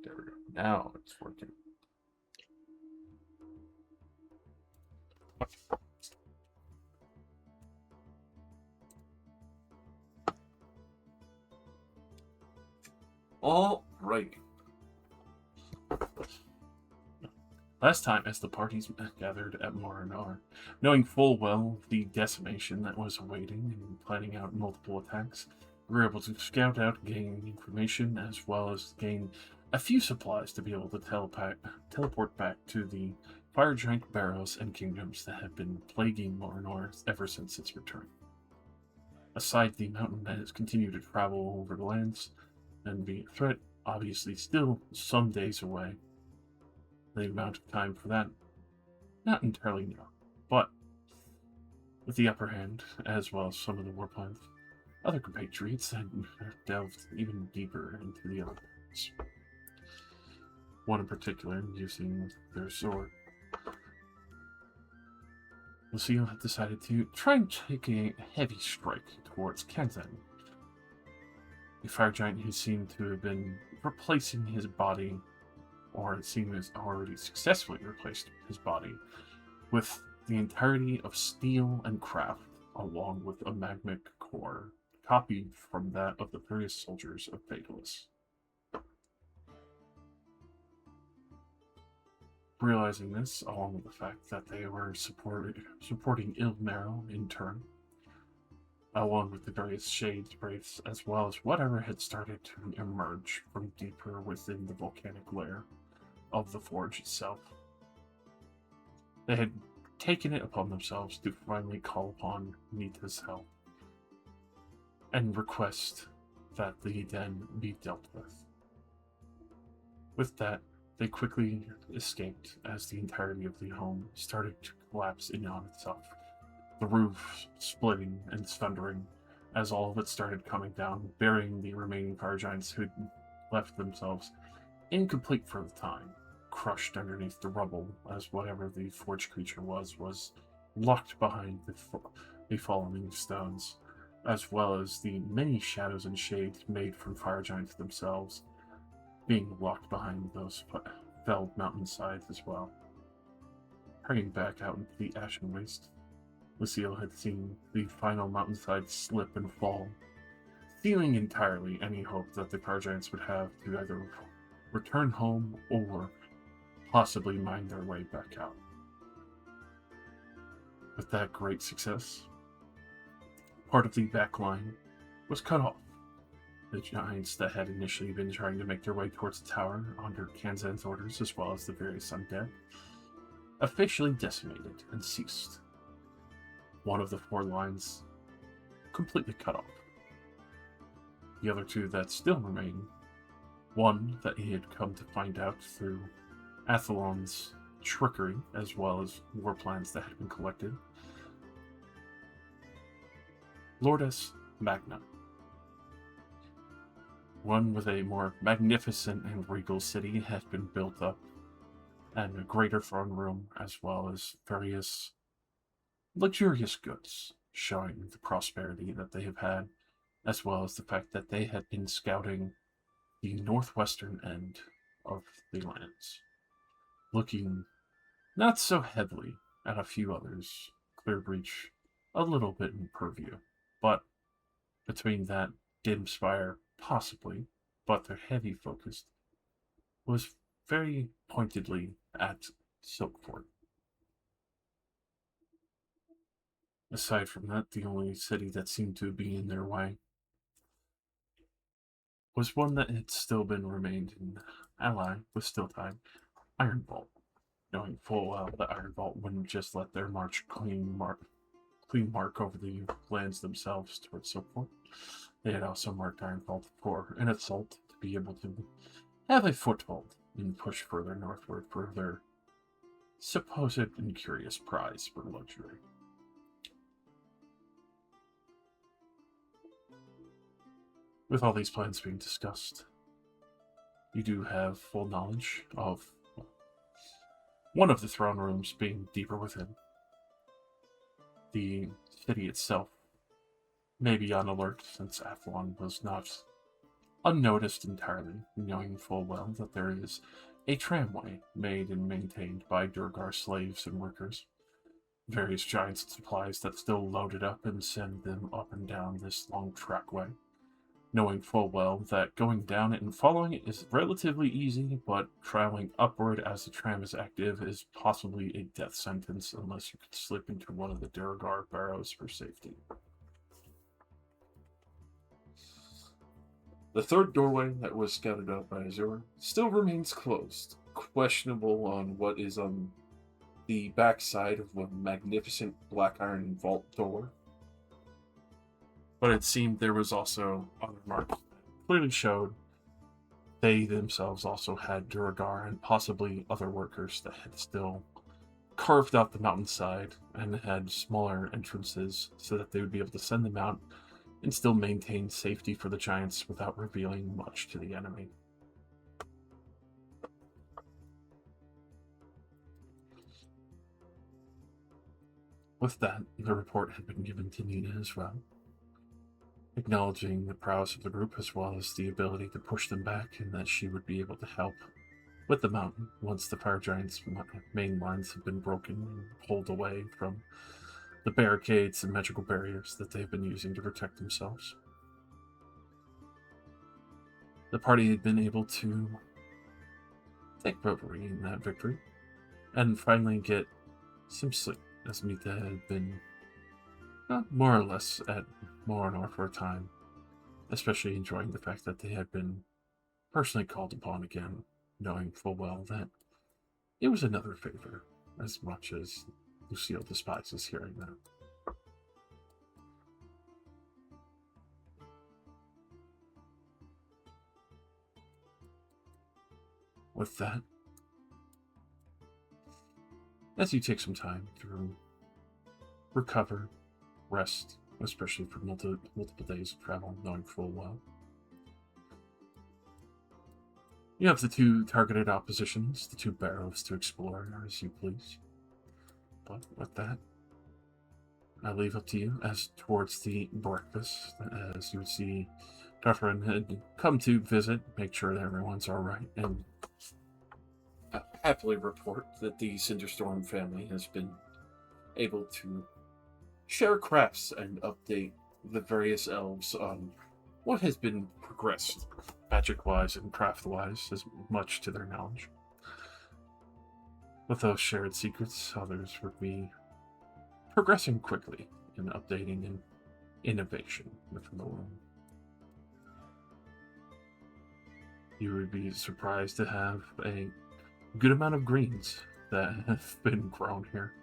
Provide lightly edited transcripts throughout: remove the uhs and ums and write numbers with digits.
There we go. Now it's working. All right. Last time, as the parties gathered at Morinar, knowing full well the decimation that was awaiting and planning out multiple attacks, we were able to scout out, gain information, as well as gain a few supplies to be able to teleport back to the fire giant barrows and kingdoms that have been plaguing Morinar ever since its return. Aside the mountain that has continued to travel over the lands and be a threat, obviously still some days away. The amount of time for that, not entirely known, but with the upper hand, as well as some of the war plans, other compatriots had delved even deeper into the elements. One in particular, using their sword, Lucille had decided to try and take a heavy strike towards Kanzan, a fire giant who seemed to have been replacing his body, or it seemed as already successfully replaced his body, with the entirety of steel and craft, along with a magmic core copied from that of the various soldiers of Fatalis. Realizing this, along with the fact that they were supporting Ilmarrow in turn, along with the various shades, wraiths, as well as whatever had started to emerge from deeper within the volcanic lair of the forge itself, they had taken it upon themselves to finally call upon Nita's help and request that the den be dealt with. With that, they quickly escaped as the entirety of the home started to collapse in on itself, the roof splitting and thundering as all of it started coming down, burying the remaining fire giants who had left themselves incomplete for the time, crushed underneath the rubble as whatever the forge creature was locked behind the falling stones, as well as the many shadows and shades made from fire giants themselves being locked behind those felled mountainsides as well. Hurrying back out into the ashen waste, Lucille had seen the final mountainside slip and fall, sealing entirely any hope that the fire giants would have to either return home or possibly mine their way back out. With that great success, part of the back line was cut off. The giants that had initially been trying to make their way towards the tower under Kanzan's orders, as well as the various undead, officially decimated and ceased. One of the four lines completely cut off. The other two that still remain, one that he had come to find out through Athelon's trickery, as well as war plans that had been collected, Lordess Magna. One with a more magnificent and regal city has been built up, and a greater throne room, as well as various luxurious goods, showing the prosperity that they have had, as well as the fact that they had been scouting the northwestern end of the lands, looking not so heavily at a few others, Clearbreach a little bit in purview, but between that, Dimspire possibly, but their heavy focus was very pointedly at Silkport. Aside from that, the only city that seemed to be in their way was one that had still been remained in ally with still time, Iron Vault, knowing full well that Iron Vault wouldn't just let their march clean mark over the lands themselves towards Silkport. They had also marked Iron Vault for an assault to be able to have a foothold and push further northward for their supposed and curious prize for luxury. With all these plans being discussed, you do have full knowledge of one of the throne rooms being deeper within. The city itself may be on alert since Athlon was not unnoticed entirely, knowing full well that there is a tramway made and maintained by Durgar slaves and workers, various giant supplies that still load it up and send them up and down this long trackway, knowing full well that going down it and following it is relatively easy, but traveling upward as the tram is active is possibly a death sentence unless you could slip into one of the Durgar barrows for safety. The third doorway that was scouted out by Azura still remains closed, questionable on what is on the backside of a magnificent black iron vault door. But it seemed there was also other marks that clearly showed they themselves also had Duragar and possibly other workers that had still carved out the mountainside and had smaller entrances so that they would be able to send them out and still maintain safety for the giants without revealing much to the enemy. With that, the report had been given to Nina as well, acknowledging the prowess of the group as well as the ability to push them back and that she would be able to help with the mountain once the fire giants' main lines have been broken and pulled away from the barricades and magical barriers that they've been using to protect themselves. The party had been able to take revelry in that victory and finally get some sleep, as Mita had been more or less at Morinor for a time, especially enjoying the fact that they had been personally called upon again, knowing full well that it was another favor, as much as Lucille despises hearing that. With that, as you take some time to recover, rest, especially for multiple days of travel, knowing full well, you have the two targeted oppositions, the two barrows to explore as you please. But with that, I leave up to you as towards the breakfast, as you would see Dufferin had come to visit, make sure that everyone's alright, and happily report that the Cinderstorm family has been able to share crafts and update the various elves on what has been progressed magic-wise and craft-wise as much to their knowledge. With those shared secrets, others would be progressing quickly in updating and innovation within the world. You would be surprised to have a good amount of greens that have been grown here.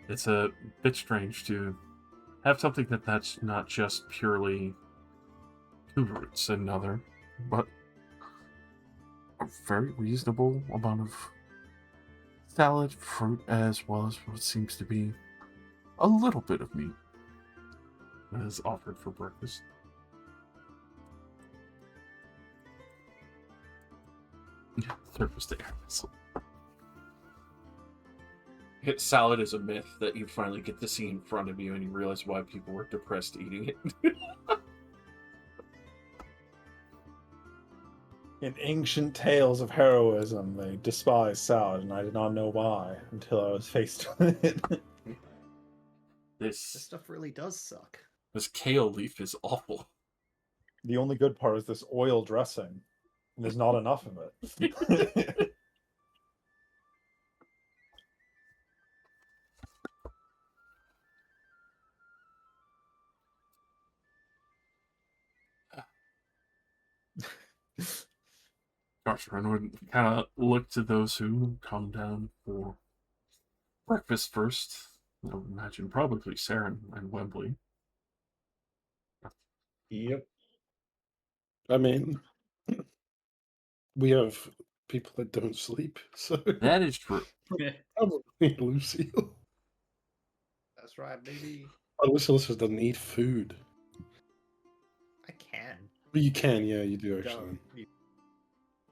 It's a bit strange to have something that's not just purely two roots and another, but a very reasonable amount of salad, fruit, as well as what seems to be a little bit of meat that is offered for breakfast. Surface to air missile. Salad is a myth that you finally get to see in front of you and you realize why people were depressed eating it. In ancient tales of heroism, they despise salad, and I did not know why until I was faced with it. This stuff really does suck. This kale leaf is awful. The only good part is this oil dressing, and there's not enough of it. Joshua would kind of look to those who come down for breakfast first. I would imagine probably Saren and Wembley. Yep. I mean, we have people that don't sleep, so that is true. Probably Lucille. That's right, baby. Oh, Lucille just doesn't eat food. I can. But you can, yeah, you do actually.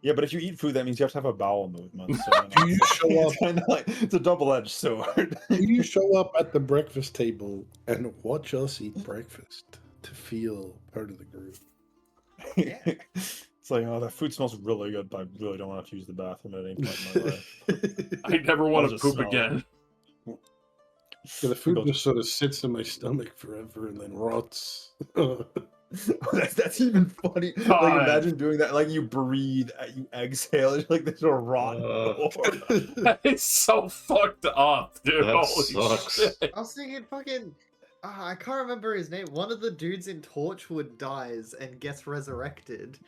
Yeah, but if you eat food, that means you have to have a bowel movement. So, Do you show up? It's kind of like it's a double-edged sword. Do you show up at the breakfast table and watch us eat breakfast to feel part of the group? Yeah. It's like, oh, that food smells really good, but I really don't want to use the bathroom at any point in my life. I never want I'll to just poop smell it. again. Yeah, the food Go- just sort of sits in my stomach forever and then rots. that's even funny. Like, God. imagine doing that. Like, you breathe, you exhale, it's like this little rotten core. That is so fucked up, dude. That Holy sucks. shit. I was thinking fucking. I can't remember his name. One of the dudes in Torchwood dies and gets resurrected.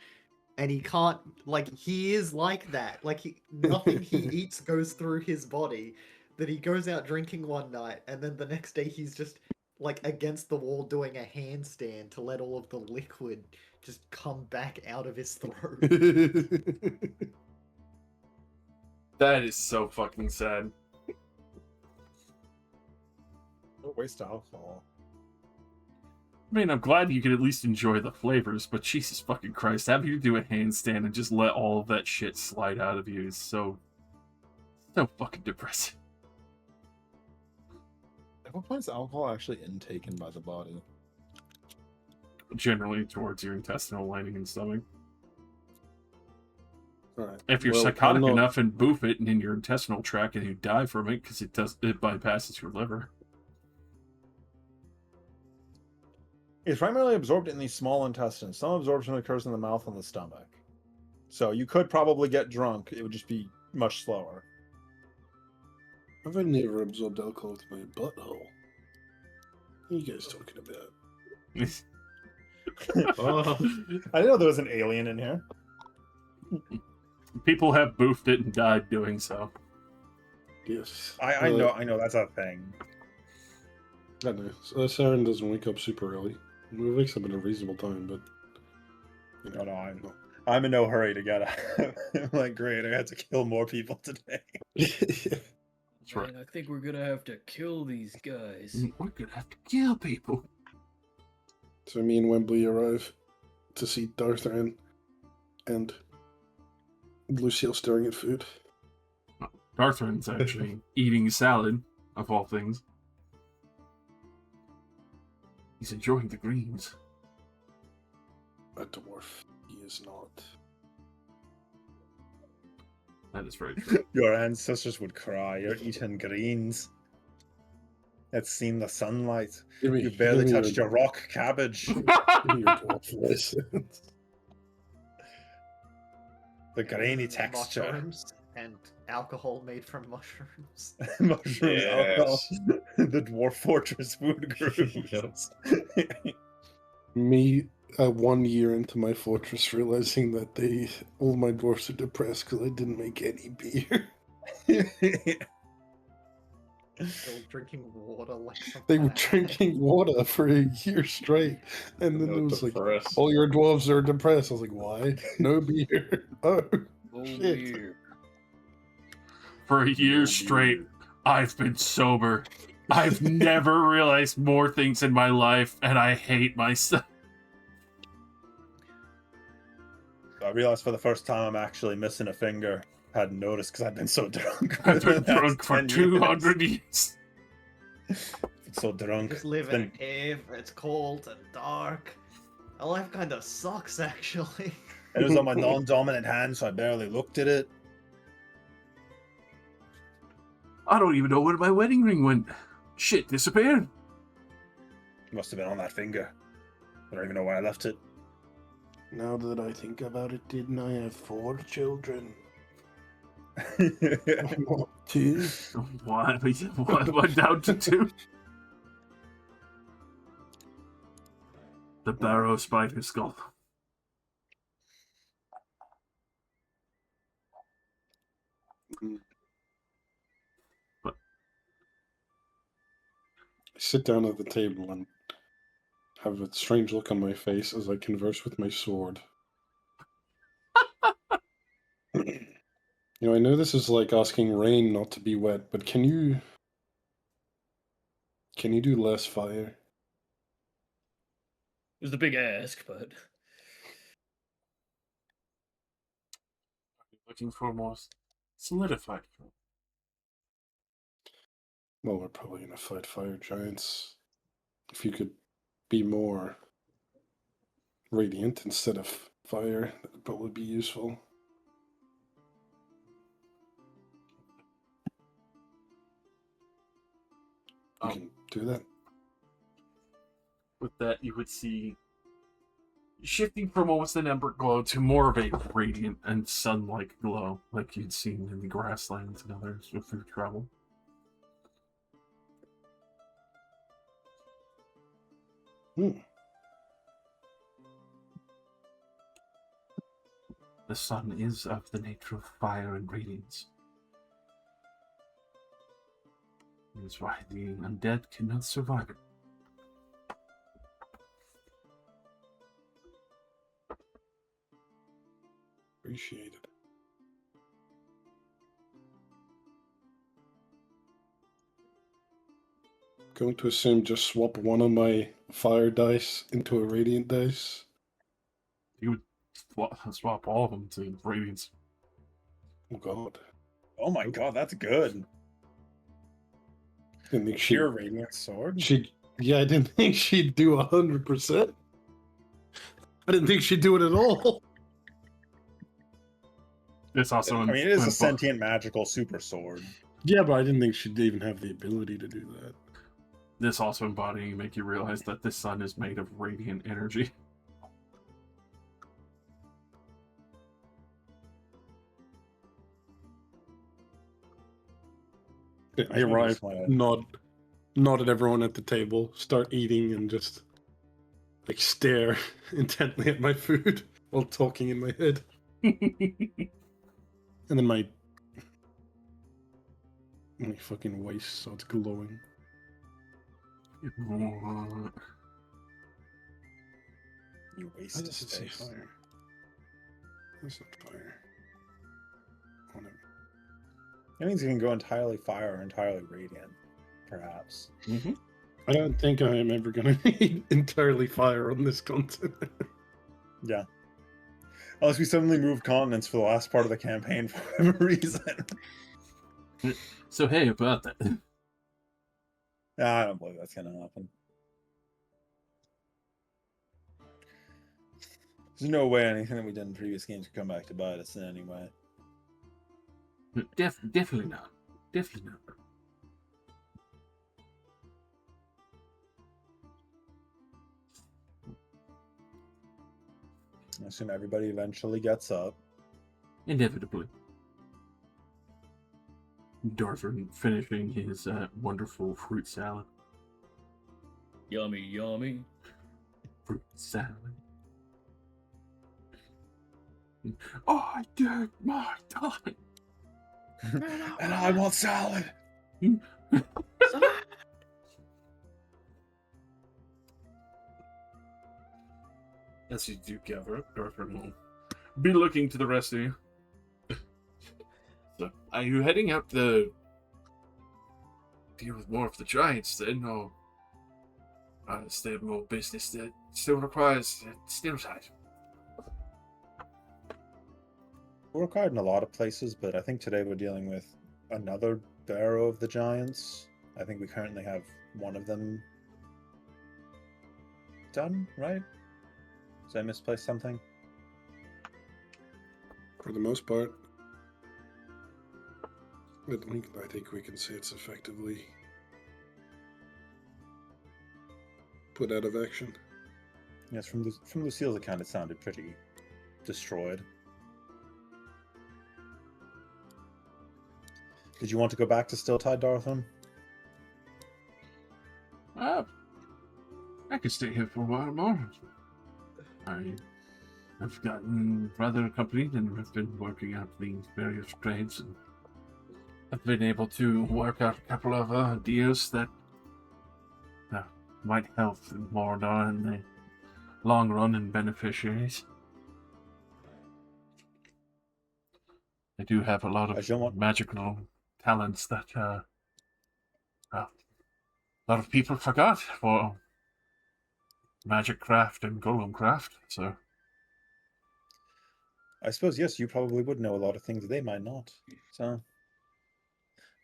And he can't. Like, he is like that. Like, nothing he eats goes through his body. That he goes out drinking one night, and then the next day he's just, like, against the wall doing a handstand to let all of the liquid just come back out of his throat. That is so fucking sad. Don't waste alcohol. I mean, I'm glad you could at least enjoy the flavors, but Jesus fucking Christ, having you do a handstand and just let all of that shit slide out of you is so fucking depressing. At what point is alcohol actually intaken by the body? Generally towards your intestinal lining and stomach. Alright. If you're Well, psychotic I'm not- enough and boof it in your intestinal tract and you die from it because it bypasses your liver. It's primarily absorbed in the small intestine. Some absorption occurs in the mouth and the stomach. So you could probably get drunk. It would just be much slower. I've never absorbed alcohol to my butthole. What are you guys talking about? I didn't know there was an alien in here. People have boofed it and died doing so. Yes. I know that's a thing. I know. Saren doesn't wake up super early. He wakes up at a reasonable time, but... You know, I'm in no hurry to get out. I'm like, great, I had to kill more people today. That's right. Man, I think we're gonna have to kill these guys. We're gonna have to kill people. So me and Wembley arrive to see Darthan and Lucille staring at food. Darthrin's actually eating salad, of all things. He's enjoying the greens. A dwarf. He is not. That is very true. Your ancestors would cry. You're eating greens. It's seen the sunlight. Give me, You barely give me touched your rock cabbage. Give me your dwarf voice. The grainy texture. Mushrooms and alcohol made from mushrooms. Mushrooms, alcohol. Yes. The dwarf fortress food groups. Me, 1 year into my fortress, realizing that all my dwarfs are depressed because I didn't make any beer. Still drinking water like some They were kind of drinking water for a year straight, and then No it was like, depressed. all your dwarves are depressed. I was like, why? No beer. Oh, Oh, shit. beer. For a year straight, I've been sober. I've never realized more things in my life, and I hate myself. I realized for the first time I'm actually missing a finger. Hadn't noticed because I've been so drunk. I've been The past drunk for 10 years. 200 years. So drunk. Just live It's in a been- cave. It's cold and dark. My life kind of sucks, actually. It was on my non-dominant hand, so I barely looked at it. I don't even know where my wedding ring went. Shit disappeared. Must have been on that finger. I don't even know where I left it. Now that I think about it, didn't I have 4 children? Not 2? Why down to 2? The barrow spider skull. I sit down at the table and have a strange look on my face as I converse with my sword. I know this is like asking rain not to be wet, but can you do less fire? It was a big ask, but Looking for more solidified. Well, we're probably gonna fight fire giants. If you could be more radiant instead of fire. That would probably be useful. You Oh. can do that. With that, you would see shifting from almost an ember glow to more of a radiant and sun-like glow, like you'd seen in the grasslands and others with your travel. The sun is of the nature of fire and radiance. That's why the undead cannot survive it. Appreciate it. Going to assume just swap one of my fire dice into a radiant dice. You would swap all of them to radiance. Oh god. Oh my god, that's good. Didn't think she, Pure radiant sword. yeah, I didn't think she'd do 100%. I didn't think she'd do it at all. It's also I mean, it is a sentient magical super sword. Yeah, but I didn't think she'd even have the ability to do that. This also embodying make you realize that the sun is made of radiant energy. I arrive, nod at everyone at the table, start eating, and just like stare intently at my food while talking in my head. And then my fucking waist starts glowing. You Why waste does it say space. fire? That's not fire. Whatever. That means you can go entirely fire or entirely radiant, perhaps. I don't think I am ever going to need entirely fire on this continent. Yeah. Unless we suddenly move continents for the last part of the campaign for whatever reason. So hey, about that. Nah, I don't believe that's gonna happen. There's no way anything that we did in previous games could come back to bite us in any way. Definitely not. Definitely not. I assume everybody eventually gets up. Inevitably. Darfur finishing his wonderful fruit salad. Yummy, yummy. Fruit salad. I did my time. And I want salad! As you do gather up, Darfur will be looking to the rest of you. So, are you heading out to deal with more of the giants then, or is there more business that still requires still tight? We're required in a lot of places, but I think today we're dealing with another barrow of the giants. I think we currently have one of them done, right? Did I misplace something? For the most part. I think we can say it's effectively put out of action. Yes, from Lucille's account, it sounded pretty destroyed. Did you want to go back to Stilltide, Dartham? I could stay here for a while more. I've gotten rather accompanied and have been working out these various trades, and I've been able to work out a couple of deals that might help Mordor in the long run and beneficiaries. I do have a lot of magical talents that a lot of people forgot for magic craft and golem craft, so I suppose, yes, you probably would know a lot of things they might not. So,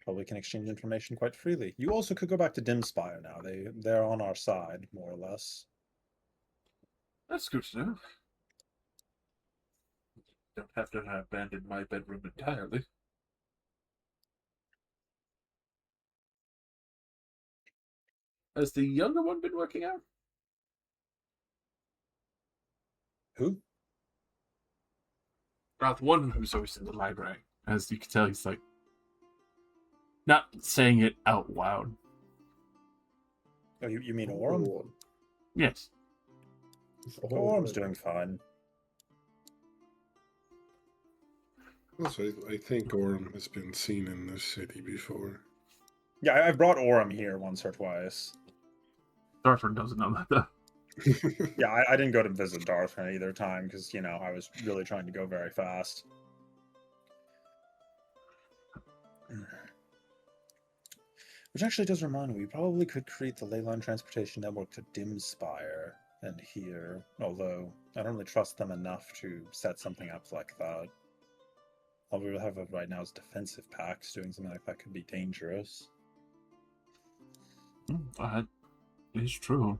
probably can exchange information quite freely. You also could go back to Dimspire now. They're on our side, more or less. that's good to know. don't have to abandon my bedroom entirely. Has the younger one been working out? Who? The one who's always in the library. As you can tell, he's like not saying it out loud. Oh, you mean Orem? Yes. Orem's doing fine. Also, I think Orem has been seen in this city before. Yeah, I've brought Orem here once or twice. Darford doesn't know that, though. Yeah, I didn't go to visit Darth either time because, you know, I was really trying to go very fast. Which actually does remind me, we probably could create the Leyline Transportation Network to Dimspire and here, although I don't really trust them enough to set something up like that. All we have right now is defensive packs. Doing something like that could be dangerous. That is true.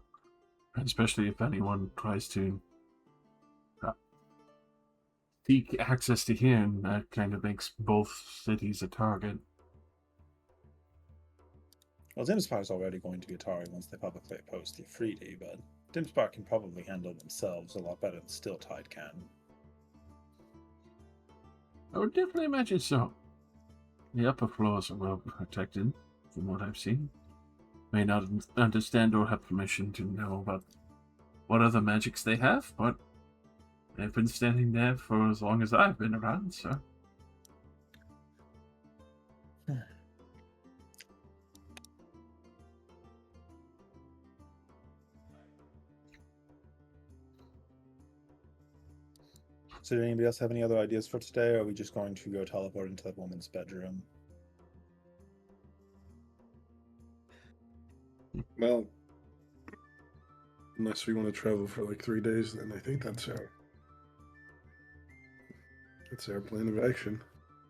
Especially if anyone tries to seek access to him, that kind of makes both cities a target. Well, Dimspire is already going to be a target once they publicly oppose the Afridi, but Dimspire can probably handle themselves a lot better than Still Tide can. I would definitely imagine so. The upper floors are well protected, from what I've seen. May not understand or have permission to know about what other magics they have, but they've been standing there for as long as I've been around, so. So did anybody else have any other ideas for today, or are we just going to go teleport into that woman's bedroom? Well, unless we want to travel for like 3 days, then I think that's our plan of action.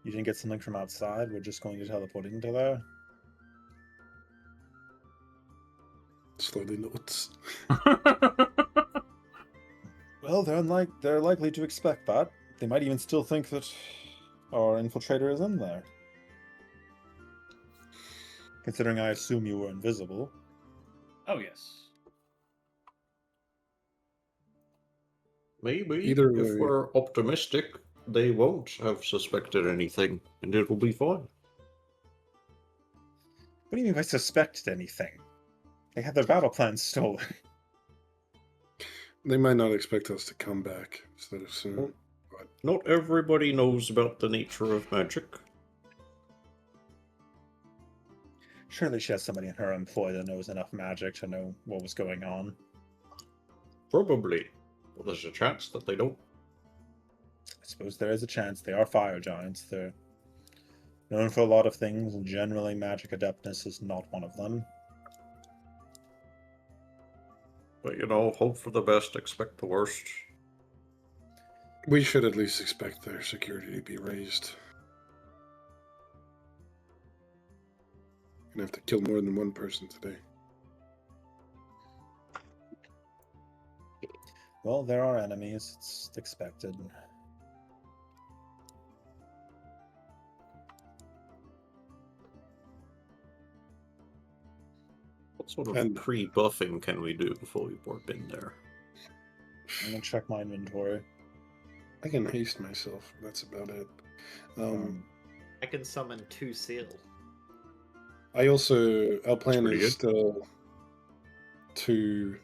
You didn't get something from outside? We're just going to teleport into there? Slowly notes. Well, they're likely to expect that. They might even still think that our infiltrator is in there. Considering I assume you were invisible. Oh, yes. Maybe, Either if way. we're optimistic, they won't have suspected anything, and it will be fine. What do you mean by suspected anything? They had their battle plans stolen. They might not expect us to come back so soon. Well, not everybody knows about the nature of magic. Surely she has somebody in her employ that knows enough magic to know what was going on. Probably. But there's a chance that they don't. I suppose there is a chance. They are fire giants. They're known for a lot of things, and generally magic adeptness is not one of them. But, hope for the best, expect the worst. We should at least expect their security to be raised. Gonna have to kill more than one person today. Well, there are enemies. It's expected. What sort of And- pre-buffing can we do before we warp in there? I'm gonna check my inventory. I can haste myself. That's about it. I can summon 2 seal. Our plan pretty is good. still to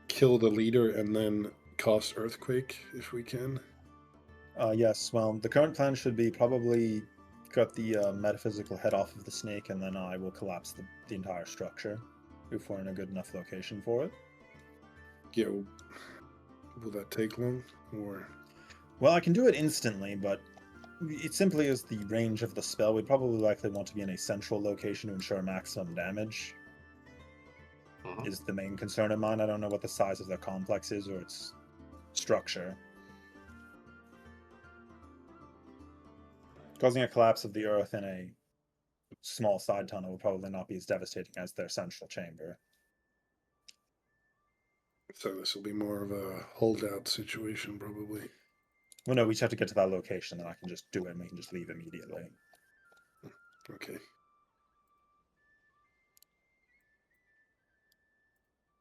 kill the leader and then cast Earthquake if we can. Yes, well, the current plan should be probably cut the metaphysical head off of the snake, and then I will collapse the entire structure if we're in a good enough location for it. Yeah, will that take long? Or Well, I can do it instantly, but it simply is the range of the spell. We'd probably likely want to be in a central location to ensure maximum damage. Is the main concern of mine. I don't know what the size of their complex is or its structure. Causing a collapse of the earth in a small side tunnel would probably not be as devastating as their central chamber. so this will be more of a holdout situation, probably. Well, no, we just have to get to that location, then I can just do it and we can just leave immediately. Okay.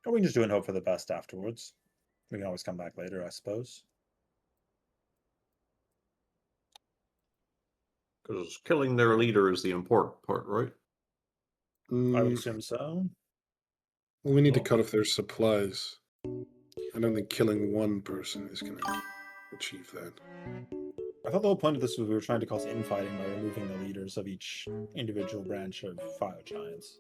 Or we can just do it and hope for the best afterwards. We can always come back later, I suppose. Because killing their leader is the important part, right? I would Mm, assume so. well, we need to Well- cut off their supplies. I don't think killing one person is going to achieve that. I thought the whole point of this was we were trying to cause infighting by removing the leaders of each individual branch of fire giants.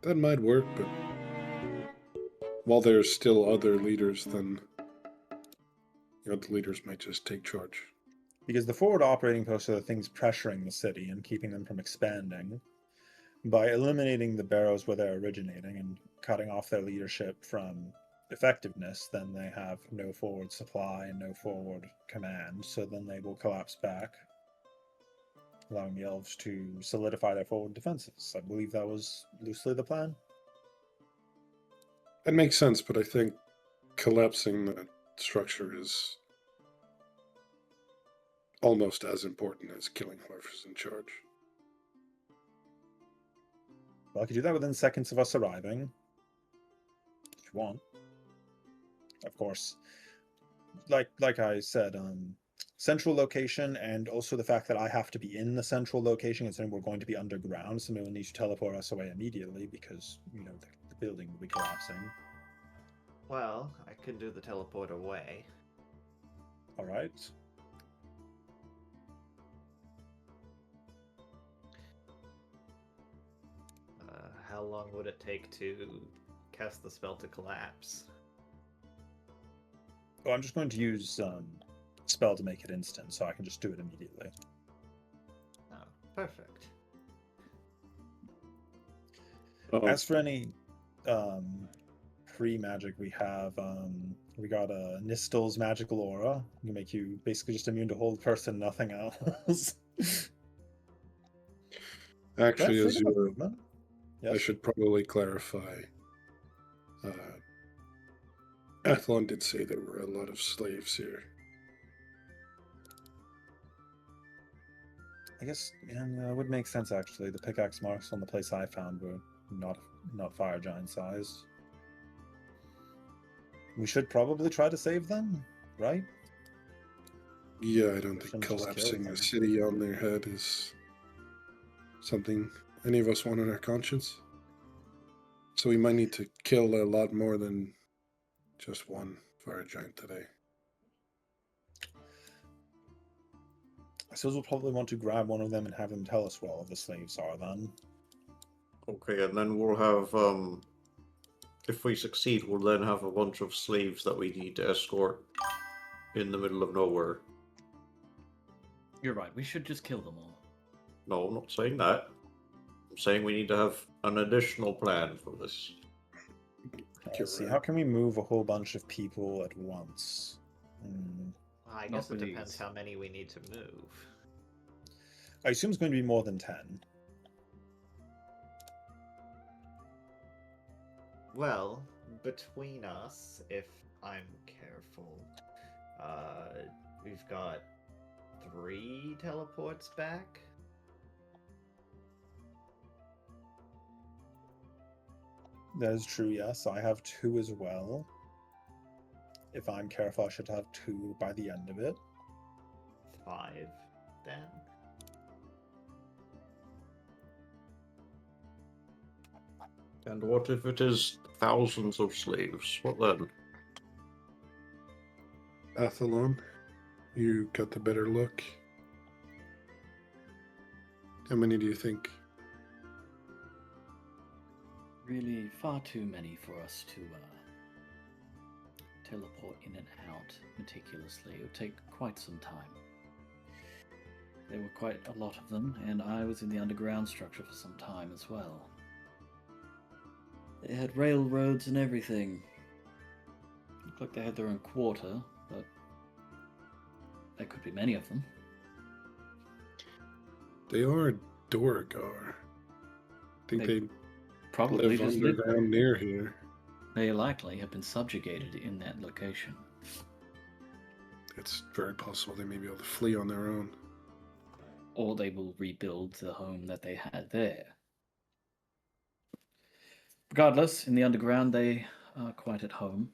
That might work, but while there's still other leaders, then the other leaders might just take charge. Because the forward operating posts are the things pressuring the city and keeping them from expanding. By eliminating the barrows where they're originating and cutting off their leadership from effectiveness, then they have no forward supply and no forward command, so then they will collapse back, allowing the elves to solidify their forward defenses. I believe that was loosely the plan. That makes sense, but I think collapsing that structure is almost as important as killing whoever's in charge. Well, I could do that within seconds of us arriving, if you want. Of course, like I said, central location, and also the fact that I have to be in the central location, considering we're going to be underground, so no one needs to teleport us away immediately because the building will be collapsing. Well, I can do the teleport away. All right. How long would it take to cast the spell to collapse? Well, I'm just going to use spell to make it instant, so I can just do it immediately. Oh, perfect. As for any pre-magic, we have we got a Nistel's magical aura. You make you basically just immune to hold person, nothing else. Actually, That's as freedom of you movement. I Yes. should probably clarify. Athlon did say there were a lot of slaves here. I guess it would make sense actually. The pickaxe marks on the place I found were not fire giant sized. We should probably try to save them, right? Yeah, I don't think Shouldn't just kill collapsing them. a city on their head is something any of us want on our conscience. So we might need to kill a lot more than just one fire giant today. I suppose we'll probably want to grab one of them and have them tell us where all of the slaves are then. Okay, and then we'll have, if we succeed, we'll then have a bunch of slaves that we need to escort in the middle of nowhere. You're right. We should just kill them all. No, I'm not saying that. I'm saying we need to have an additional plan for this. Let's see, right. how can we move a whole bunch of people at once? I Not guess it with depends these. how many we need to move. I assume it's going to be more than 10. Well, between us, if I'm careful, we've got 3 teleports back. That is true, yes. I have 2 as well. If I'm careful, I should have 2 by the end of it. 5, then. And what if it is thousands of slaves? What then? Athlon, you got the better look. How many do you think? Really, far too many for us to teleport in and out meticulously. It would take quite some time. There were quite a lot of them, and I was in the underground structure for some time as well. They had railroads and everything. Looked like they had their own quarter, but there could be many of them. They are Dorigar. I think they Probably live just live there. underground near here. They likely have been subjugated in that location. It's very possible they may be able to flee on their own. Or they will rebuild the home that they had there. Regardless, in the underground they are quite at home.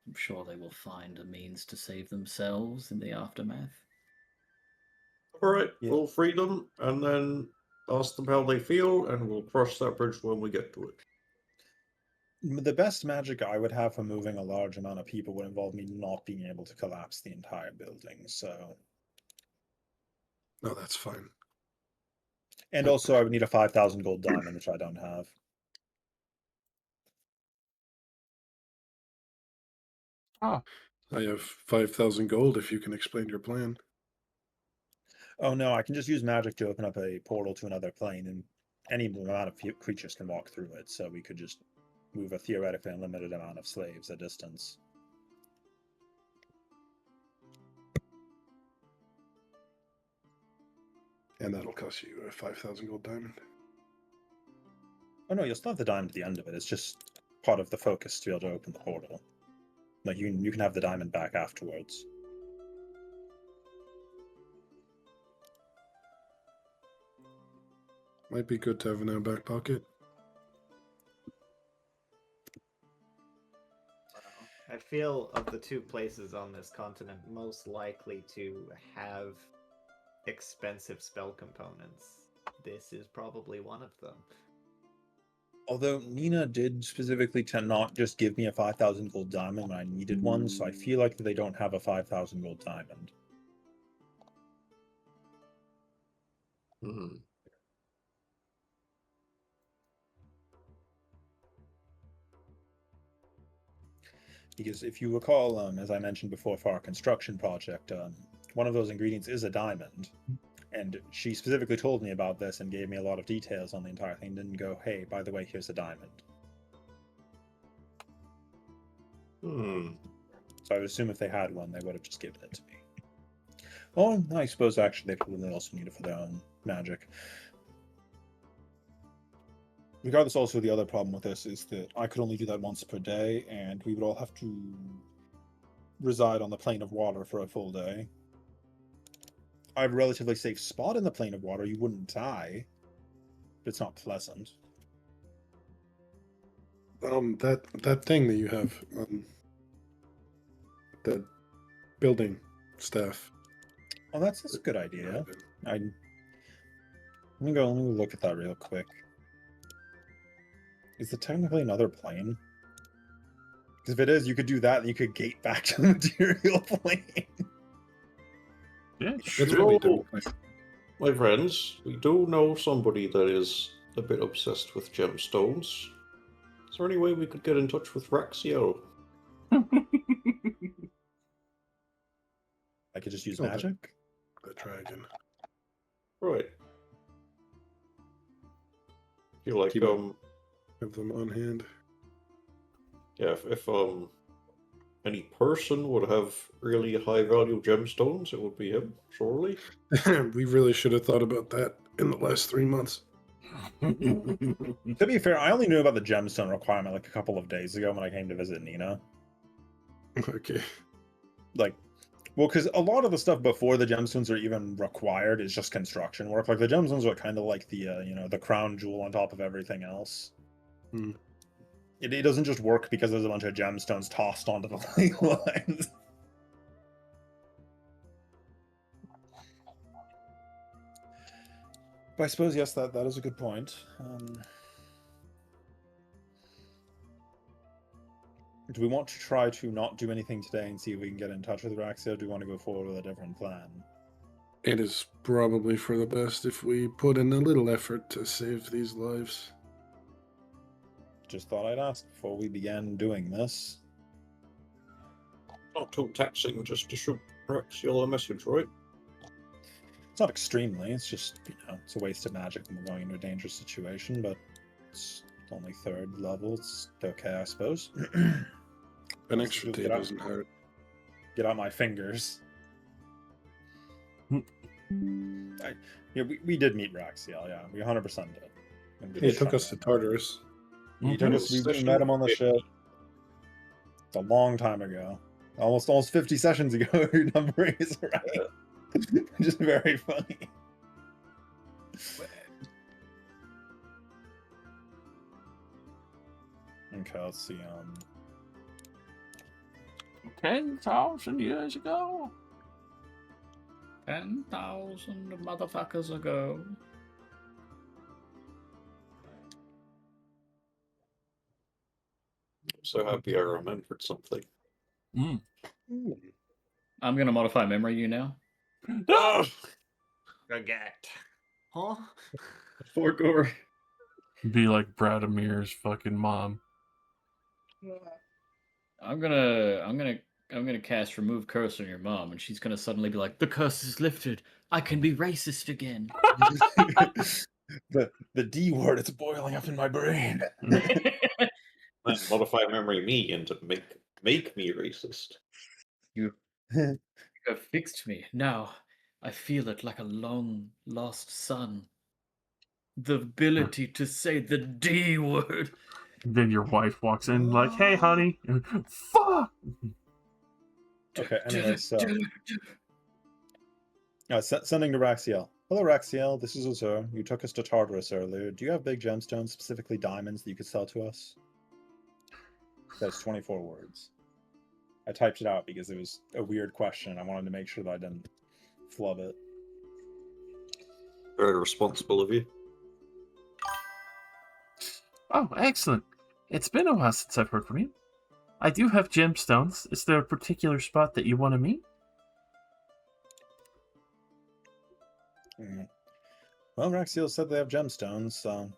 I'm sure they will find a means to save themselves in the aftermath. Alright, Yeah. we'll free them and then ask them how they feel, and we'll cross that bridge when we get to it. The best magic I would have for moving a large amount of people would involve me not being able to collapse the entire building, so... No, that's fine. And also I would need a 5,000 gold diamond, which I don't have. Ah, I have 5,000 gold if you can explain your plan. Oh no, I can just use magic to open up a portal to another plane, and any amount of creatures can walk through it, so we could just move a theoretically unlimited amount of slaves a distance. And that'll cost you a 5,000 gold diamond. Oh no, you'll still have the diamond at the end of it. It's just part of the focus to be able to open the portal. Like you can have the diamond back afterwards. Might be good to have in our back pocket. I feel of the two places on this continent most likely to have expensive spell components, this is probably one of them. Although Nina did specifically to not just give me a 5,000 gold diamond when I needed one, so I feel like they don't have a 5,000 gold diamond. Hmm. Because if you recall, as I mentioned before for our construction project, one of those ingredients is a diamond. And she specifically told me about this and gave me a lot of details on the entire thing. Didn't go, hey, by the way, here's a diamond. So I would assume if they had one, they would have just given it to me. Oh, I suppose actually they probably also need it for their own magic. Regardless, also the other problem with this is that I could only do that once per day, and we would all have to reside on the plane of water for a full day. I have a relatively safe spot in the plane of water. You wouldn't die, but it's not pleasant. That thing that you have, the building staff. Oh, that's a good idea. Let me go look at that real quick. Is it technically another plane? Because if it is, you could do that, and you could gate back to the material plane. yeah, That's sure. really Roll. difficult. My friends, we do know somebody that is a bit obsessed with gemstones. Is there any way we could get in touch with Raxiel? I could just use Oh, magic. The dragon. Right. Feel like Keep it. Have them on hand. yeah, if any person would have really high value gemstones, it would be him, surely. We really should have thought about that in the last 3 months. To be fair, I only knew about the gemstone requirement like a couple of days ago when I came to visit Nina. Okay. Like, well, because a lot of the stuff before the gemstones are even required is just construction work. Like the gemstones are kind of like the the crown jewel on top of everything else. Hmm. It doesn't just work because there's a bunch of gemstones tossed onto the lines. But I suppose yes, that is a good point. Do we want to try to not do anything today and see if we can get in touch with Raxia? Or do we want to go forward with a different plan? It is probably for the best if we put in a little effort to save these lives. Just thought I'd ask before we began doing this. Not too taxing just to shoot Raxiel a message, right? It's not extremely, it's just, it's a waste of magic when we're going into a dangerous situation, but it's only 3rd level. It's okay, I suppose. An extra tea Get out. doesn't hurt. Get out my fingers. We did meet Raxiel, yeah. We 100% did. He took us to Tartarus. He took us, we met him on the ship. It's a long time ago. Almost 50 sessions ago, your numbering is right. Which is very funny. Okay, let's see. 10,000 years ago. 10,000 motherfuckers ago. I'm so happy I remembered something. Mm. I'm gonna modify memory you now. Oh, forget. Huh? Forgore. Be like Bradomir's fucking mom. I'm gonna cast remove curse on your mom, and she's gonna suddenly be like, the curse is lifted. I can be racist again. the D word, it's boiling up in my brain. Then modify memory me and to make me racist. You have fixed me. Now I feel it like a long lost son. The ability to say the D word. Then your wife walks in like, "Hey, honey." Fuck. Okay, anyway, so sending to Raxiel. Hello, Raxiel. This is Azur. You took us to Tartarus earlier. Do you have big gemstones, specifically diamonds, that you could sell to us? That's 24 words. I typed it out because it was a weird question. I wanted to make sure that I didn't flub it. Very responsible of you. Oh, excellent. It's been a while since I've heard from you. I do have gemstones. Is there a particular spot that you want to meet? Well, Raxiel said they have gemstones, so...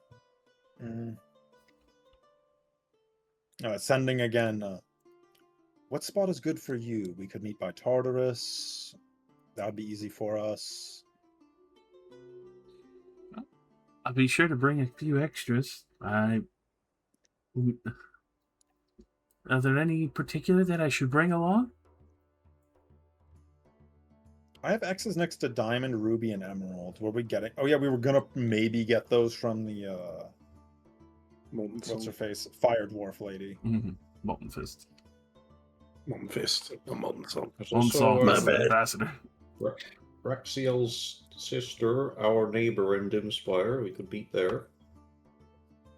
sending again. What spot is good for you? We could meet by Tartarus. That would be easy for us. I'll be sure to bring a few extras. Are there any particular that I should bring along? I have X's next to Diamond, Ruby, and Emerald. Were we getting... Oh, yeah, we were gonna maybe get those from the, what's her face? Fire Dwarf lady. Mm-hmm. Molten Fist. Molten Fist, not Molten Song. Molten Song my is the bad. ambassador. Raxiel's sister, our neighbor in Dimspire. We could meet there.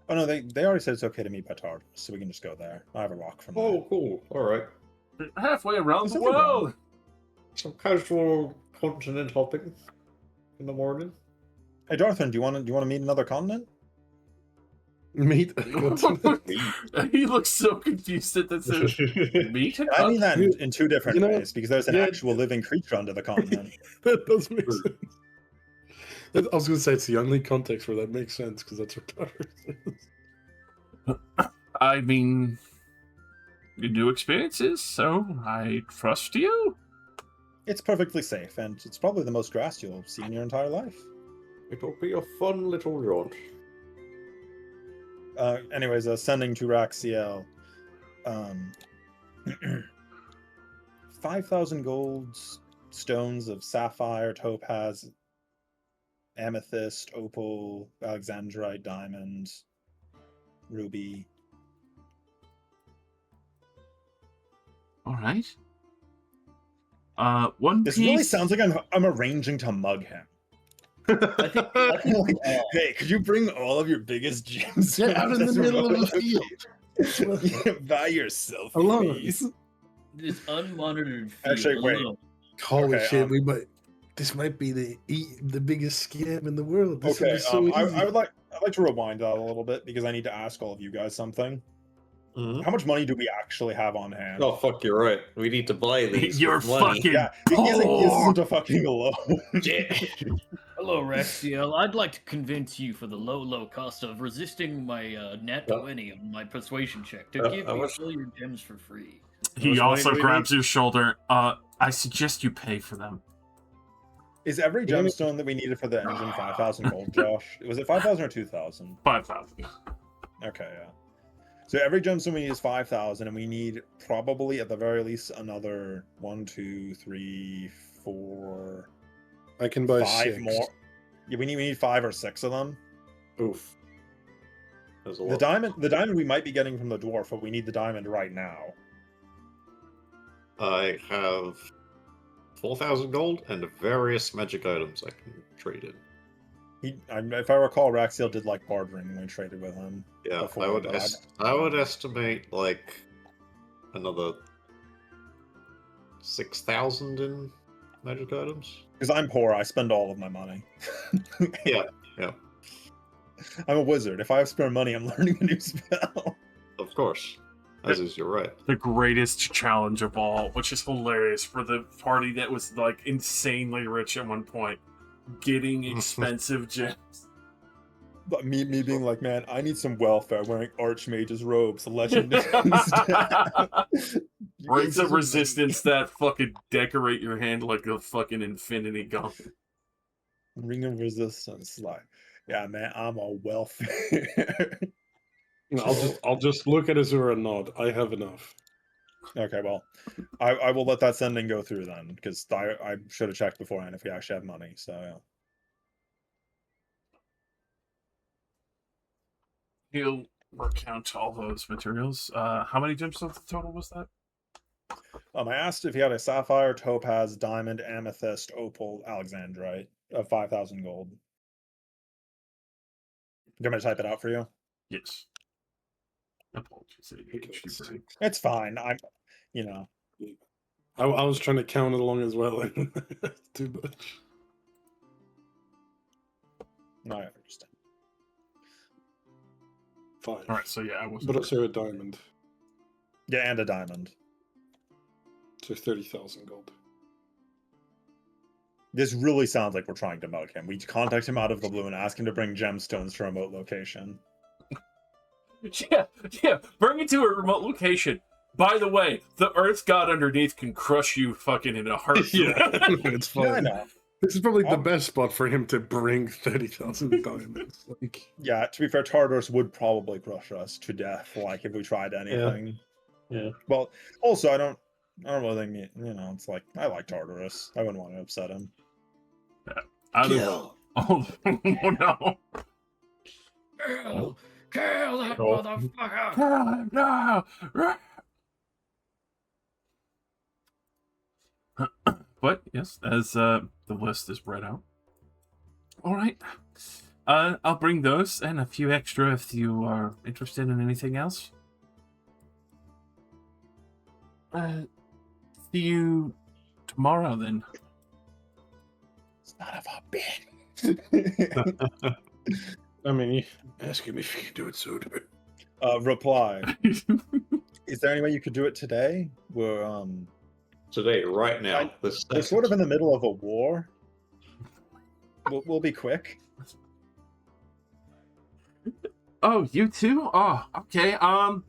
Oh, no, they already said it's okay to meet by Tartarus, so we can just go there. I have a rock from there. Oh, cool. All right. Halfway around the Something wrong. world. Some casual continent hopping in the morning. Hey, Darthan, do you want to meet another continent? Meat. He looks so confused at this. Meat? I mean that in two different ways, because there's an yeah. actual living creature under the continent. That does make sense. I was going to say it's the only context where that makes sense, because that's what Tartarus is. I mean, new experiences, so I trust you. It's perfectly safe, and it's probably the most grass you'll see in your entire life. It'll be a fun little jaunt. Anyways, sending to Raxiel. 5,000 gold stones of sapphire, topaz, amethyst, opal, alexandrite, diamond, ruby. All right. One This piece. really sounds like I'm arranging to mug him. I think Like, hey, could you bring all of your biggest gems Get out in the middle of the field by yourself, Alone. please? this unmonitored field Actually, wait. alone. Holy Okay, shit, this might be the biggest scam in the world. This would Okay, be so easy. I'd like to rewind that a little bit because I need to ask all of you guys something. Mhm. How much money do we actually have on hand? Oh, fuck, you're right. We need to buy these. You're with money. fucking Yeah, he poor. isn't a fucking loan. Hello, Raxiel. I'd like to convince you for the low cost of resisting my nat 20 on my persuasion check to give how me much- all your gems for free. He much money also do we grabs your shoulder. I suggest you pay for them. Is every Yeah, I mean- gemstone that we needed for the engine 5,000 gold, Josh? Was it 5,000 or 2,000? 5,000. Okay, yeah. So every gemstone we need is 5,000, and we need probably at the very least another 1, 2, 3, 4, I can buy 5 6. more. Yeah, we need 5 or 6 of them. Oof. There's a The lot. diamond we might be getting from the dwarf, but we need the diamond right now. I have 4,000 gold and various magic items I can trade in. If I recall, Raxiel did like bartering when we traded with him. Yeah, Before, I would estimate like another 6,000 in magic items. Because I'm poor, I spend all of my money. Yeah. I'm a wizard. If I have spare money, I'm learning a new spell. Of course. As is your right. The greatest challenge of all, which is hilarious for the party that was like insanely rich at one point, getting expensive gems. But me being like, man, I need some welfare wearing Archmage's robes, legendary staff. Rings of resistance that fucking decorate your hand like a fucking infinity gauntlet. Ring of resistance, like, yeah, man, I'm a welfare. I'll just look at Azura and nod. I have enough. Okay, well, I will let that sending go through then, because I should have checked beforehand if we actually have money. So yeah. He'll recount all those materials. How many gems total was that? I asked if he had a sapphire, topaz, diamond, amethyst, opal, alexandrite of 5,000 gold. Do you want me to type it out for you? Yes. Apologies. ADHD. It's fine. I'm, you know. I was trying to count it along as well. Too much. No, I understand. 5. All right, so yeah, I was. But also a diamond. Yeah, and a diamond. So 30,000 gold. This really sounds like we're trying to mug him. We contact him out of the blue and ask him to bring gemstones to a remote location. Yeah, bring it to a remote location. By the way, the Earth God underneath can crush you fucking in a heartbeat. Yeah, it's fine. Yeah, I know. This is probably the best spot for him to bring 30,000 diamonds. Like, Yeah, to be fair, Tartarus would probably crush us to death, like if we tried anything. yeah. Well, also I don't really think it's like I like Tartarus. I wouldn't want to upset him. Kill. Oh no! Kill that Oh. motherfucker! No! But yes, as the list is read out. All right, I'll bring those and a few extra if you are interested in anything else. See you tomorrow then. Son of a bitch. I mean, ask him if he can do it sooner. Reply. Is there any way you could do it today? We're Today, right now. we're sort of in the middle of a war. We'll be quick. Oh, you too? Oh, okay. I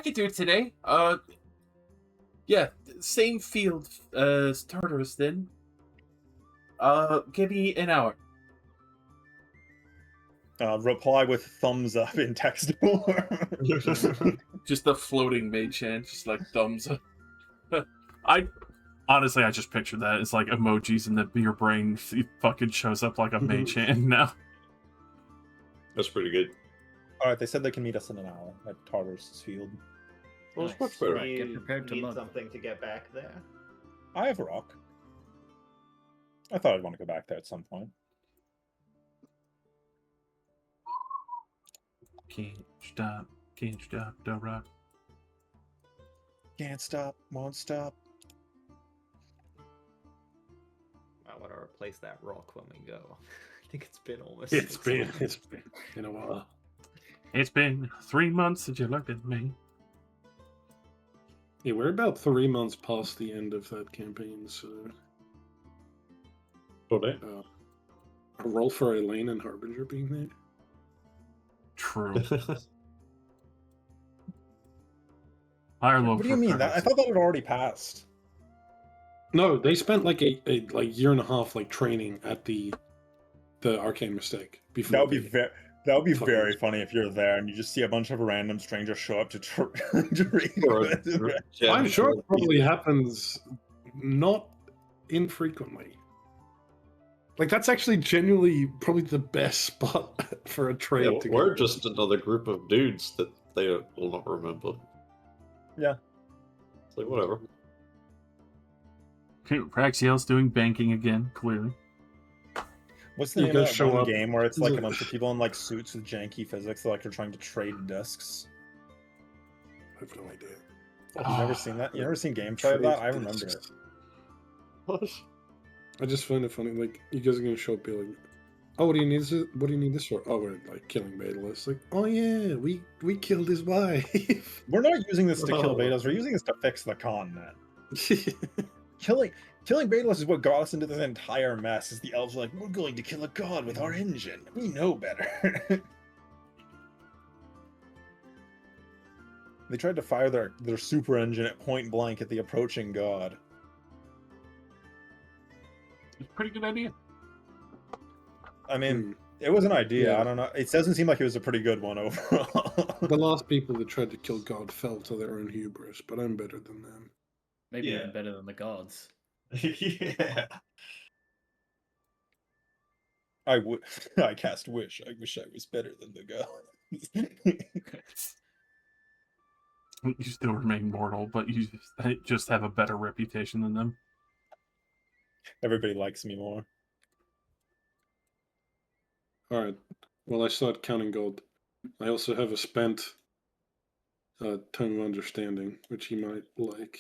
could do it today. Yeah, same field as Tartarus then. Give me an hour. Reply with thumbs up in text form. Just a floating mage hand, just like thumbs up. I just pictured that. It's like emojis and your brain fucking shows up like a mage hand now. That's pretty good. All right, they said they can meet us in an hour at Tartarus' field. Well, it's Nice. much better. Right, get prepared to need mug. something to get back there. I have a rock. I thought I'd want to go back there at some point. Can't stop the rock. Can't stop, won't stop. I want to replace that rock when we go. I think it's been almost. It's 6 been months. in a while. It's been 3 months since you looked at me. Yeah, we're about 3 months past the end of that campaign, so Okay. a roll for Elaine and Harbinger being there. True. Higher low. What do you mean? I thought that had already passed. No, they spent like a year and a half like training at the Arcane Mistake before. That would be they- very Fucking- funny if you're there and you just see a bunch of random strangers show up to read. I'm sure it probably happens not infrequently. Like that's actually genuinely probably the best spot for a trade. Yeah, to we're go. just another group of dudes that they will not remember. Yeah. It's like, whatever. Okay, Praxiel's doing banking again, clearly. What's the You name of guys that show one up. game where it's like a The- bunch of people in like suits with janky physics, like they're trying to trade discs? I have no idea. You've never seen that? You never seen gameplay of that? I remember it. What? I just find it funny. Like, you guys are gonna show up, be like, "Oh, what do you need this? What do you need this for?" Oh, we're like killing Beetlejuice. Like, oh yeah, we killed his wife. We're not using this to kill Oh. betas. We're using this to fix the con, man. Killing Beetlejuice is what got us into this entire mess. Is the elves were like, we're going to kill a god with our engine. We know better. They tried to fire their super engine at point blank at the approaching god. It's a pretty good idea. I mean, Hmm. it was an idea. Yeah. I don't know. It doesn't seem like it was a pretty good one overall. The last people that tried to kill God fell to their own hubris, but I'm better than them. Maybe Yeah. even better than the gods. Yeah. I cast wish. I wish I was better than the gods. You still remain mortal, but you just have a better reputation than them. Everybody likes me more. All right. Well, I start counting gold. I also have a spent Tome of Understanding, which you might like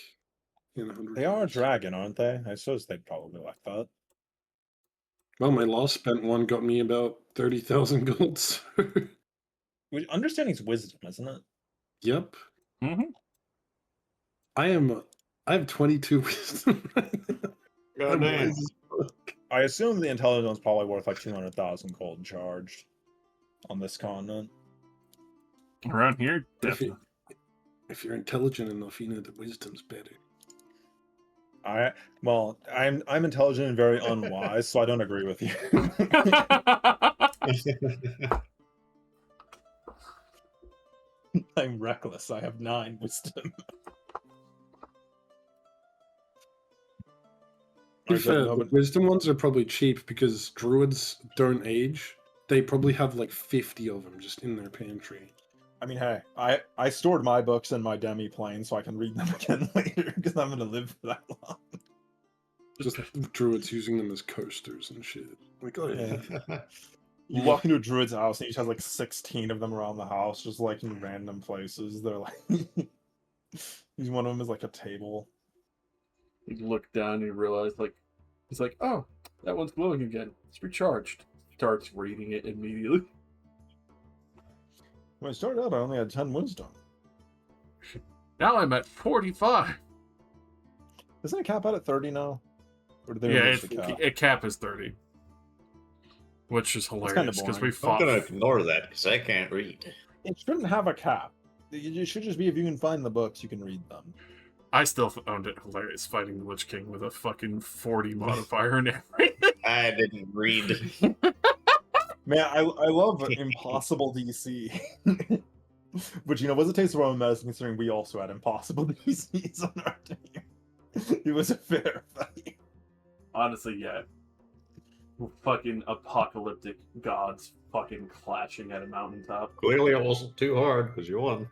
in 100 They are a years. dragon, aren't they? I suppose they'd probably like that. Well, my last spent one got me about 30,000 gold. So. Understanding's wisdom, isn't it? Yep. Mm-hmm. I have 22 wisdom right now. I'm Goddamn. wise as fuck. I assume the intelligence is probably worth like 200,000 gold charged on this continent. Around here, If, definitely. you, if you're intelligent enough, you know that wisdom's better. I'm intelligent and very unwise, so I don't agree with you. I'm reckless. I have 9 wisdom. To be I fair, don't know, the but wisdom ones are probably cheap because druids don't age. They probably have like 50 of them just in their pantry. I mean, hey, I stored my books in my demi plane so I can read them again later because I'm gonna live for that long. Just druids using them as coasters and shit. Like, oh yeah. You walk into a druid's house and he just has like 16 of them around the house, just like in random places. They're like, one of them is like a table. You look down and you realize, like, he's like, oh, that one's glowing again. It's recharged. Starts reading it immediately. When I started out, I only had 10 wisdom. Now I'm at 45. Isn't it cap out at 30 now? Or did they Yeah, remove the cap? a cap is 30. Which is kinda hilarious because we boring. I'm fought. gonna ignore that because I can't read. It shouldn't have a cap. It should just be if you can find the books, you can read them. I still found it hilarious fighting the Lich King with a fucking 40 modifier and everything. I didn't read. Man, I love impossible DC. But you know, was a taste of our own medicine considering we also had impossible DCs on our team. It was a fair fight. Honestly, yeah. Fucking apocalyptic gods fucking clashing at a mountaintop. Clearly, it wasn't too hard because you won.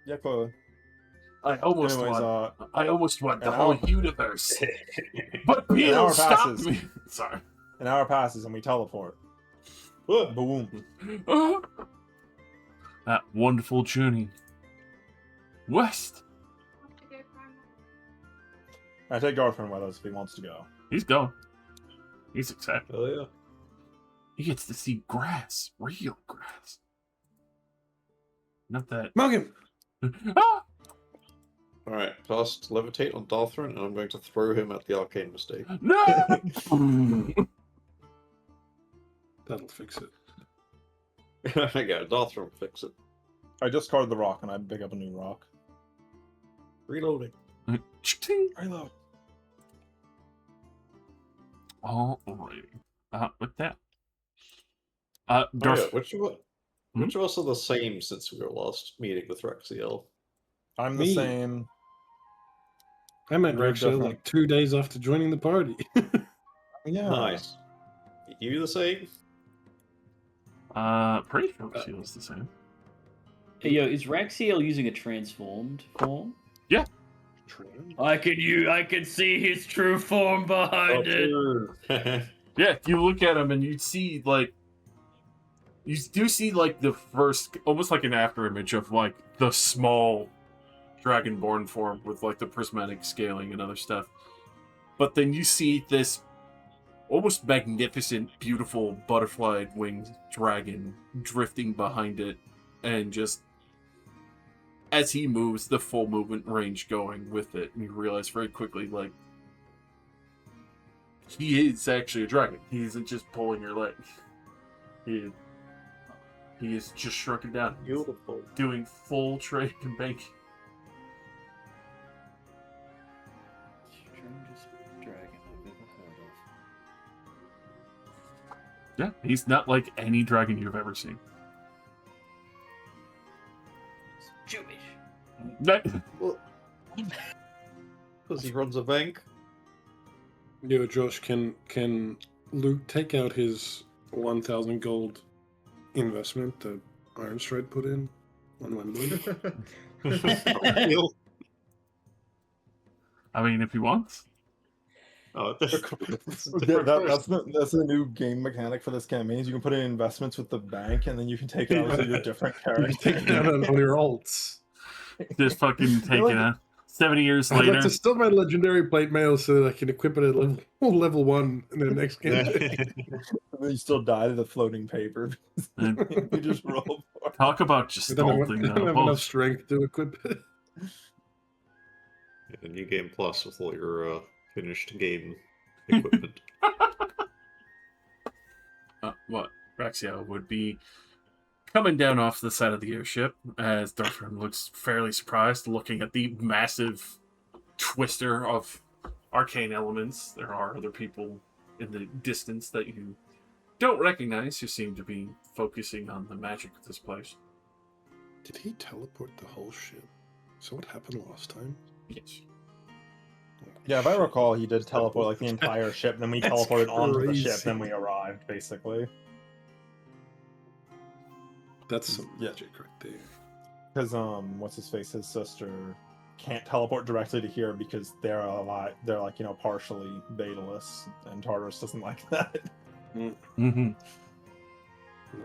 Yeah, clearly. I almost Anyways, won. I almost won the an whole hour- universe. But An Beetle hour stopped passes. me. Sorry. An hour passes and we teleport. What? Boom. That wonderful journey west. I take Garfin with us if he wants to go. He's going. He's excited. Oh yeah. He gets to see grass, real grass. Not that. Malcolm! Ah! All right. Cast levitate on Darthrin, and I'm going to throw him at the arcane mistake. No! That'll fix it. Yeah, Darthrin will fix it. I discarded the rock and I pick up a new rock. Reloading. Ching. Reload. Alrighty. With that. Oh, yeah. Darth. Which of us are the same since we were last meeting with Rexiel? I'm the Me. same. I met You're Rexel different. like 2 days after joining the party. Yeah. Nice. You the same? Pretty sure she was the same. Hey, yo, is Raxiel using a transformed form? Trans- I can see his true form behind it. Yeah, you look at him and you see like you do see like the first, almost like an after image of like the small dragonborn form with like the prismatic scaling and other stuff. But then you see this almost magnificent, beautiful butterfly winged dragon drifting behind it, and just as he moves, the full movement range going with it, and you realize very quickly, like, he is actually a dragon. He isn't just pulling your leg. He is just shrunken down. He's Beautiful. doing full trade and bank. Strangest dragon I've ever heard of. Yeah, he's not like any dragon you've ever seen. It's Jewish. Because he runs a bank. Yo, Josh, can Luke take out his 1,000 gold investment that Ironstride put in on Wembley? I mean, if he wants. Oh, That's the new game mechanic for this campaign. Is you can put in investments with the bank, and then you can take it out with your different You characters. take it out on your alts. Just fucking take like- it out. 70 years I'd later. like to steal my legendary plate mail so that I can equip it at level 1 in the next game. And then you still die to the floating paper. And You just roll for it. talk about just I don't have, stalling. I don't have enough strength to equip it. A new game plus with all your finished game equipment. What Raxiel would be coming down off the side of the airship as Darfram looks fairly surprised, looking at the massive twister of arcane elements. There are other people in the distance that you don't recognize who seem to be focusing on the magic of this place. Did he teleport the whole ship? So what happened last time? Yes. Yeah, if I recall, he did teleport like the entire ship, then we That's teleported onto the ship, crazy. then we arrived, basically. That's some Yeah. magic right there. Because what's his face? His sister can't teleport directly to here because they're like partially betaless, and Tartarus doesn't like that. Mm-hmm.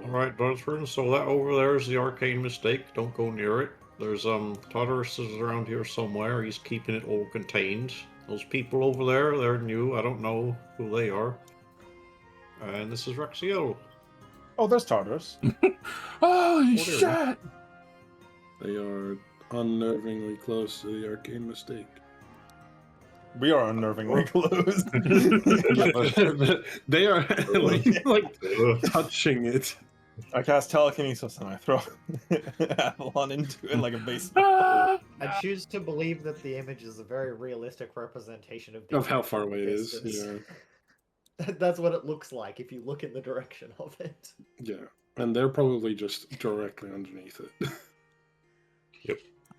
Alright, Darthrin, so that over there is the arcane mistake. Don't go near it. There's Tartarus is around here somewhere. He's keeping it all contained. Those people over there, they're new. I don't know who they are. And this is Raxiel. Oh, there's Tartarus. Holy Whatever. shit! They are unnervingly close to the arcane mistake. We are unnervingly close. They are like touching it. I cast telekinesis and I throw Avalon into it like a baseball. Ah! I choose to believe that the image is a very realistic representation of Of how far away it is. distance. Yeah. That's what it looks like if you look in the direction of it. Yeah. And they're probably just directly underneath it.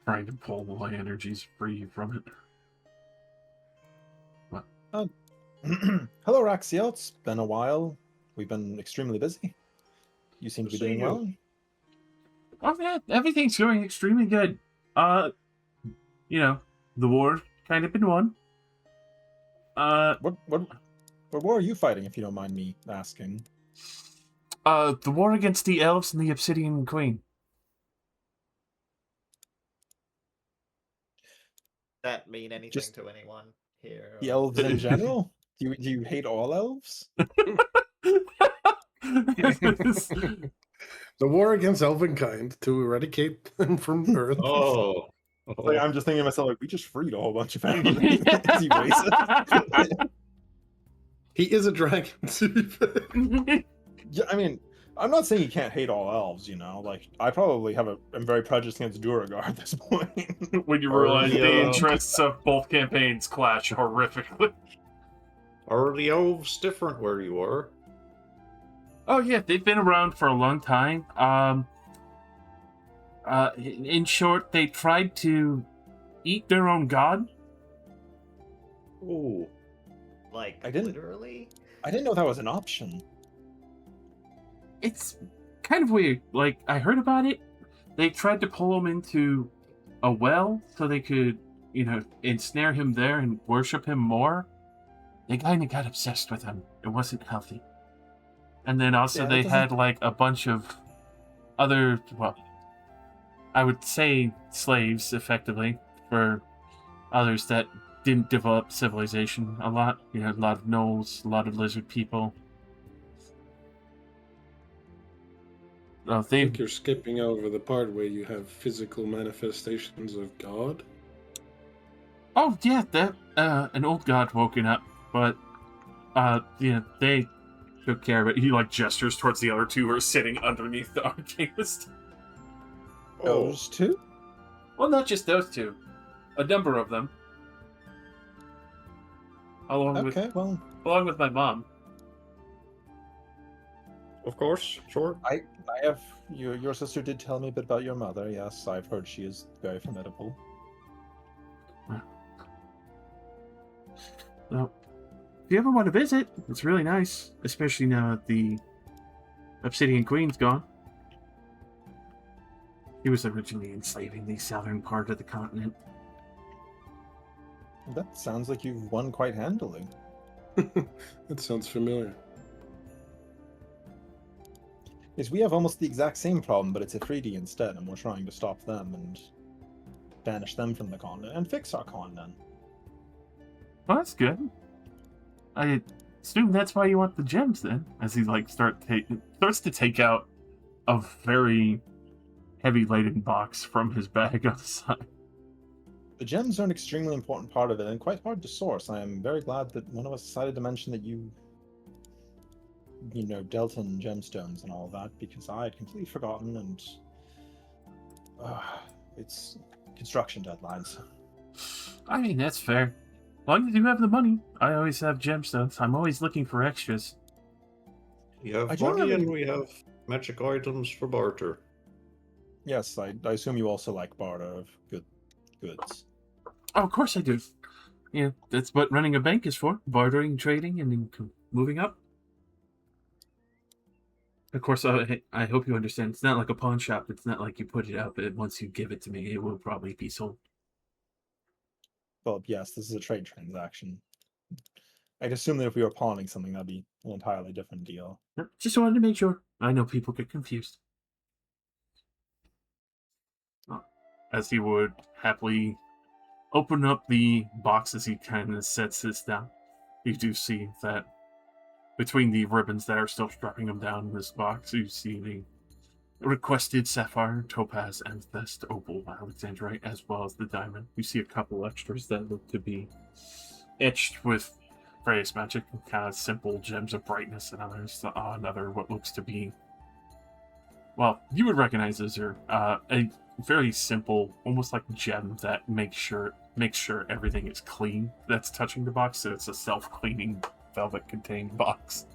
Trying to pull my energies free from it. Hello, Raxiel. It's been a while. We've been extremely busy. You seem to be See doing you. well. Oh yeah, everything's going extremely good. You know, the war kind of been won. What war are you fighting, if you don't mind me asking? The war against the elves and the Obsidian Queen. That mean anything Just- to anyone here? The or- elves in general? Do you hate all elves? The war against elvenkind to eradicate them from Earth. Oh. Like, I'm just thinking to myself, like, we just freed a whole bunch of animals. Is he racist? He is a dragon. To be fair. Yeah, I mean, I'm not saying you can't hate all elves, you know? Like, I probably am very prejudiced against Duragar at this point. When you Or realize the, the interests of both campaigns clash horrifically. Are the elves different where you are? Oh yeah, they've been around for a long time. In short, they tried to eat their own god. Oh. Like, I didn't- literally? I didn't know that was an option. It's kind of weird. Like, I heard about it. They tried to pull him into a well so they could, ensnare him there and worship him more. They kind of got obsessed with him. It wasn't healthy. And then also Yeah, that they doesn't- had like a bunch of other, well, I would say slaves, effectively, for others that didn't develop civilization a lot. A lot of gnolls, a lot of lizard people. I They, think you're skipping over the part where you have physical manifestations of God. oh yeah, that an old god woken up, but they took care of it. He like gestures towards the other two who are sitting underneath the arcanist. Those two? Well, not just those two, a number of them, along with my mom. Of course, sure. I have your sister did tell me a bit about your mother. Yes, I've heard she is very formidable. Well, if you ever want to visit, it's really nice, especially now that the Obsidian Queen's gone. He was originally enslaving the southern part of the continent. That sounds like you've won quite handily. That sounds familiar. Yes, we have almost the exact same problem, but it's a 3D instead, and we're trying to stop them and banish them from the continent and fix our continent. Well, that's good. I assume that's why you want the gems then, as he like starts to take out a very heavy laden box from his bag on the side. The gems are an extremely important part of it and quite hard to source. I am very glad that one of us decided to mention that you dealt in gemstones and all that, because I had completely forgotten, and it's construction deadlines. I mean, that's fair. As long as you have the money, I always have gemstones. I'm always looking for extras. We have I don't money have and any- we have magic items for barter. Yes, I assume you also like barter of goods. Oh, of course I do. Yeah, that's what running a bank is for. Bartering, trading, and then moving up. Of course, I hope you understand. It's not like a pawn shop. It's not like you put it up and once you give it to me, it will probably be sold. Well, yes, this is a trade transaction. I'd assume that if we were pawning something, that'd be an entirely different deal. Just wanted to make sure. I know people get confused. As he would happily open up the box as he kind of sets this down. You do see that between the ribbons that are still strapping him down in this box, you see the requested sapphire, topaz, amethyst, opal, alexandrite, as well as the diamond. You see a couple extras that look to be etched with various magic, kind of simple gems of brightness, and others. Another what looks to be, well, you would recognize as a very simple, almost like gem that makes sure everything is clean that's touching the box. So it's a self-cleaning velvet-contained box.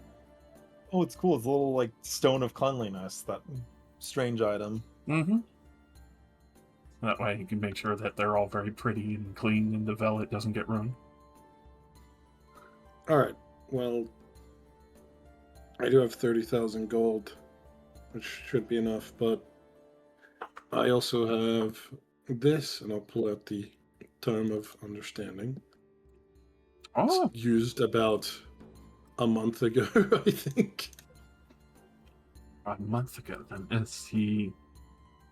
Oh, it's cool. It's a little like stone of cleanliness. That strange item. Mm-hmm. That way you can make sure that they're all very pretty and clean and the velvet doesn't get ruined. Alright, well, I do have 30,000 gold, which should be enough, but I also have this, and I'll pull out the term of understanding. Oh, It's used about a month ago, I think. a month ago then. As he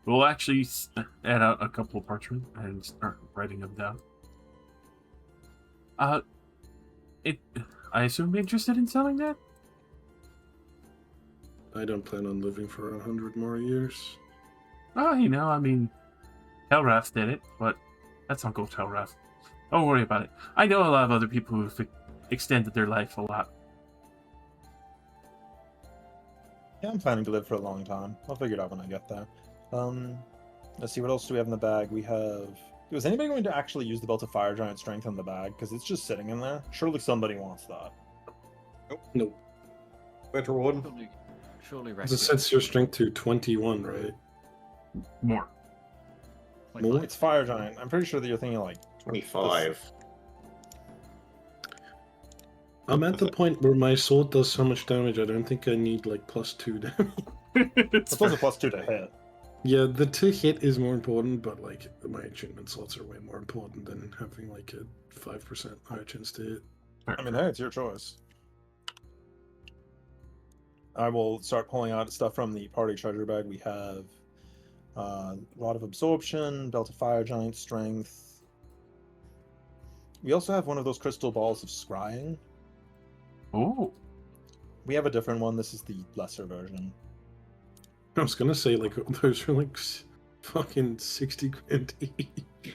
will actually add out a couple of parchment and start writing them down. I assume interested in selling that? I don't plan on living for 100 more years. Oh, I mean, Telrath did it, but that's Uncle Telrath. Don't worry about it. I know a lot of other people who've extended their life a lot. Yeah, I'm planning to live for a long time. I'll figure it out when I get there. Let's see, what else do we have in the bag? We have... Was anybody going to actually use the Belt of Fire Giant Strength in the bag? Because it's just sitting in there. Surely somebody wants that. Nope. Better one. Surely It sets your strength to 21, right? More. More? It's Fire Giant. I'm pretty sure that you're thinking like... 25. I'm at the point where my sword does so much damage, I don't think I need like +2 damage. It's It's also +2 to hit. Yeah, the to hit is more important, but like my attunement slots are way more important than having like a 5% higher chance to hit. I mean, hey, it's your choice. I will start pulling out stuff from the party treasure bag. We have a lot of absorption, belt of fire giant strength. We also have one of those crystal balls of scrying. Oh, We have a different one. This is the lesser version. I was gonna say like those are like fucking 60 grand each.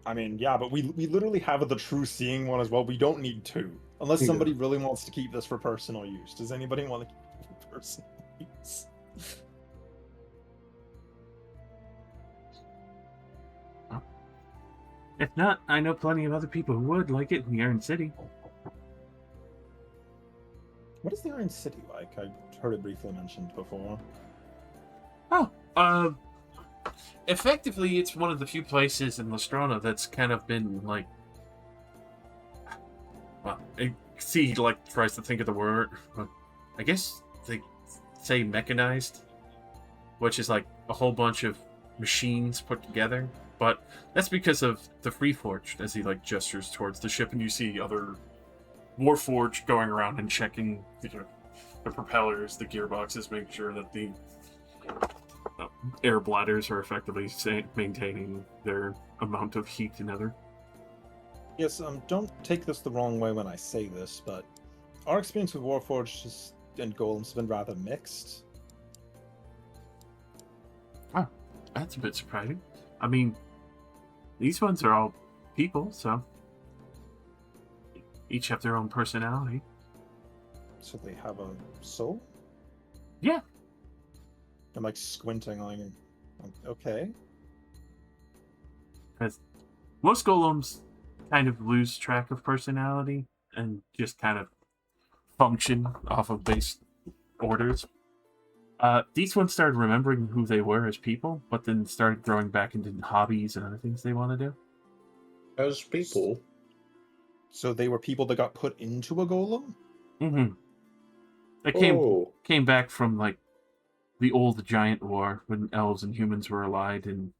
I mean, yeah, but we literally have the true seeing one as well. We don't need two. Unless Yeah. somebody really wants to keep this for personal use. Does anybody want to keep it for personal use? if not, I know plenty of other people who would like it in the Iron City. What is the Iron City like? I heard it briefly mentioned before. Oh, effectively, it's one of the few places in Lestrana that's kind of been like, well, see, he like tries to think of the word. I guess they say mechanized, which is like a whole bunch of machines put together. But that's because of the Freeforged, as he like gestures towards the ship, and you see other Warforged going around and checking the propellers, the gearboxes, making sure that the air bladders are effectively maintaining their amount of heat and other. Yes, don't take this the wrong way when I say this, but our experience with Warforged and Golems has been rather mixed. Oh, that's a bit surprising. I mean, these ones are all people, so each have their own personality. So they have a soul? Yeah. I'm like squinting, like, okay. Because most golems kind of lose track of personality and just kind of function off of base orders. These ones started remembering who they were as people, but then started growing back into hobbies and other things they want to do. As people, So they were people that got put into a golem? Mm-hmm. They oh, came back from like the old giant war when elves and humans were allied, and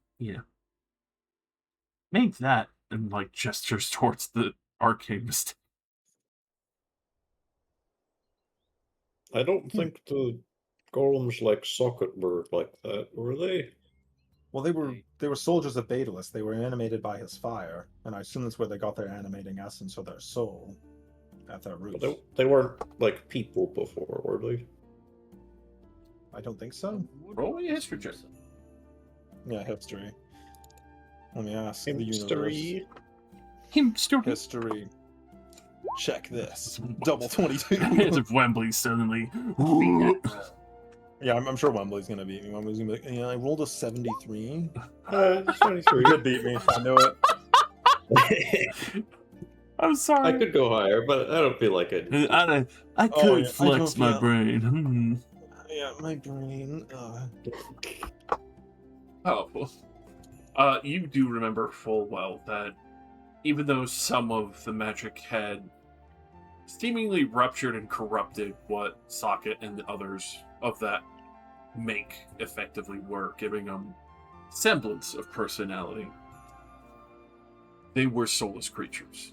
named that and like gestures towards the arcane mistake. I don't think the golems like socket were like that, were they? Well, they were soldiers of Daedalus. They were animated by his fire, and I assume that's where they got their animating essence or their soul at their But roots. they weren't like people before, were they? I don't think so. Roll me a history check. Yeah, history. Let me ask the universe. History. History. Check this. Double 22. As if Wembley suddenly. Yeah, I'm sure Wembley's gonna beat me. Wembley's gonna be like, yeah, I rolled a 73. 23. You could beat me. I know it. I'm sorry. I could go higher, but I don't feel like it. I could Oh, yeah, I flex don't my feel- brain. Yeah, my brain. Oh, you do remember full well that even though some of the magic had seemingly ruptured and corrupted what Socket and the others of that make effectively were, giving them semblance of personality, they were soulless creatures.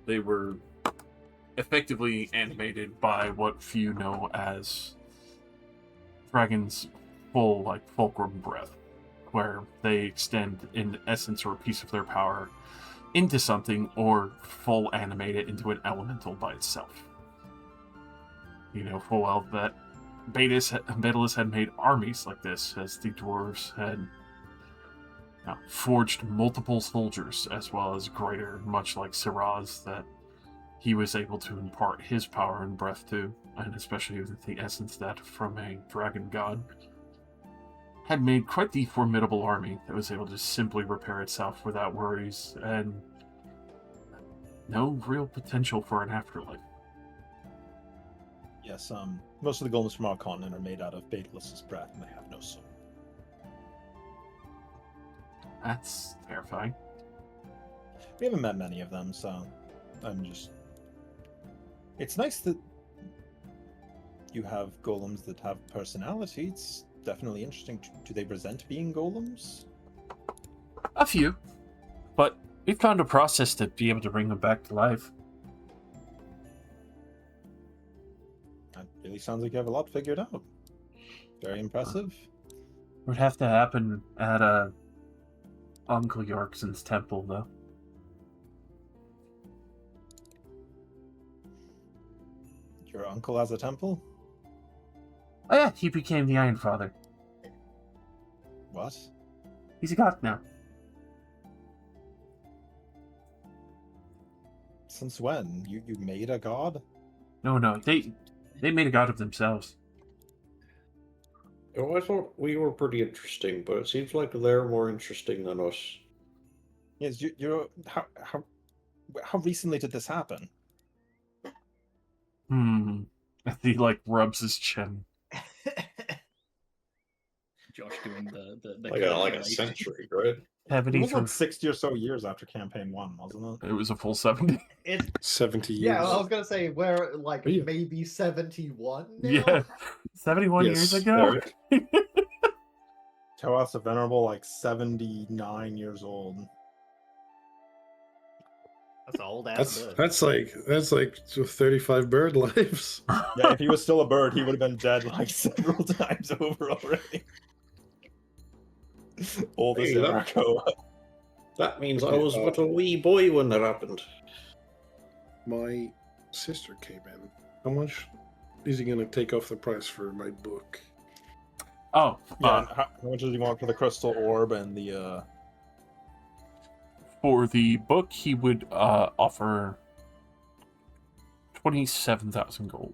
They were effectively animated by what few know as dragons' full, like, fulcrum breath, where they extend in essence or a piece of their power into something or full animate it into an elemental by itself. You know full well that Daedalus had made armies like this, as the dwarves had forged multiple soldiers, as well as greater, much like Siraz, that he was able to impart his power and breath to, and especially with the essence that from a dragon god, had made quite the formidable army that was able to simply repair itself without worries and no real potential for an afterlife. Yes, most of the golems from our continent are made out of Daedalus's breath, and they have no soul. That's terrifying. We haven't met many of them, so I'm just... It's nice that you have golems that have personality. It's definitely interesting. Do they present being golems? A few, but we've found a process to be able to bring them back to life. That really sounds like you have a lot figured out. Very impressive. It would have to happen at Uncle Yorkson's temple, though. Your uncle has a temple? Oh yeah, he became the Iron Father. What? He's a god now. Since when? You made a god? No, they made a god of themselves. Oh, I thought we were pretty interesting, but it seems like they're more interesting than us. Yes, you're how recently did this happen? He like rubs his chin. Josh doing the Like a calculation. century, right? It was like 70. 60 or so years after campaign 1, wasn't it? It was a full 70. It's 70 years. yeah. I was gonna say we're like Are you- maybe 71 now. Yeah, 71 years Yes, ago. Toas the Venerable, like 79 years old. That's old ass. That's like 35 bird lives. Yeah, if he was still a bird, he would have been dead like several times over already. Oldest Hey, ever go up. That means I was but a wee boy when that happened. My sister came in. How much is he going to take off the price for my book? Oh, Yeah, how much does he want for the crystal orb and the for the book, he would offer 27,000 gold.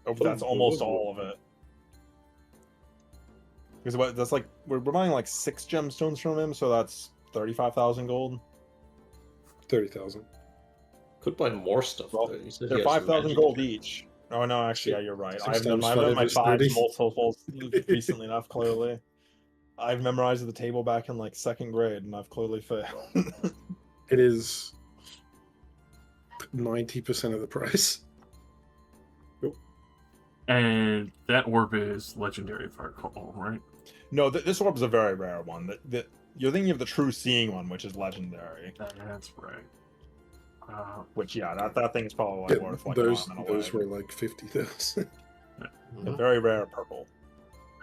Oh, that's almost all of it. Because that's like we're buying like 6 gemstones from him, so that's 35,000 gold. 30,000. Could buy more stuff. Well, though. He said he they're has some 5,000 magic. gold each. Oh no, actually, yeah, you're right. 6 I've done times 5 my is 5s 30. multiple recently enough. Clearly, I've memorized the table back in like 2nd grade, and I've clearly failed. It is 90% of the price. And that orb is legendary, if I recall, right? No, this orb is a very rare one. You're thinking of the true seeing one, which is legendary. That's right. Which, yeah, that thing is probably Yeah, worth like those an arm and a leg. were like 50,000. A very rare purple.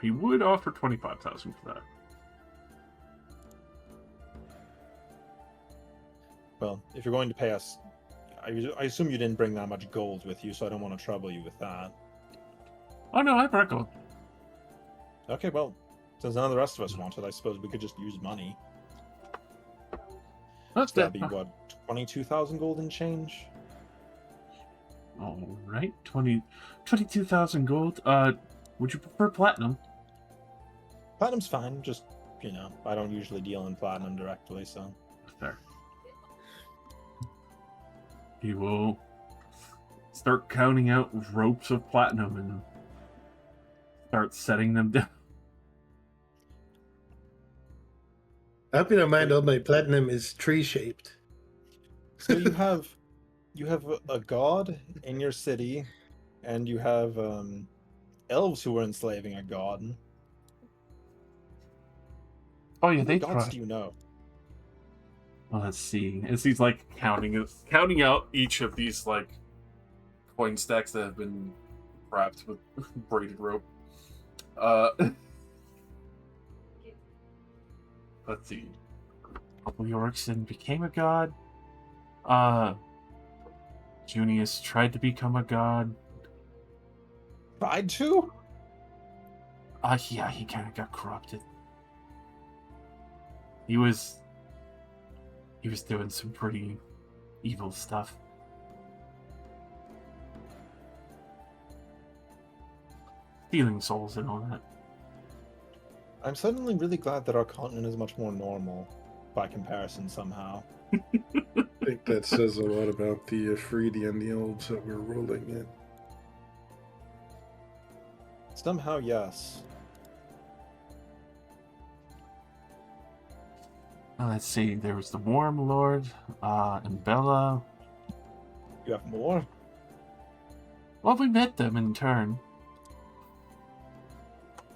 He would offer 25,000 for that. Well, if you're going to pay us, I assume you didn't bring that much gold with you, so I don't want to trouble you with that. Oh no, I brought gold. Okay, well, since none of the rest of us want it, I suppose we could just use money. That's That'd good. be what, 22,000 gold and change? All right, 22,000 gold. Would you prefer platinum? Platinum's fine, just, I don't usually deal in platinum directly, so. There. He will start counting out ropes of platinum and start setting them down. I hope you don't mind all my platinum is tree shaped. So you have a god in your city, and you have elves who are enslaving a god. Oh yeah, How they many gods try. do you know? Well, let's see. As he's like counting out each of these like coin stacks that have been wrapped with braided rope. Let's see. Uncle Yorkson became a god. Junius tried to become a god. Tried to? Yeah, he kind of got corrupted. He was doing some pretty evil stuff. Stealing souls and all that. I'm suddenly really glad that our continent is much more normal by comparison somehow. I think that says a lot about the Afridi and the elves that we're rolling in. Somehow, yes. Let's see. There was the Warm Lord, and Bella. You have more? Well, we met them in turn.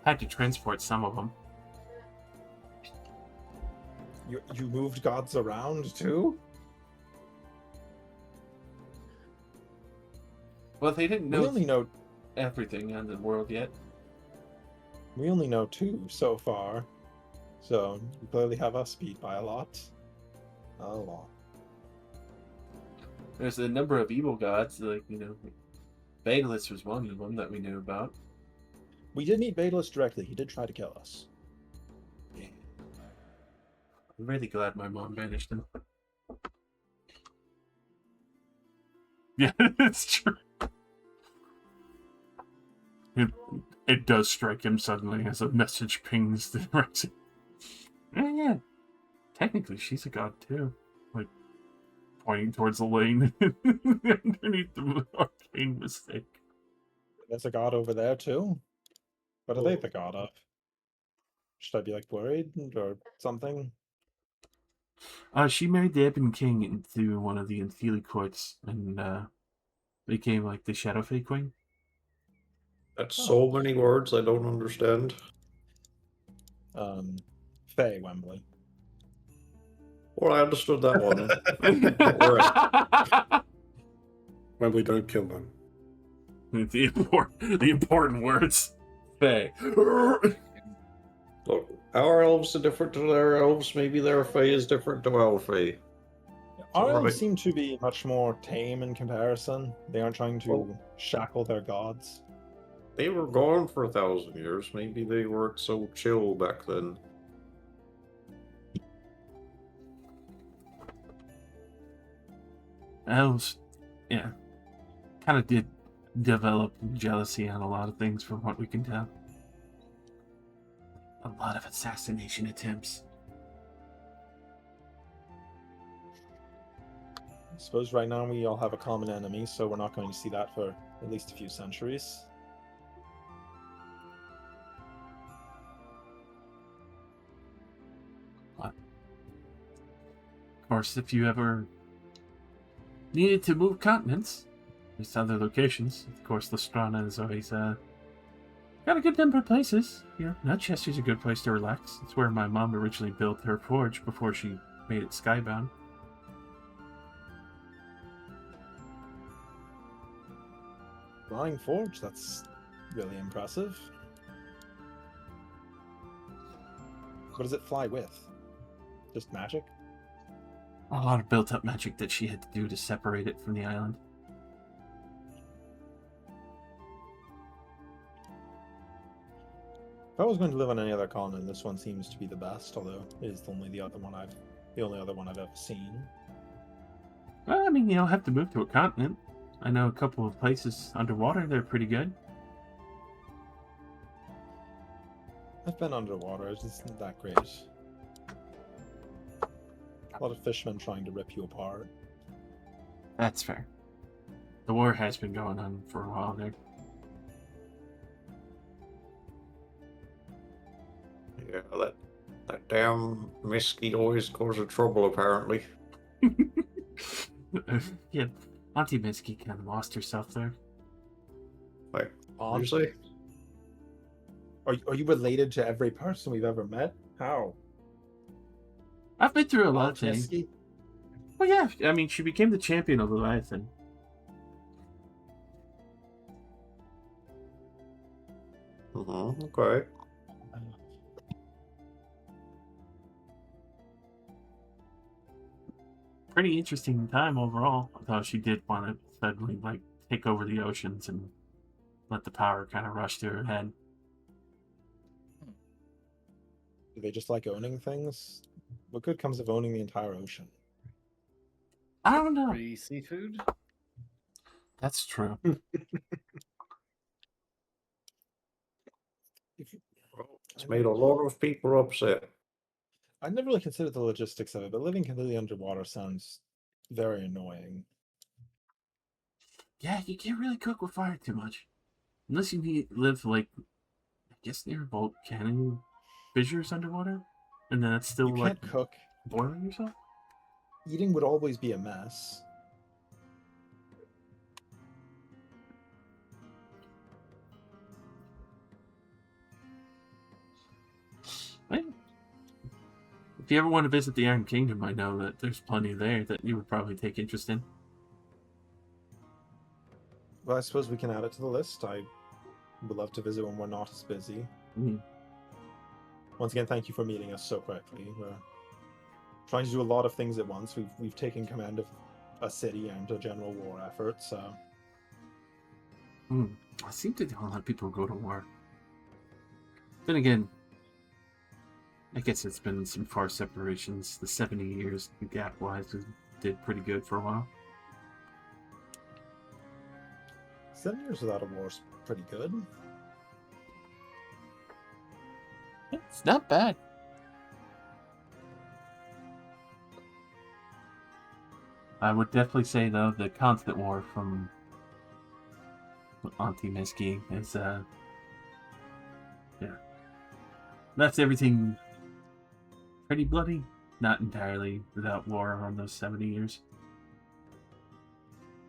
Had to transport some of them. You moved gods around too? Well, they didn't We know only know everything in the world yet. two so far. So you clearly have us beat by a lot. A lot. There's a number of evil gods, like, Bagelus was one of them that we knew about. We did meet Badelus directly. He did try to kill us. I'm really glad my mom banished him. Yeah, it's true. It does strike him suddenly as a message pings the right. Yeah. Technically, she's a god too. Like, pointing towards the lane underneath the arcane mistake. There's a god over there too. What are they the god of? Should I be like worried or something? She married the Ebon King into one of the Enthelicoids and became like the Shadowfey Queen. That's so many words I don't understand. Faye Wembley. Well, I understood that one. Wembley, don't kill them. The important words. Fae. Look, our elves are different to their elves. Maybe their Fae is different to our Fae. Our elves Right. seem to be much more tame in comparison. They aren't trying to shackle their gods. They were gone for 1,000 years. Maybe they weren't so chill back then. Elves, yeah, kind of did develop jealousy on a lot of things from what we can tell. A lot of assassination attempts. I suppose right now we all have a common enemy, so we're not going to see that for at least a few centuries. Of course, if you ever needed to move continents, there's other locations. Of course, Lestrana is always got a good number of places. Nutchester's a good place to relax. It's where my mom originally built her forge before she made it skybound. Flying forge, that's really impressive. What does it fly with? Just magic? A lot of built-up magic that she had to do to separate it from the island. If I was going to live on any other continent, this one seems to be the best, although it is the only other one I've ever seen. Well, I mean, you don't have to move to a continent. I know a couple of places underwater, they're pretty good. I've been underwater, it's not that great. A lot of fishmen trying to rip you apart. That's fair. The war has been going on for a while there. Yeah, that damn Misky always causes trouble, apparently. Yeah, Auntie Minsky kind of lost herself there. Like, Aunt? seriously? Are you related to every person we've ever met? How? I've been through a lot of Aunt things. Misky? Well, yeah, I mean, she became the champion of Leviathan. Okay. Pretty interesting time overall. Although she did want to suddenly take over the oceans and let the power kind of rush to her head. Do they just like owning things? What good comes of owning the entire ocean? I don't know. Free seafood? That's true. It's made a lot of people upset. I never really considered the logistics of it, but living completely underwater sounds very annoying. Yeah, you can't really cook with fire too much. Unless you live, I guess near volcanic fissures underwater. And then it's still, You can't cook. boiling yourself? Eating would always be a mess. Well, if you ever want to visit the Iron Kingdom, I know that there's plenty there that you would probably take interest in. Well, I suppose we can add it to the list. I would love to visit when we're not as busy. Mhm. Once again, thank you for meeting us so quickly. We're trying to do a lot of things at once. We've taken command of a city and a general war effort, so I seem to know a lot of people go to war. Then again, I guess it's been some far separations. The 70 years gap-wise did pretty good for a while. 7 years without a war is pretty good. It's not bad. I would definitely say, though, the constant war from Auntie Miski is, yeah. That's everything pretty bloody. Not entirely without war on those 70 years.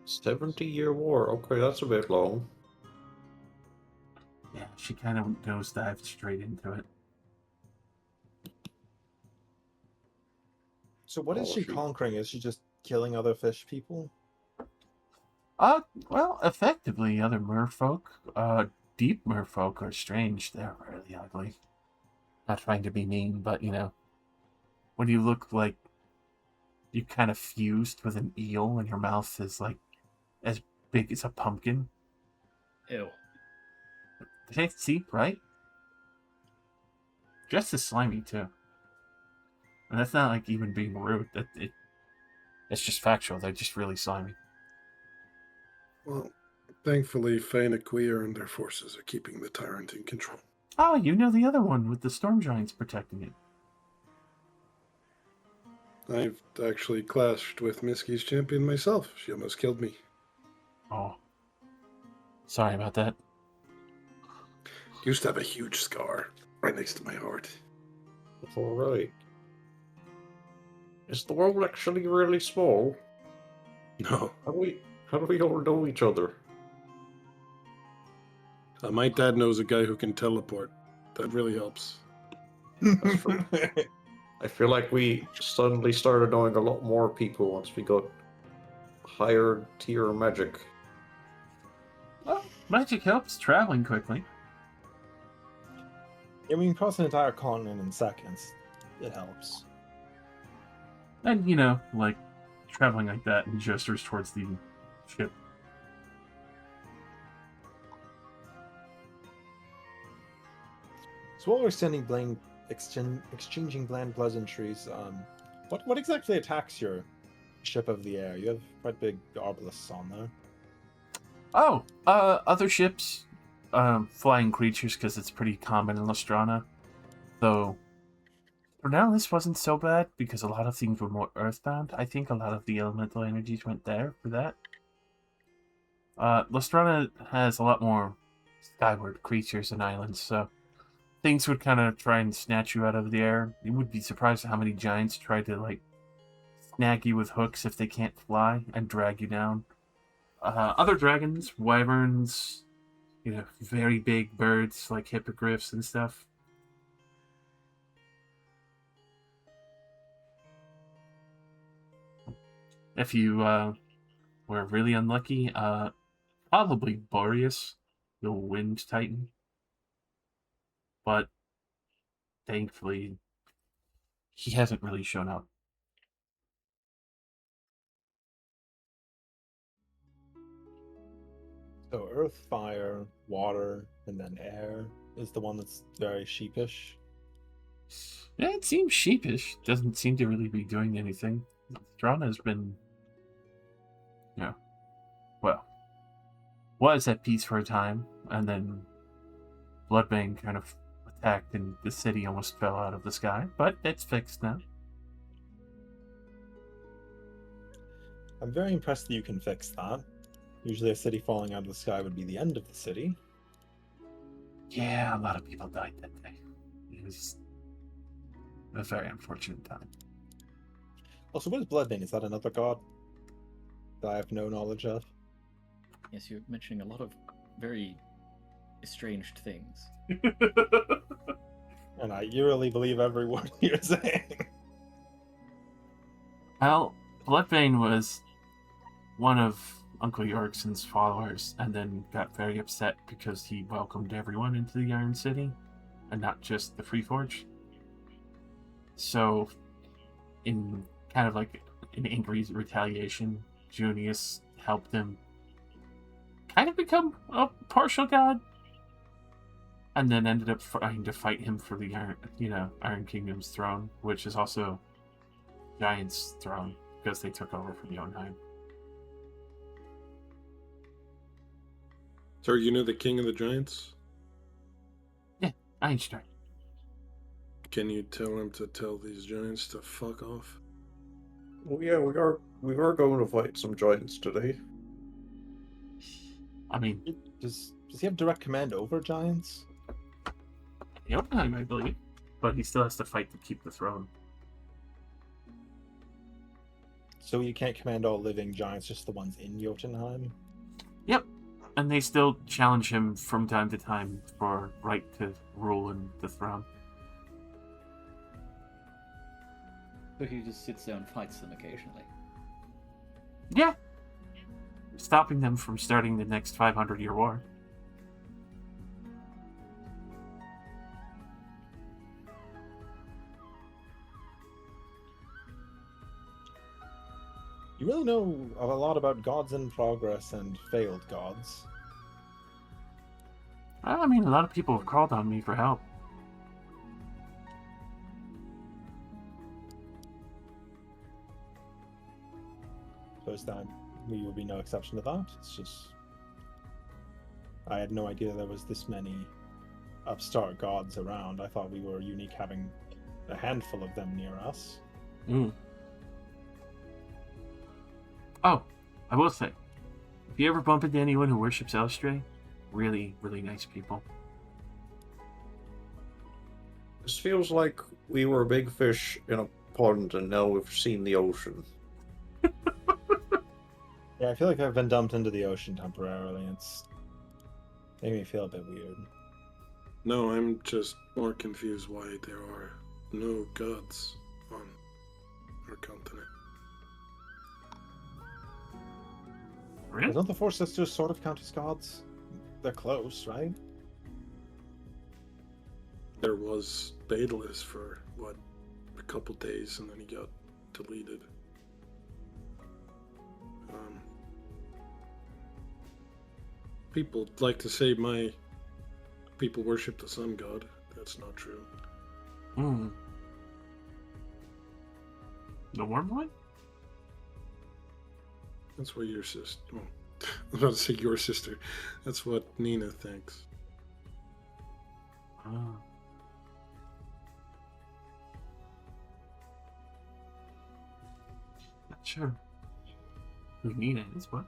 70-year war. Okay, that's a bit long. Yeah, she kind of nosedived straight into it. So what is she Policy. conquering? Is she just killing other fish people? Well, effectively, other merfolk, deep merfolk are strange. They're really ugly. Not trying to be mean, but, when you look like you kind of fused with an eel and your mouth is, like, as big as a pumpkin. Ew. See, right? Just as slimy, too. And that's not, like, even being rude. It's just factual. They're just really slimy. Well, thankfully, Faye and Aquia and their forces are keeping the tyrant in control. Oh, you know the other one with the storm giants protecting it. I've actually clashed with Miski's champion myself. She almost killed me. Oh. Sorry about that. Used to have a huge scar right next to my heart. Alright. Is the world actually really small? No. How do we all know each other? My dad knows a guy who can teleport. That really helps. That's true. I feel like we suddenly started knowing a lot more people once we got higher tier magic. Well, magic helps traveling quickly. Yeah, we can cross an entire continent in seconds. It helps. And, like, traveling like that and gestures towards the ship. So while we're exchanging bland pleasantries, what exactly attacks your ship of the air? You have quite big obelisks on there. Oh, other ships, flying creatures, because it's pretty common in Lestrana. Though, for now, this wasn't so bad, because a lot of things were more earthbound. I think a lot of the elemental energies went there for that. Lestrana has a lot more skyward creatures and islands, so things would kind of try and snatch you out of the air. You would be surprised at how many giants try to, like, snag you with hooks if they can't fly and drag you down. Other dragons, wyverns, very big birds like hippogriffs and stuff. If you were really unlucky, probably Boreas, the wind titan. But thankfully, he hasn't really shown up. So earth, fire, water, and then air is the one that's very sheepish. Yeah, it seems sheepish. Doesn't seem to really be doing anything. Strana has been, was at peace for a time, and then Bloodbane kind of attacked and the city almost fell out of the sky, but it's fixed now. I'm very impressed that you can fix that. Usually a city falling out of the sky would be the end of the city. Yeah, a lot of people died that day. It was a very unfortunate time. Also, what is Bloodbane? Is that another god that I have no knowledge of? Yes, you're mentioning a lot of very estranged things. And I eerily believe every word you're saying. Well, Bloodbane was one of Uncle Yorkson's followers, and then got very upset because he welcomed everyone into the Iron City, and not just the Freeforge. So, in kind of like an angry retaliation, Junius helped him kind of become a partial god, and then ended up trying to fight him for the Iron Kingdom's throne, which is also Giant's throne because they took over from Jotunheim. So, you know the king of the giants? Einstein. Can you tell him to tell these giants to fuck off? Well, yeah, we are going to fight some giants today. I mean, Does he have direct command over giants? Jotunheim, I believe, but he still has to fight to keep the throne. So you can't command all living giants, just the ones in Jotunheim? Yep, and they still challenge him from time to time for right to rule in the throne. So he just sits there and fights them occasionally. Yeah, stopping them from starting the next 500-year war. You really know a lot about gods in progress and failed gods. I mean, a lot of people have called on me for help. So this time, we would be no exception to that. It's just... I had no idea there was this many upstart gods around. I thought we were unique having a handful of them near us. Oh, I will say, if you ever bump into anyone who worships Elstray, really, really nice people. This feels like we were a big fish in a pond and now we've seen the ocean. Yeah, I feel like I've been dumped into the ocean temporarily. It's made me feel a bit weird. No, I'm just more confused why there are no gods on our continent. Really? Don't the Four Sisters sort of count as gods? They're close, right? There was Daedalus for, what, a couple days, and then he got deleted. People like to say my people worship the sun god. That's not true. The warm one? That's what your sister... Oh, I was about to say your sister. That's what Nina thinks. Oh. Not sure who Nina is, what?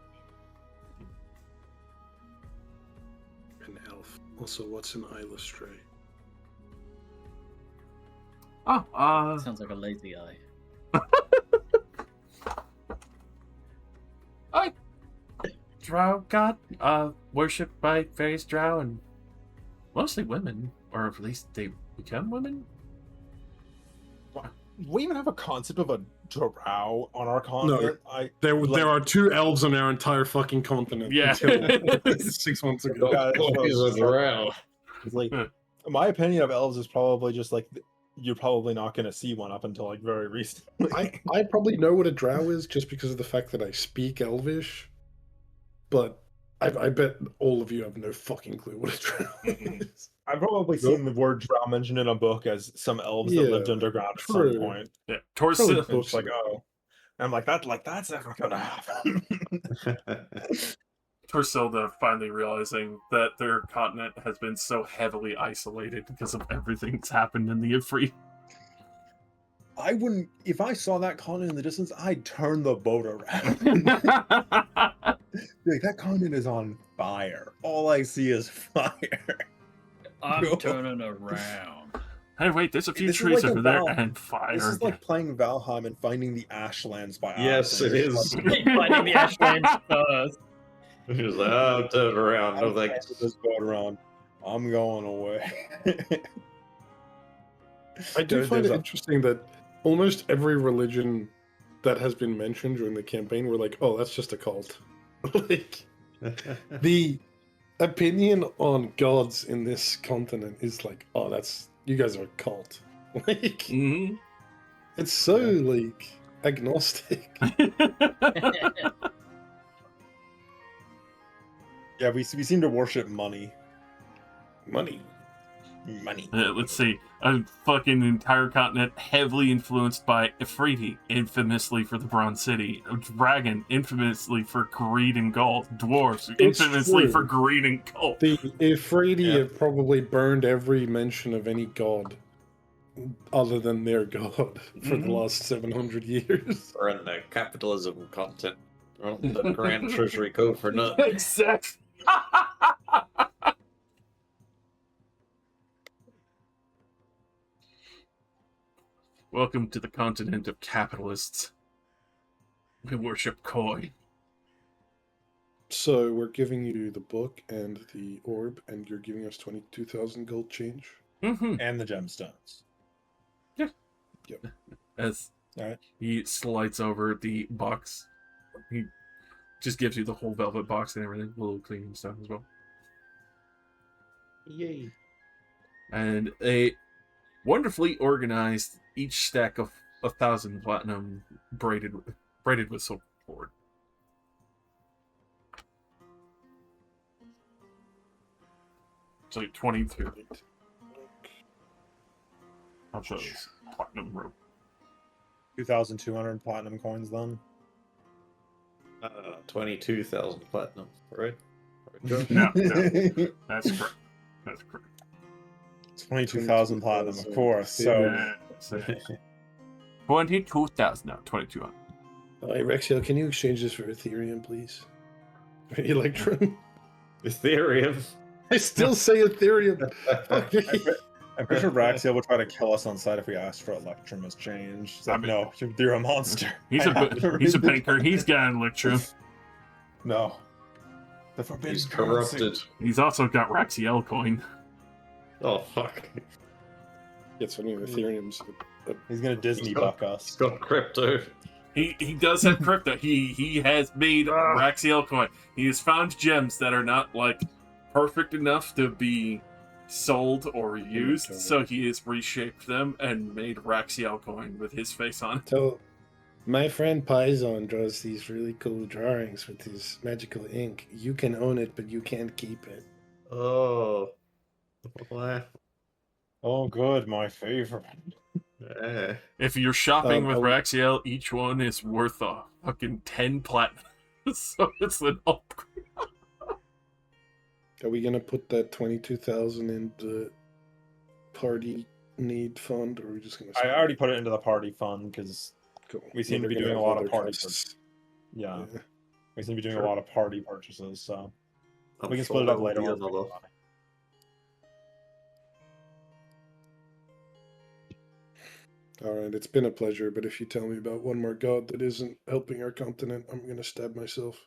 An elf. Also, what's an Illustrae? Oh, Sounds like a lazy eye. Drow god, worshipped by various Drow and mostly women, or at least they become women. We even have a concept of a drow on our continent. There are two elves on our entire fucking continent. Yeah. Until 6 months ago. It's like, my opinion of elves is probably just like you're probably not going to see one up until like very recently. I probably know what a drow is just because of the fact that I speak Elvish, but I bet all of you have no fucking clue what a drow is. I've probably seen the word drow mentioned in a book as some elves that lived underground at some point. Yeah, Torsilna. It's like, oh, and I'm like that's never gonna happen. Torsilna finally realizing that their continent has been so heavily isolated because of everything that's happened in the Ifrit. I wouldn't. If I saw that continent in the distance, I'd turn the boat around. Like, that continent is on fire. All I see is fire. I'm turning around. Hey, wait, there's a few This is trees like a over there Val- and fire. This is like playing Valheim and finding the Ashlands by Yes, it accident. is. Finding the Ashlands first. He's like, oh, turn around. No, I'm thanks. turning this boat around. I'm going away. I do There- find it there's a- interesting that almost every religion that has been mentioned during the campaign, we're like, oh, that's just a cult. Like, the opinion on gods in this continent is like, oh, that's you guys are a cult. Like, Mhm. it's so like agnostic. Yeah, we seem to worship money. Money. Money. Let's see. A fucking entire continent heavily influenced by Ifriti, infamously for the Bronze City. A dragon, infamously for greed and gold. Dwarves, It's infamously true. for greed and gold. The Ifriti Yeah. have probably burned every mention of any god other than their god for the Mhm. last 700 years. We're in the capitalism content. The Grand Treasury Code for nothing. Exactly. Welcome to the continent of capitalists. We worship coin. So we're giving you the book and the orb, and you're giving us 22,000 gold change. Mm-hmm. And the gemstones. As Alright. he slides over the box, he just gives you the whole velvet box and everything, a little cleaning stuff as well. Yay. And a wonderfully organized each stack of 1,000 platinum braided with silver cord. It's like 22. I'll show this platinum rope. 2,200 platinum coins then. 22,000 platinum, right? No, that's correct. That's correct. 22,000 platinum, of course. So Yeah, so 22,000 now, 2,200. Hey, Rexiel, can you exchange this for Ethereum, please? For Electrum? Ethereum. I still say Ethereum. Okay. I'm pretty sure Raxiel would try to kill us on sight if we asked for Electrum as change. He's like, no, you're a monster. He's I have to he's a read banker. He's got an Electrum. No. The forbidden He's currency. corrupted. He's also got Raxiel coin. Oh, fuck. It's funny, Ethereum's He's gonna Disney buck He's us. got crypto. He does have crypto. He has made Raxiel coin. He has found gems that are not like perfect enough to be sold or used, so he has reshaped them and made Raxiel coin with his face on it. So, my friend Paizo draws these really cool drawings with his magical ink. You can own it, but you can't keep it. Oh. What? Oh, good, my favorite. Eh. If you're shopping with Oh. Raxiel, each one is worth a fucking 10 platinum. So it's an upgrade. Are we gonna put that 22,000 in the party need fund, or are we just gonna? I already put it into the party fund because Cool. we seem to They're be gonna doing a have lot of other party costs. yeah, Yeah. we seem to be doing Sure. a lot of party purchases, so I'm we can sure split it up there will later. be once we another. get money. All right, it's been a pleasure, but if you tell me about one more god that isn't helping our continent, I'm gonna stab myself.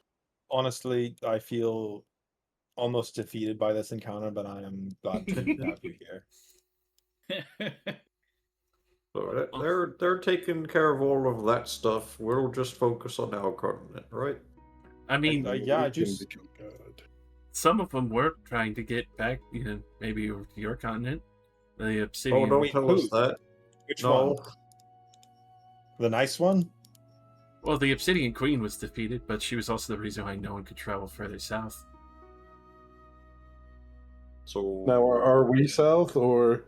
Honestly, I feel almost defeated by this encounter, but I am glad to have you here. So they're taking care of all of that stuff. We'll just focus on our continent, right? I mean, yeah, I We can just- become god. some of them were trying to get back, maybe over to your continent. The Oh, Obsidian. don't tell us who? that. Which No. one? The nice one? Well, the Obsidian Queen was defeated, but she was also the reason why no one could travel further south. So Now, are we south or?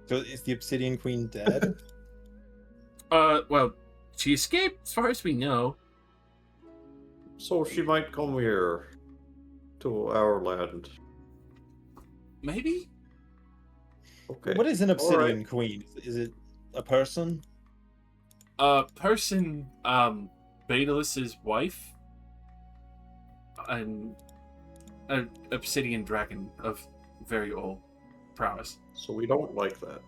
So is the Obsidian Queen dead? Well, she escaped, as far as we know. So she might come here to our land. Maybe? Okay. What is an All Obsidian right. Queen? Is it a person? Person, Baedelus's wife, and an obsidian dragon of very old prowess. So we don't like that.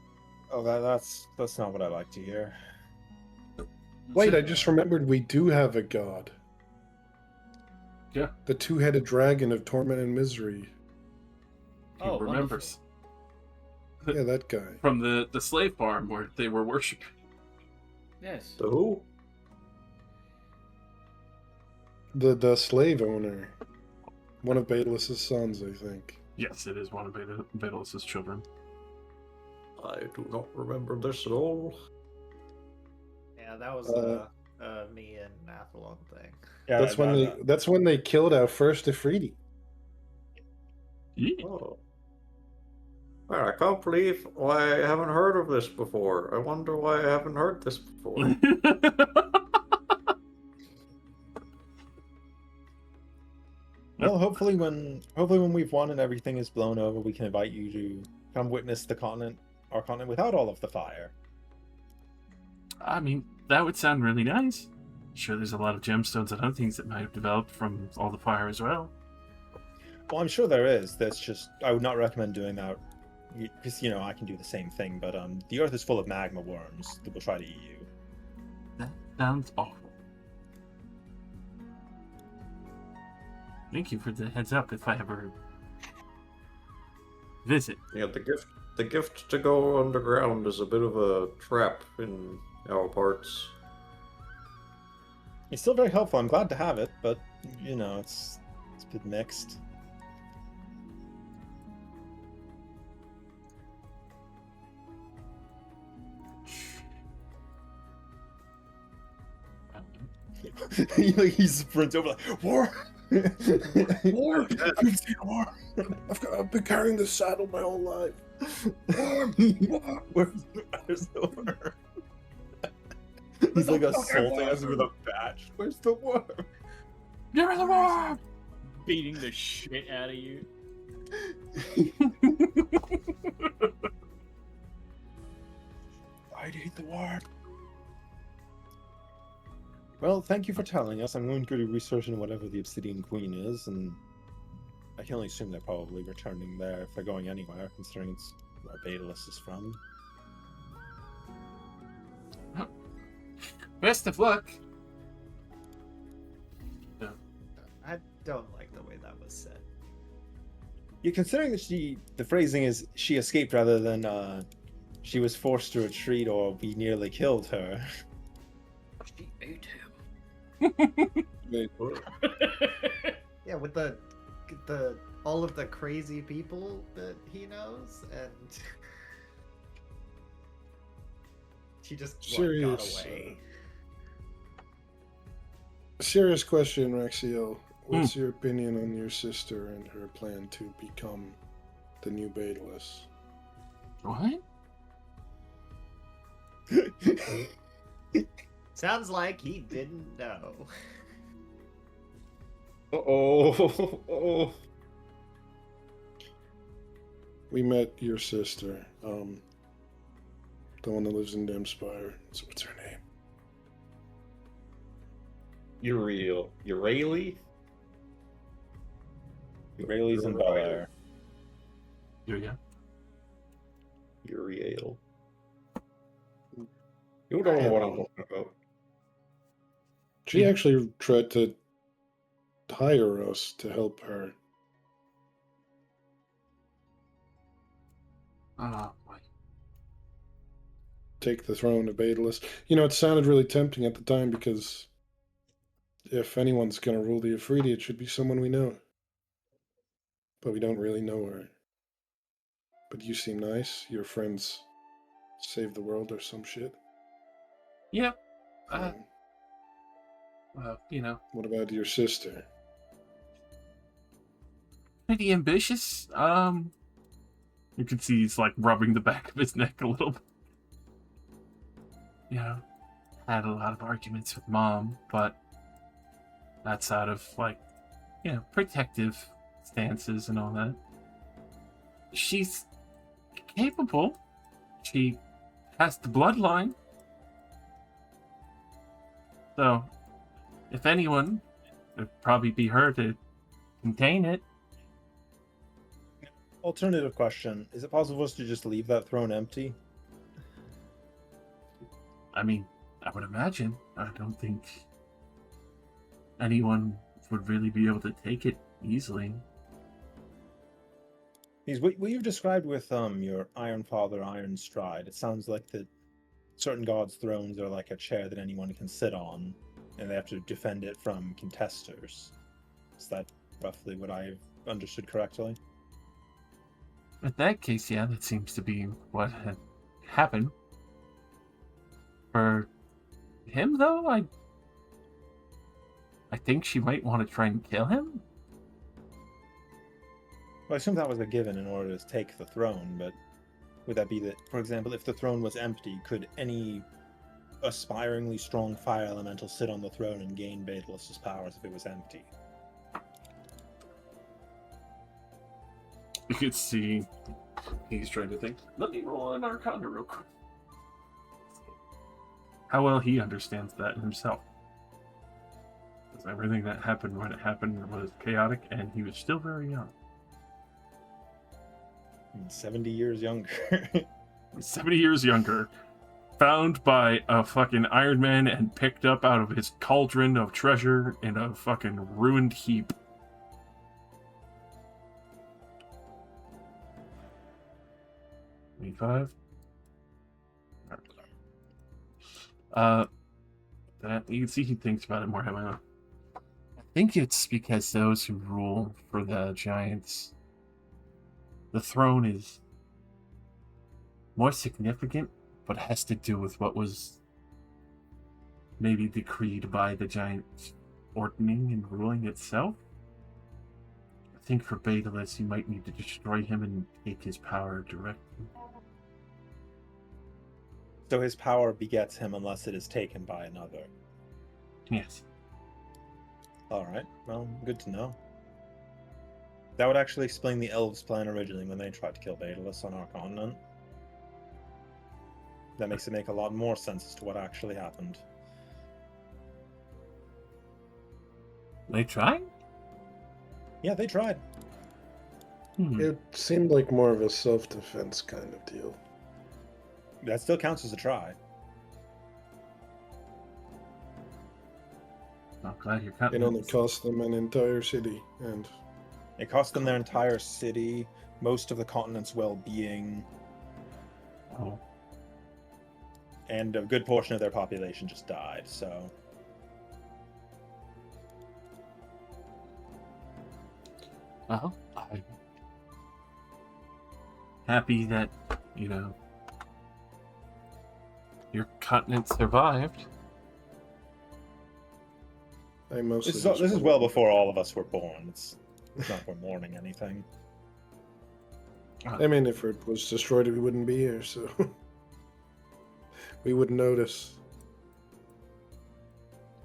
Oh, that's not what I like to hear. Wait, I just remembered we do have a god. Yeah. The two-headed dragon of torment and misery. He remembers. Yeah, that guy. From the slave farm where they were worshipping. Yes. The who? The slave owner. One of Baedelus's sons, I think. Yes, it is one of Vidalus's children. I do not remember this at all. Yeah, that was me and Athlon thing. Yeah, That's when they killed our first Ifriti. Yeah. Oh. Well, I can't believe why I haven't heard of this before. I wonder why I haven't heard this before. Well, hopefully when we've won and everything is blown over, we can invite you to come witness our continent without all of the fire. I mean, that would sound really nice. Sure, there's a lot of gemstones and other things that might have developed from all the fire as well. Well, I'm sure there is. That's just I would not recommend doing that because I can do the same thing. But the Earth is full of magma worms that will try to eat you. That sounds awful. Thank you for the heads up if I ever visit. Yeah, the gift to go underground is a bit of a trap in our parts. It's still very helpful. I'm glad to have it, but it's a bit mixed. He sprints over like war. War! I've seen war! I've been carrying this saddle my whole life. War! Where's the worm? He's like assaulting us with a badge. Where's the worm? Give me the worm! Beating the shit out of you. I'd eat the worm. Well, thank you for telling us. I'm going to do research into whatever the Obsidian Queen is, and I can only assume they're probably returning there if they're going anywhere, considering it's where Baedalus is from. Best of luck. No. I don't like the way that was said. Yeah, considering that the phrasing is she escaped rather than she was forced to retreat or we nearly killed her. She ate him. Yeah, with the all of the crazy people that he knows, and she just got Serious, away. Serious question, Rexiel. What's your opinion on your sister and her plan to become the new Baedalus? What? Sounds like he didn't know. Oh. We met your sister, the one that lives in Dimspire. So what's her name? Uriel. Uraeli? Rayleigh's in Bel Air. Here we go. Uriel. You don't know what I'm talking about. She actually tried to hire us to help her. Oh, boy. Take the throne of Baedalus. It sounded really tempting at the time because if anyone's going to rule the Afridi, it should be someone we know. But we don't really know her. But you seem nice. Your friends saved the world or some shit. Yeah. What about your sister? Pretty ambitious. You can see he's like rubbing the back of his neck a little bit. Had a lot of arguments with Mom, but that's out of protective stances and all that. She's capable. She has the bloodline. So, if anyone, it'd probably be her to contain it. Alternative question. Is it possible for us to just leave that throne empty? I mean, I would imagine. I don't think anyone would really be able to take it easily. What you've described with your Iron Father, Iron Stride, it sounds like that certain gods' thrones are like a chair that anyone can sit on, and they have to defend it from contesters. Is that roughly what I've understood correctly? In that case, yeah, that seems to be what had happened. For him, though, I think she might want to try and kill him. Well, I assume that was a given in order to take the throne, but would that be that, for example, if the throne was empty, could any aspiringly strong fire elemental sit on the throne and gain Daedalus's powers if it was empty? You could see he's trying to think. Let me roll an Arcana real quick. How well he understands that himself. Because everything that happened when it happened was chaotic, and he was still very young. 70 years younger. 70 years younger. Found by a fucking Iron Man and picked up out of his cauldron of treasure in a fucking ruined heap. $25. That you can see he thinks about it more heavily. I think it's because those who rule for the giants, the throne is more significant, but has to do with what was maybe decreed by the giants ordaining and ruling itself. I think for Daedalus, you might need to destroy him and take his power directly. So his power begets him unless it is taken by another. Yes. Alright, well, good to know. That would actually explain the elves' plan originally when they tried to kill Daedalus on our continent. That makes it make a lot more sense as to what actually happened. They tried? Yeah, they tried. It seemed like more of a self-defense kind of deal. That still counts as a try. I'm glad you're It cutting only this. cost them an entire city, and It cost them their entire city, most of the continent's well-being, Oh. and a good portion of their population just died, so... Well, I'm happy that, your continent survived. I mostly This just is wanted- well before all of us were born. It's not like we're mourning anything. I mean, if it was destroyed, we wouldn't be here, so we wouldn't notice.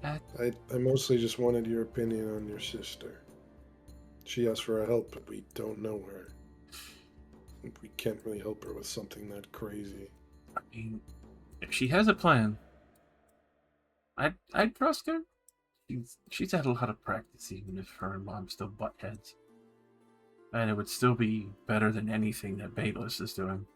Uh, I mostly just wanted your opinion on your sister. She asked for our help, but we don't know her. We can't really help her with something that crazy. I mean, if she has a plan, I'd trust her. She's had a lot of practice, even if her and mom still butt heads. And it would still be better than anything that Daedalus is doing.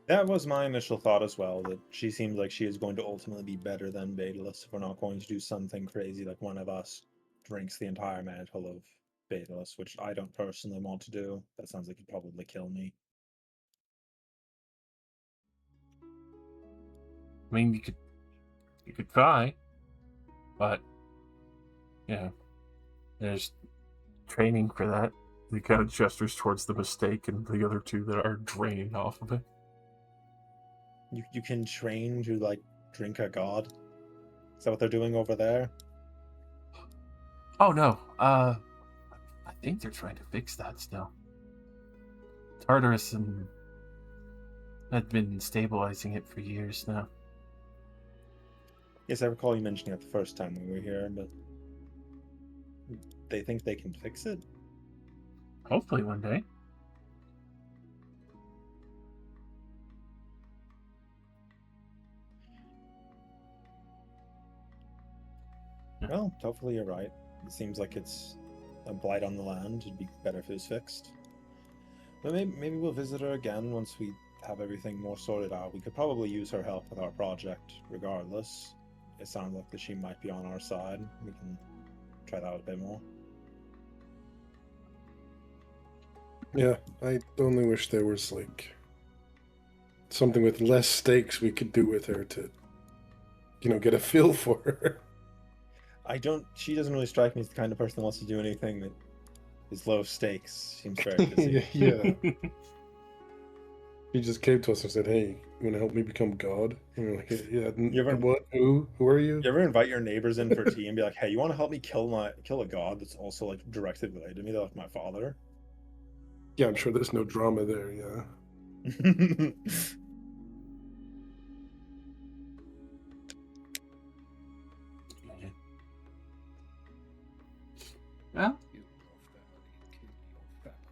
That was my initial thought as well, that she seems like she is going to ultimately be better than Daedalus if we're not going to do something crazy like one of us drinks the entire mantle of Daedalus, which I don't personally want to do. That sounds like it'd probably kill me. I mean, you could try, but there's training for that. He kind of gestures towards the mistake and the other two that are draining off of it. You can train to, like, drink a god? Is that what they're doing over there? Oh no, I think they're trying to fix that still. Tartarus and had been stabilizing it for years now. Yes, I recall you mentioning it the first time we were here, but they think they can fix it? Hopefully one day. Well, hopefully you're right. It seems like it's a blight on the land. It'd be better if it was fixed. But maybe we'll visit her again once we have everything more sorted out. We could probably use her help with our project regardless. It sounds like that she might be on our side. We can try that out a bit more. Yeah, I only wish there was like something with less stakes we could do with her to, get a feel for her. She doesn't really strike me as the kind of person that wants to do anything that is low stakes. Seems very busy. Yeah. He just came to us and said, "Hey, you want to help me become God?" And we're like, "Yeah, You ever- what? Who are you?" You ever invite your neighbors in for tea and be like, "Hey, you want to help me kill a god that's also like directly related to me? They're like my father." Yeah, I'm sure there's no drama there. Yeah.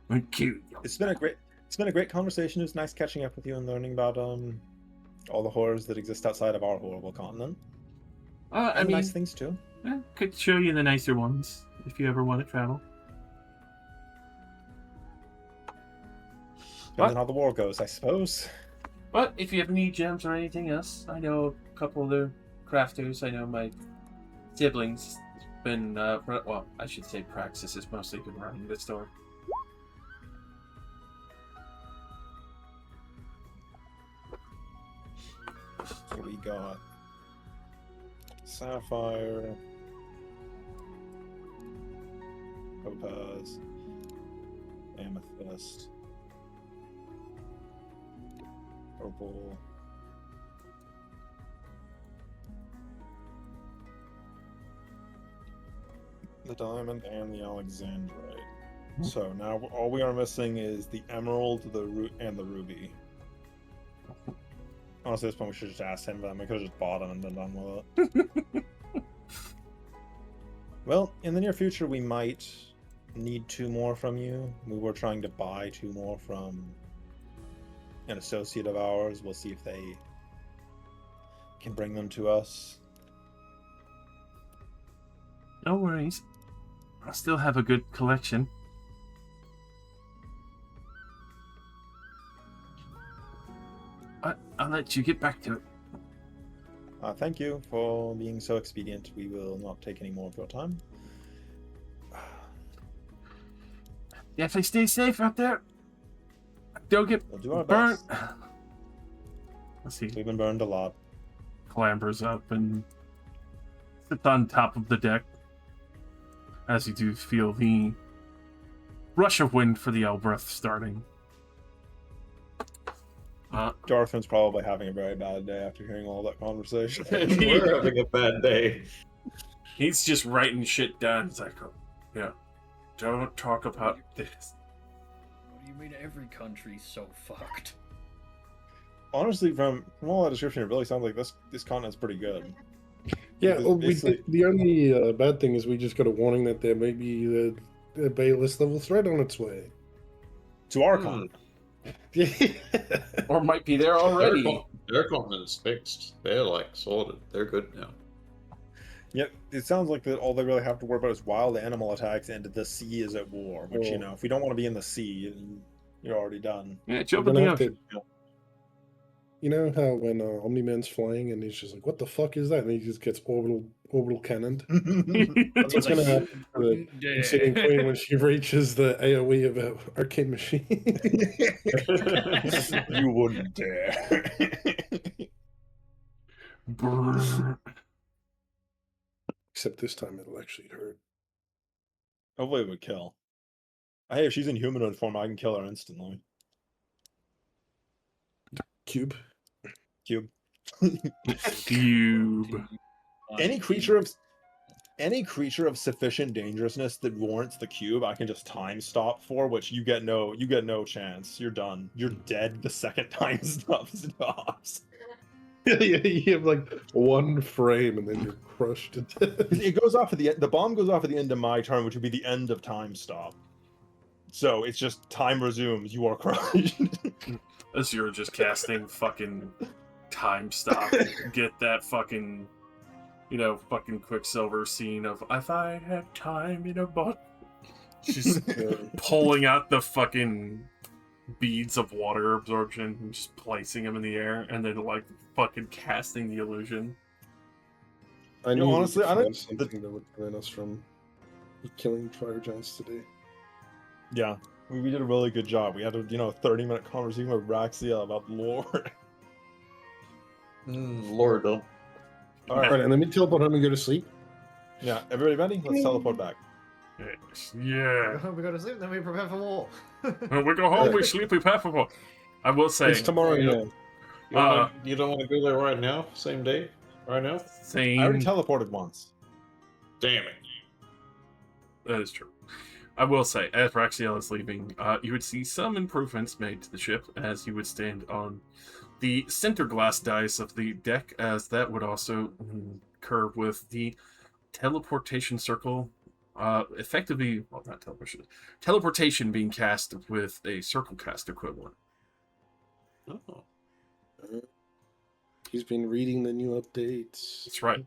Well, cute. It's been a great conversation. It was nice catching up with you and learning about all the horrors that exist outside of our horrible continent. I And mean, nice things too. could show you the nicer ones if you ever want to travel. Depending on how the war goes, I suppose. But if you ever need gems or anything else, I know a couple of the crafters. I know my siblings been, well, I should say Praxis has mostly been running the store. So we got Sapphire, Topaz, Amethyst, Purple, the Diamond, and the Alexandrite. So now all we are missing is the Emerald, and the Ruby. Honestly, at this point we should just ask him, but we could have just bought them and been done with it. Well, in the near future, we might need 2 more from you. We were trying to buy 2 more from an associate of ours. We'll see if they can bring them to us. No worries. I still have a good collection. I'll let you get back to it. Thank you for being so expedient. We will not take any more of your time. Definitely stay safe out there. Don't get We'll do our burnt. best. Let's see. We've been burned a lot. Clambers up and sits on top of the deck as you do feel the rush of wind for the Elbreth starting. Darthan's probably having a very bad day after hearing all that conversation. We're having a bad day. He's just writing shit down. It's like, oh, yeah, don't talk about this. What do you mean every country's so fucked? Honestly, from all that description, it really sounds like this continent's pretty good. Yeah. Because Well, basically- the only bad thing is we just got a warning that there may be a Bayless level threat on its way. To our Hmm. continent. Or might be there already. Their continent's fixed. They're like sorted. They're good now. Yep, it sounds like that all they really have to worry about is wild animal attacks and the sea is at war. Which, Oh. if we don't want to be in the sea, you're already done. Yeah, We're jump in gonna the have to. ocean. You know how when Omni-Man's flying and he's just like, "What the fuck is that?" and he just gets orbital cannoned. That's what's gonna happen to the Insidious Queen when she reaches the AOE of an arcane machine. You wouldn't dare. Brrr. Except this time it'll actually hurt. Hopefully it would kill. Hey, if she's in humanoid form, I can kill her instantly. Cube. Cube. Cube. Any creature of sufficient dangerousness that warrants the cube, I can just time stop for, which you get no chance. You're done. You're dead the second time stop stops. You have like one frame and then you're crushed to death. It goes off at the bomb goes off at the end of my turn, which would be the end of time stop. So it's just time resumes. You are crushed. As you're just casting fucking time stop. Get that fucking, fucking Quicksilver scene of if I had time in a bottle. She's pulling out the fucking beads of water absorption and just placing them in the air and then like fucking casting the illusion. I knew honestly, I don't- something that would prevent us from killing fire giants today. Yeah, we did a really good job. We had a 30-minute conversation with Raxiel about lore. Lord, don't. All All right, right, and let me teleport home and go to sleep. yeah, everybody ready? Let's teleport back. Yes. Yeah. We go to sleep, then we prepare for war. When we go home, we sleep, we prepare for. I will say, It's tomorrow. you Yeah. You don't want to go there right now? Same day? Right now? same. I already teleported once. Damn it. That is true. I will say, as Raxiel is leaving, you would see some improvements made to the ship as you would stand on the center glass dice of the deck, as that would also curve with the teleportation circle. Effectively, well, not teleportation being cast with a circle cast equivalent. Oh. He's been reading the new updates. That's right.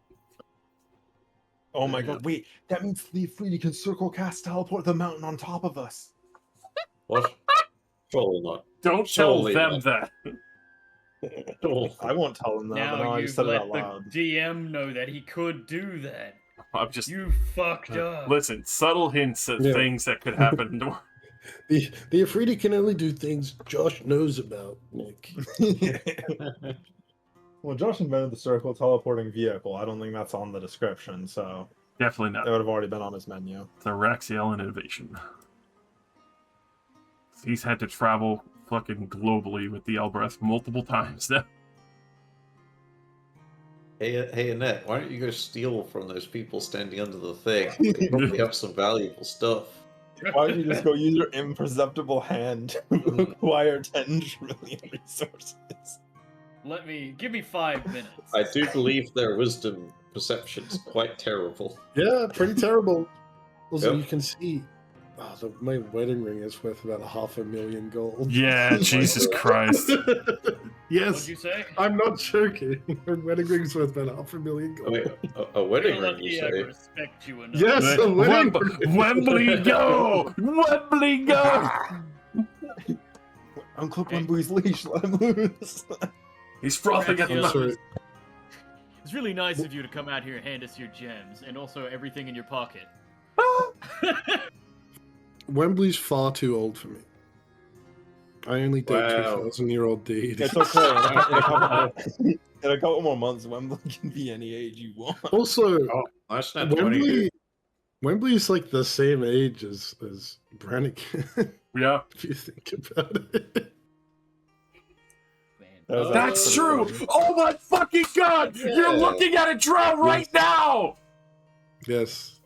Oh my Yeah. god, wait, that means the Freely can circle cast teleport the mountain on top of us. What? Surely not. Don't Surely tell them not. that. I won't tell him that, but Now no, I you've just said it let out the loud. DM know that he could do that. I'm just You fucked up. listen. Subtle hints at Yeah. things that could happen. The Afridi can only do things Josh knows about, Nick. Well, Josh invented the circle teleporting vehicle. I don't think that's on the description, so Definitely that not would have already been on his menu. the Raxiel innovation. He's had to travel fucking globally with the Elbreth multiple times now. Hey, Annette, why don't you go steal from those people standing under the thing? They probably have some valuable stuff. Why don't you just go use your imperceptible hand to acquire 10 trillion resources? Give me 5 minutes. I do believe their wisdom perception's quite terrible. Yeah, pretty terrible. Also, Yep. you can see, my wedding ring is worth about 500,000 gold. Yeah, Jesus Christ. Yes, What'd you say? I'm not joking. Her wedding ring's worth about 500,000 gold. Wait, a wedding You're ring, you lucky I say? respect you enough. Yes, a wedding ring. Wembley go! Wembley go! Unclip Wembley's leash, let him loose. He's frothing at the Yeah. mouth. Sorry. It's really nice of you to come out here and hand us your gems, and also everything in your pocket. Wembley's far too old for me. I only date Wow. 2,000-year-old deities. It's okay. In a couple more months, Wembley can be any age you want. Also, Oh, that's not 20 years. Wembley's like the same age as Brannigan, Yeah, if you think about it. Man. that's true! Oh my fucking god! You're Yeah. looking at a drow right now! Yes.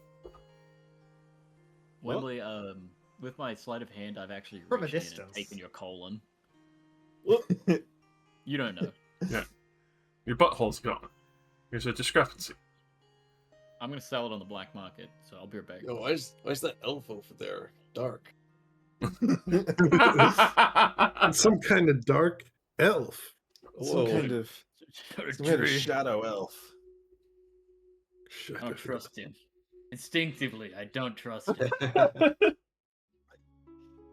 Wembley, with my sleight of hand, I've actually From a reached in distance. and taken your colon. What? You don't know. Your butthole's gone. There's a discrepancy. I'm gonna sell it on the black market, so I'll be right back. Yo, why's that elf over there dark? It's some kind of dark elf. Some kind of shadow elf. I don't trust him. Instinctively, I don't trust him.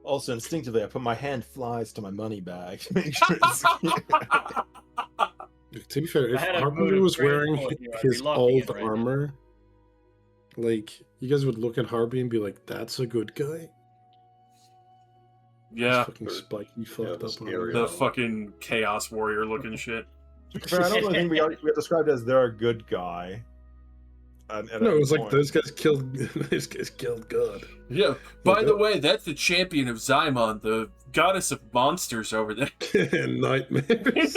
Also, instinctively, I put my hand flies to my money bag to make sure it's To be fair, if I had a Harbinger motive was wearing transport here, I'd be his locking old it right now. armor, like, you guys would look at Harvey and be like, that's a good guy? Yeah, His fucking spiky fucked the up scary armor. the fucking Chaos Warrior looking shit. Fair, I don't really think we had described as they're a good guy. At No, it any was like point. those guys killed God. Yeah, by the way, that's the champion of Xymon, the goddess of monsters over there. Nightmares.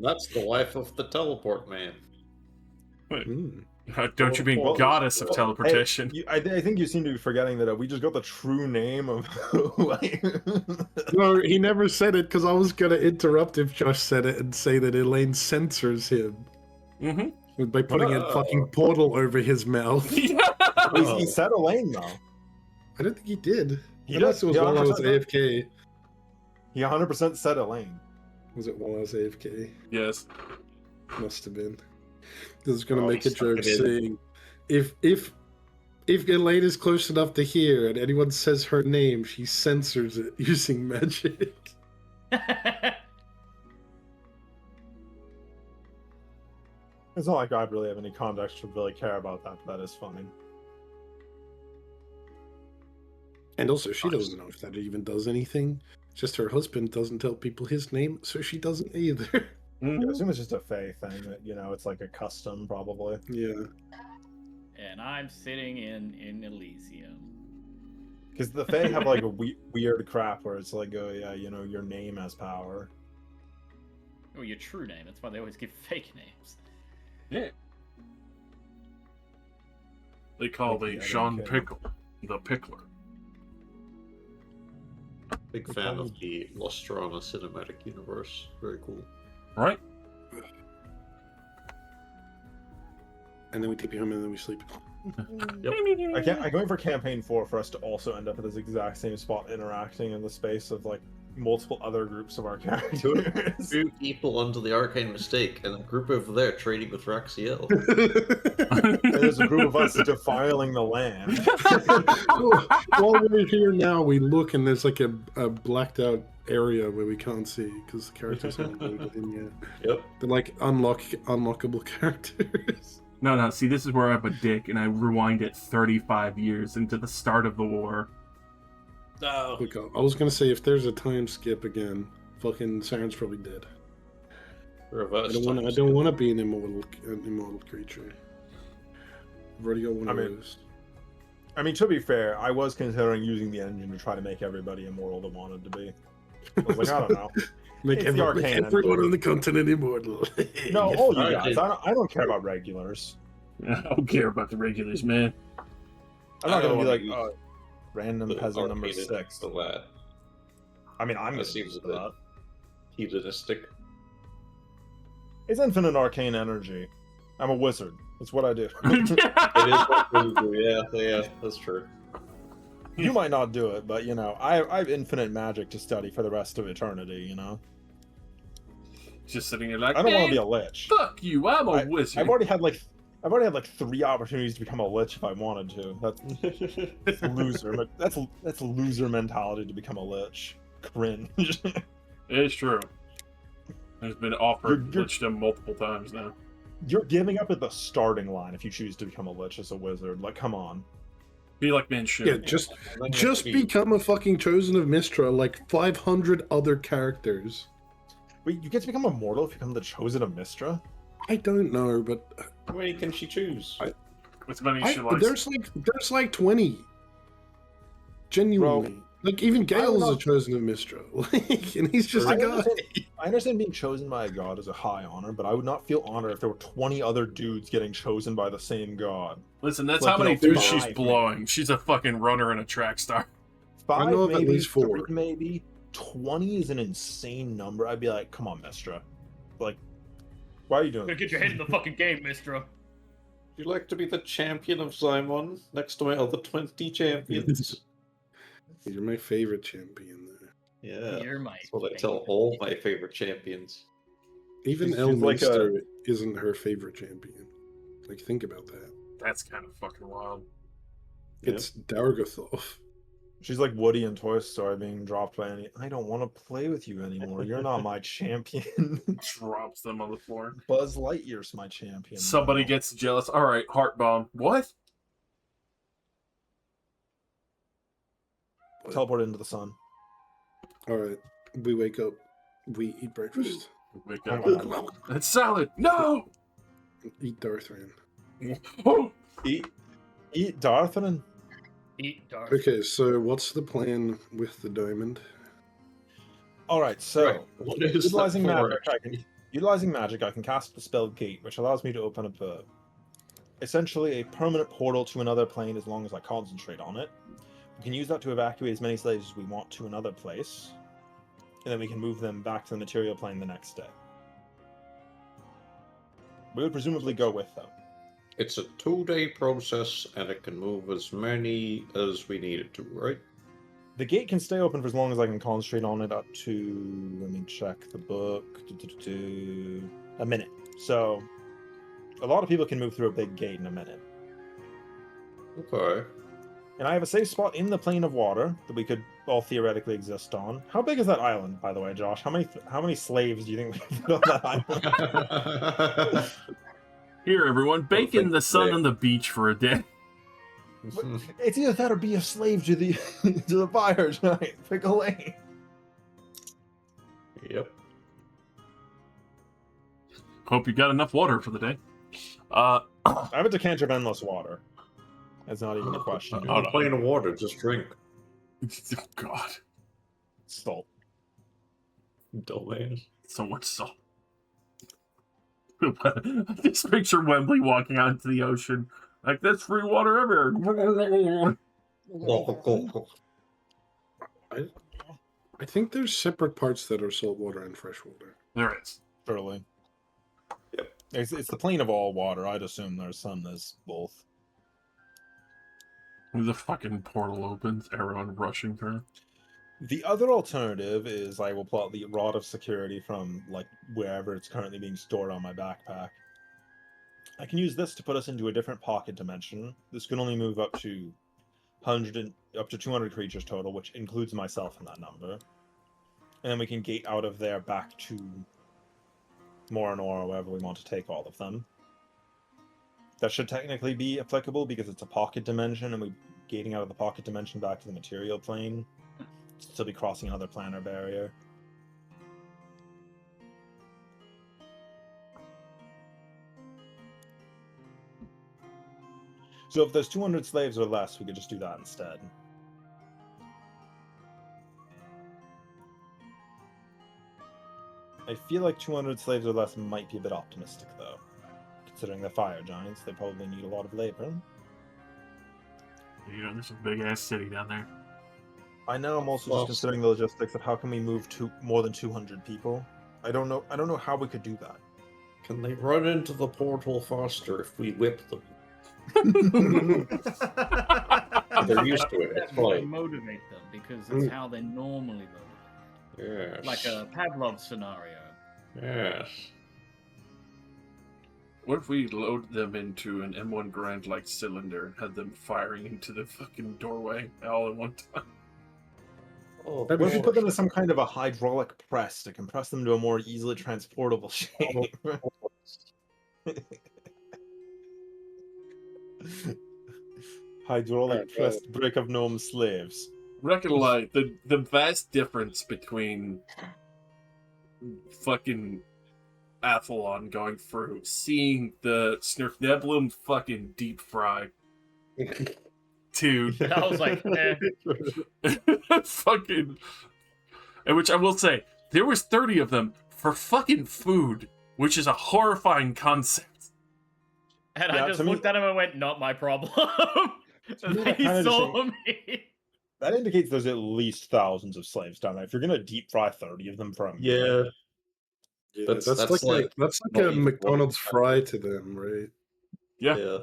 That's the wife of the teleport man. Hmm. Don't you mean Well, goddess of Hey, teleportation? I think you seem to be forgetting that we just got the true name of who I No, he never said it because I was going to interrupt if Josh said it and say that Elaine censors him Mm-hmm. by putting a fucking portal over his mouth. He said Elaine, though. I don't think he did. He Unless did. it was Yeah, while I was 100%. AFK. He 100% said Elaine. Was it while I was AFK? Yes. Must have been. This is gonna Oh, make he a stuck joke it in. saying, if Elaine is close enough to hear and anyone says her name, she censors it using magic. It's not like I really have any context to really care about that, but that is funny. And also, she doesn't know if that even does anything. Just her husband doesn't tell people his name, so she doesn't either. I assume it's just a Fae thing. That, it's like a custom, probably. Yeah. And I'm sitting in Elysium. Because the Fae have like a weird crap where it's like, oh yeah, your name has power. Oh, your true name. That's why they always give fake names. Yeah. They call Like, the I Sean don't care. Pickle the Pickler. Big fan of the Nostrana cinematic universe. Very cool. Right? And then we take you home and then we sleep. I can't wait for campaign 4 for us to also end up at this exact same spot interacting in the space of like multiple other groups of our characters. 2 people under the arcane mistake, and a group over there trading with Raxiel. And there's a group of us defiling the land. While we're here now, we look and there's like a blacked out area where we can't see because the characters haven't loaded in yet. Yep. They're like unlockable characters. No, see, this is where I'm a dick, and I rewind it 35 years into the start of the war. No. Look, I was gonna say if there's a time skip again, fucking Siren's probably dead. Reverse. I don't want to be an immortal creature. I've already got one of those. I mean, to be fair, I was considering using the engine to try to make everybody immortal that wanted to be. I was like, I don't know. Make It's the arcane everyone on the continent immortal. No, all you Alright. guys. I don't care about regulars. I don't care about the regulars, man. I'm not I gonna don't be like wanna use random The peasant number arcane 6. for that. I mean, I'm That gonna seems use a bit- that. Heathenistic. It's infinite arcane energy. I'm a wizard. That's what I do. It is what we do, yeah, that's true. You might not do it, but I have infinite magic to study for the rest of eternity. Just sitting there like, I don't want to "Man, be a lich. fuck you, I'm a wizard. I've already had like 3 opportunities to become a lich if I wanted to. That's loser. But that's loser mentality to become a lich. Cringe. It's true. There's been offered You're- lichdom multiple times now. You're giving up at the starting line if you choose to become a lich as a wizard. Like, come on. Be like men should. Yeah, just become a fucking chosen of Mistra like 500 other characters. Wait, you get to become immortal if you become the chosen of Mistra? I don't know, but How many can she choose? With money she likes. there's like 20. Genuinely. Like even Gale's a chosen of Mistra. Like, and he's just a guy. I understand being chosen by a god is a high honor, but I would not feel honored if there were 20 other dudes getting chosen by the same god. Listen, that's Like, how many you know, dudes she's 5, blowing. She's a fucking runner and a track star. 5, know of at maybe, least 4. 3 maybe. 20 is an insane number. I'd be like, come on, Mistra. Like, why are you doing Gotta get this? your head in the fucking game, Mistra. You'd like to be the champion of Xymon next to my other 20 champions? You're my favorite champion there. Yeah. You're my That's what I tell all my favorite champions. Even She's like Elminster isn't her favorite champion. Like, think about that. That's kind of fucking wild. It's Dargothoth. She's like Woody in Toy Story being dropped by any. I don't want to play with you anymore. You're not my champion. Drops them on the floor. Buzz Lightyear's my champion. Somebody now. gets jealous. All right, heart bomb. What? Teleport into the sun. Alright, we wake up. We eat breakfast. Wake Hang up. on. That's salad. No. Eat Darthran. Oh, Eat Dartharin. Eat dark. Okay, so what's the plan with the diamond? All right, so Right, what is utilizing that for? magic, I can cast the spell Gate, which allows me to open up essentially a permanent portal to another plane as long as I concentrate on it. We can use that to evacuate as many slaves as we want to another place, and then we can move them back to the material plane the next day. We would presumably go with them. It's a 2-day process, and it can move as many as we need it to, right? The gate can stay open for as long as I can concentrate on it up to, let me check the book, a minute. So, a lot of people can move through a big gate in a minute. Okay. And I have a safe spot in the plane of water that we could all theoretically exist on. How big is that island, by the way, Josh? How many slaves do you think we can put on that island? Here, everyone, bake in think the sun they- on the beach for a day. It's either that or be a slave to the to the fire giant. Pick a lane. Yep. Hope you got enough water for the day. I have a decanter of endless water. That's not even a question. You're not playing the water, just drink. Oh, God. Salt. Dumbass. So much salt. Just picture Wembley walking out into the ocean. Like, there's free water everywhere. I think there's separate parts that are salt water and fresh water. There is. Surely. Yep. It's the plane of all water. I'd assume there's some that's both. The fucking portal opens, everyone rushing through. The other alternative is I will pull out the rod of security from like wherever it's currently being stored on my backpack. I can use this to put us into a different pocket dimension. This can only move up to 200 creatures total, which includes myself in that number. And then we can gate out of there back to Morinor or wherever we want to take all of them. That should technically be applicable because it's a pocket dimension, and we're gating out of the pocket dimension back to the material plane. Still be crossing another planar barrier. So if there's 200 slaves or less, we could just do that instead. I feel like 200 slaves or less might be a bit optimistic, though. Considering they're fire giants, they probably need a lot of labor. You know, there's a big-ass city down there. I know. I'm also Well, just considering the logistics of how can we move to more than 200 people. I don't know how we could do that. Can they run into the portal faster if we whip them? They're used to it. It's That fine. motivate them because that's how they normally motivate. Yes. Like a Pavlov scenario. Yes. What if we load them into an M1 Grand like cylinder and had them firing into the fucking doorway all at one time? Oh, What if we put them in some kind of a hydraulic press to compress them to a more easily transportable shape? Hydraulic pressed brick of gnome slaves. Reckon like the vast difference between fucking Athlon going through, seeing the Snurfnebulum fucking deep fry to I was like, fucking, and which I will say, there was 30 of them for fucking food, which is a horrifying concept. And Yeah, I just to me- looked at him and went, "Not my problem." To me, And that he kinda just saw me. That indicates there's at least thousands of slaves down there. If you're gonna deep fry 30 of them for a meal, Yeah. Yeah, That's like, like that's not like a even McDonald's one- fry to them, right? Yeah, Yeah.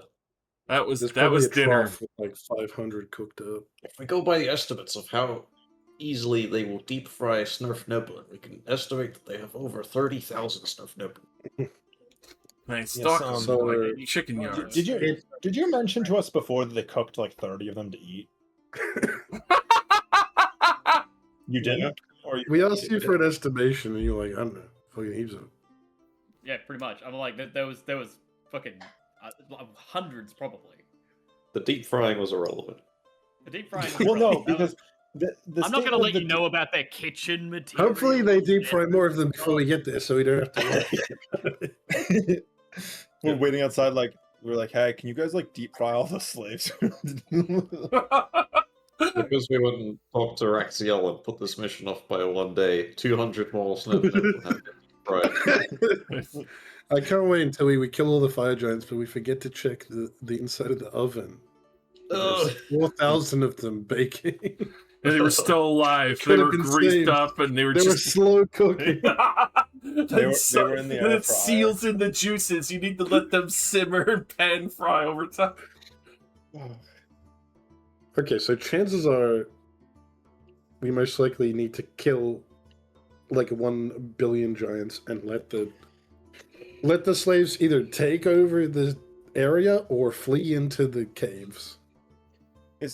that was There's that probably was a dinner. trough with like 500 cooked up. If we go by the estimates of how easily they will deep fry Snurf Nebulin, we can estimate that they have over 30,000 Snurf Nebulin. They stalk them so, like chicken yards. did you mention to us before that they cooked like 30 of them to eat? You didn't? Or We asked you for an estimation, and you're like, I don't know, fucking heaps of. Yeah, pretty much. I'm like, there was fucking hundreds probably. The deep frying was irrelevant. The deep frying. was Well, no, relevant. That because was- I'm not gonna let you know about their kitchen material. Hopefully, they deep fry more of them before we get there, so we don't have to. we're waiting outside. Like we're like, hey, can you guys like deep fry all the slaves? Because we went and talked to Raxiel and put this mission off by one day, 200 more Snurf Nebulin have been fried. I can't wait until we kill all the fire giants, but we forget to check the inside of the oven. Ugh. There's 4,000 of them baking. And they were still alive. They Could've were been greased saved. up, and they were They were just slow cooking. They were in the air it fryer. seals in the juices. You need to let them simmer and pan fry over time. Okay, so chances are we most likely need to kill like 1 billion giants and let the slaves either take over the area or flee into the caves.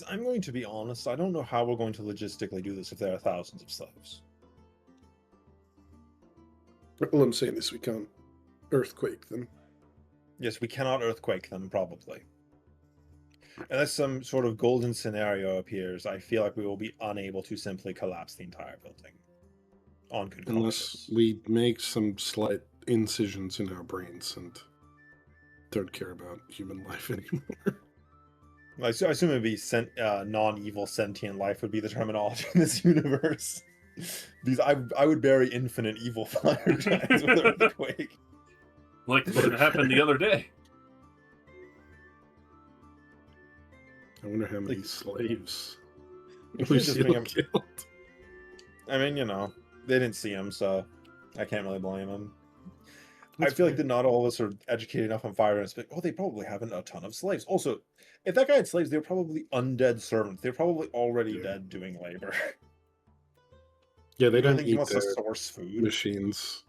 I'm going to be honest. I don't know how we're going to logistically do this if there are thousands of slaves. Well, I'm saying this, we can't earthquake them. Yes, we cannot earthquake them, probably. Unless some sort of golden scenario appears, I feel like we will be unable to simply collapse the entire building. On good Unless conscience. we make some slight incisions in our brains and don't care about human life anymore. I assume it'd be non-evil sentient life would be the terminology in this universe. Because I would bury infinite evil fire giants with earthquake. Like what happened the other day. I wonder how many slaves We we should just still bring 'em- killed. I mean, they didn't see him, so I can't really blame them. I That's feel like fair. that not all of us are educated enough on fire and oh, they probably haven't a ton of slaves. Also, if that guy had slaves, they're probably undead servants. They're probably already Yeah. dead doing labor. Yeah, they I don't think he eat wants to their source food. machines.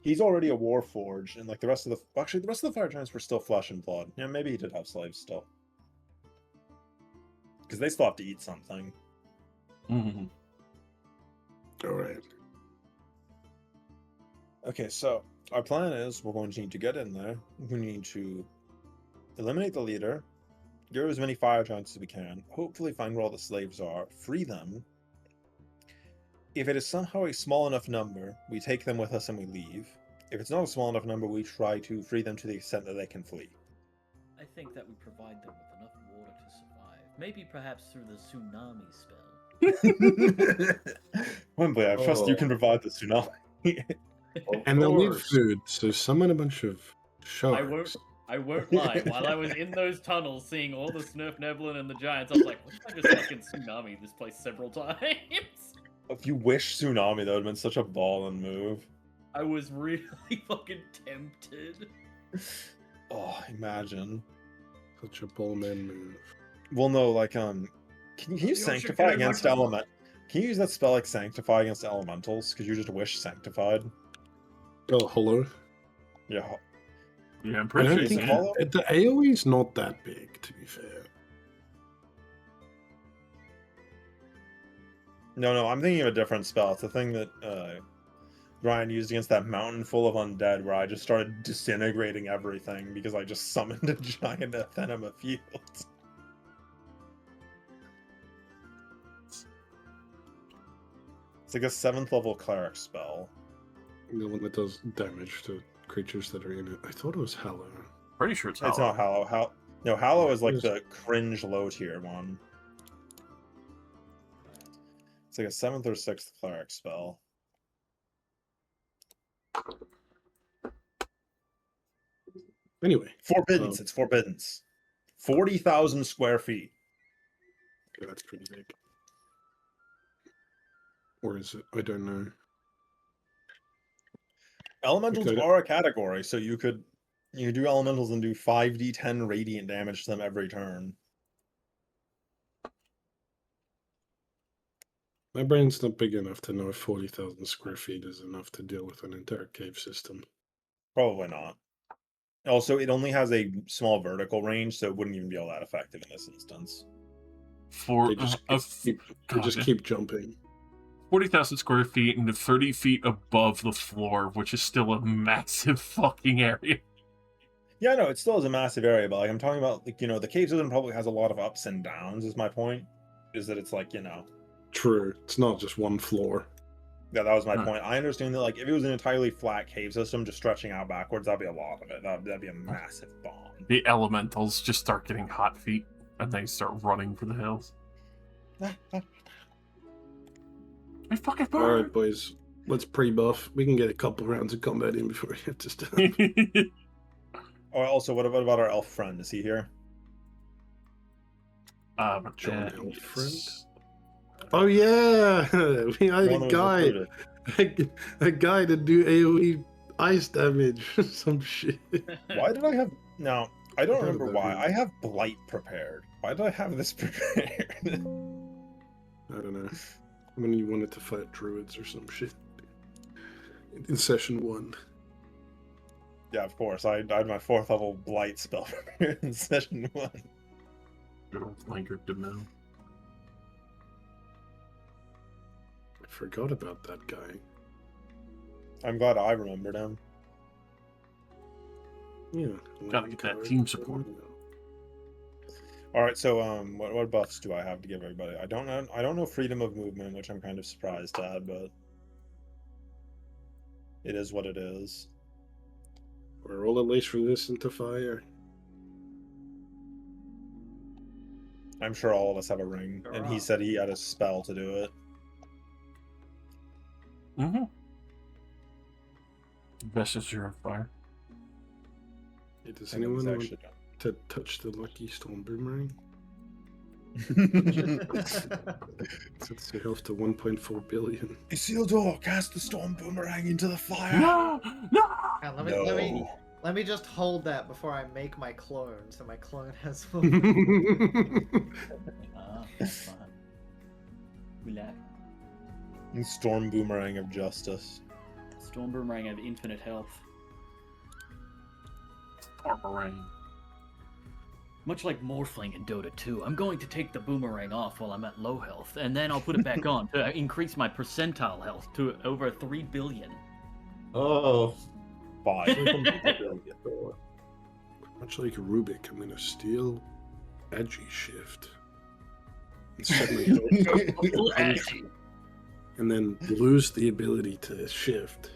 He's already a war forge, and like the rest of the fire giants were still flesh and blood. Yeah, maybe he did have slaves still, because they still have to eat something. Mm-hmm. All right. Okay, so our plan is we're going to need to get in there. We need to eliminate the leader, get rid of as many fire giants as we can, hopefully find where all the slaves are, free them. If it is somehow a small enough number, we take them with us and we leave. If it's not a small enough number, we try to free them to the extent that they can flee. I think that would provide them with enough water to survive. Maybe perhaps through the tsunami spell. Wembley, I trust you Oh. can provide the tsunami. And they'll need course. food, so summon a bunch of sharks. I won't lie. While I was in those tunnels seeing all the Snurf Neblin and the giants, I was like, what if I just fucking tsunami this place several times? If you wish tsunami, that would have been such a ball and move. I was really fucking tempted. Oh, imagine. Such a bullman move. Well, no, like, can you ocean sanctify getting against much- element? Can you use that spell like sanctify against elementals? Because you just wish sanctified. Oh, hello. Yeah. Yeah, I'm I pretty don't sure you think can. follow? the AoE's not that big, to be fair. No, I'm thinking of a different spell. It's the thing that Ryan used against that mountain full of undead, where I just started disintegrating everything because I just summoned a giant Athenema field. It's like a 7th level cleric spell. The one that does damage to creatures that are in it. I thought it was Hallow. Pretty sure it's It's not Hollow. Hallow. No, Hallow is like Yes. the cringe low tier one. It's like a 7th or 6th cleric spell. Anyway, Forbiddance. It's Forbiddance. 40,000 square feet. okay, that's pretty big. Or is it? I don't know. Elementals Okay. are a category, so you could do elementals and do 5d10 radiant damage to them every turn. My brain's not big enough to know if 40,000 square feet is enough to deal with an entire cave system. Probably not. Also, it only has a small vertical range, so it wouldn't even be all that effective in this instance. For They just God, keep jumping. 40,000 square feet and 30 feet above the floor, which is still a massive fucking area. Yeah, no, it still is a massive area, but like I'm talking about, like, the cave system probably has a lot of ups and downs. Is my point? Is that it's like True. It's not just one floor. Yeah, that was my Huh. point. I understand that, like, if it was an entirely flat cave system just stretching out backwards, that'd be a lot of it. That'd be a massive bomb. The elementals just start getting hot feet and they start running for the hills. I fucking All burn! right, boys. Let's pre-buff. We can get a couple rounds of combat in before we have to stop. Oh, also, what about our elf friend? Is he here? John yeah, Elf friend? yes. Oh yeah, we had One a was guy, recruited. a guy to do AOE ice damage, some shit. Why did I have? No, I don't forgot remember about why. him. I have blight prepared. Why did I have this prepared? I don't know. When you wanted to fight druids or some shit in session 1. Yeah, of course. I had my 4th level blight spell prepared in session 1. Good old flanker Demel. I forgot about that guy. I'm glad I remembered him. Yeah. Gotta get that team support. All right, so what buffs do I have to give everybody? I don't know freedom of movement, which I'm kind of surprised at, but it is what it is. We're all at least resistant to fire. I'm sure all of us have a ring, and he said he had a spell to do it. Mm-hmm. Vestige of fire. Hey, does I know anyone want actually to touch the lucky storm boomerang? Sets your health to 1.4 billion. Isildur, cast the storm boomerang into the fire. No! No! Yeah, No. let me just hold that before I make my clone, so my clone has. That's fine. Relax. Storm boomerang of justice. Storm Boomerang have infinite health. Boomerang. Much like Morphling in Dota 2, I'm going to take the boomerang off while I'm at low health, and then I'll put it back on to increase my percentile health to over 3 billion. Oh, 5. Much like Rubik, I'm gonna steal Agi Shift and set my Agi, and then lose the ability to shift.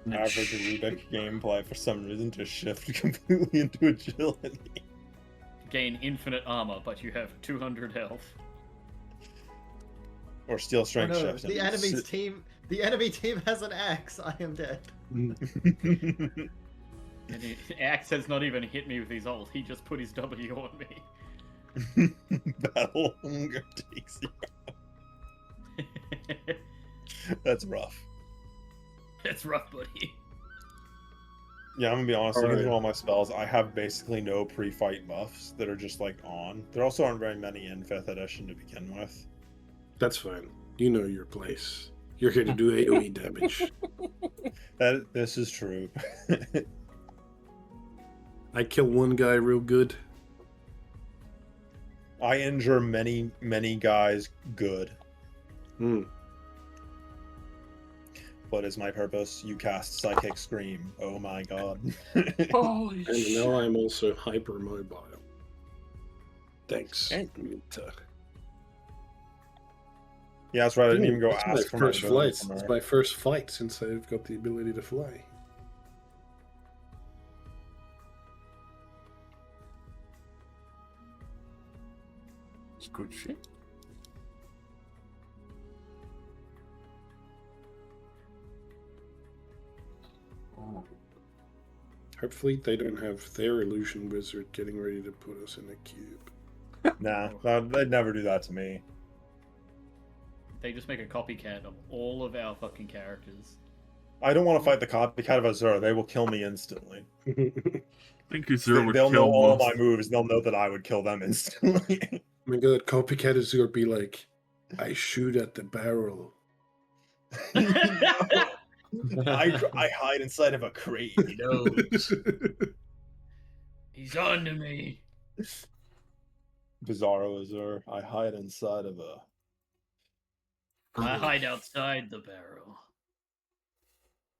Average Rubik gameplay for some reason to shift completely into agility. Gain infinite armor, but you have 200 health. Or steal strength no, shift. the enemy team has an axe. I am dead. And Axe has not even hit me with his ult. He just put his W on me. Battle hunger takes you out. That's rough. That's rough, buddy. Yeah, I'm gonna be honest. Looking Alright. through all my spells, I have basically no pre-fight buffs that are just like on. There also aren't very many in 5th edition to begin with. That's fine. You know your place. You're here to do AoE damage. This is true. I kill one guy real good. I injure many guys good. Hmm. What is my purpose? You cast Psychic Scream. Oh my god. Holy And shit. now I'm also hyper mobile. Thanks. Hey. Mita. Yeah, that's right. I didn't even go That's ask my for first my flight. ability from It's her. my first flight since I've got the ability to fly. It's good shit. Oh. Hopefully they don't have their illusion wizard getting ready to put us in a cube. Nah, they'd never do that to me. They just make a copycat of all of our fucking characters. I don't want to fight the copycat of Azure. They will kill me instantly. I think Azure would They'll know kill all most. my moves. They'll know that I would kill them instantly. Oh my god, copycat is gonna be like, I shoot at the barrel. I hide inside of a crate. he knows. He's on to me. Bizarro Azure. I hide inside of a. I hide outside the barrel.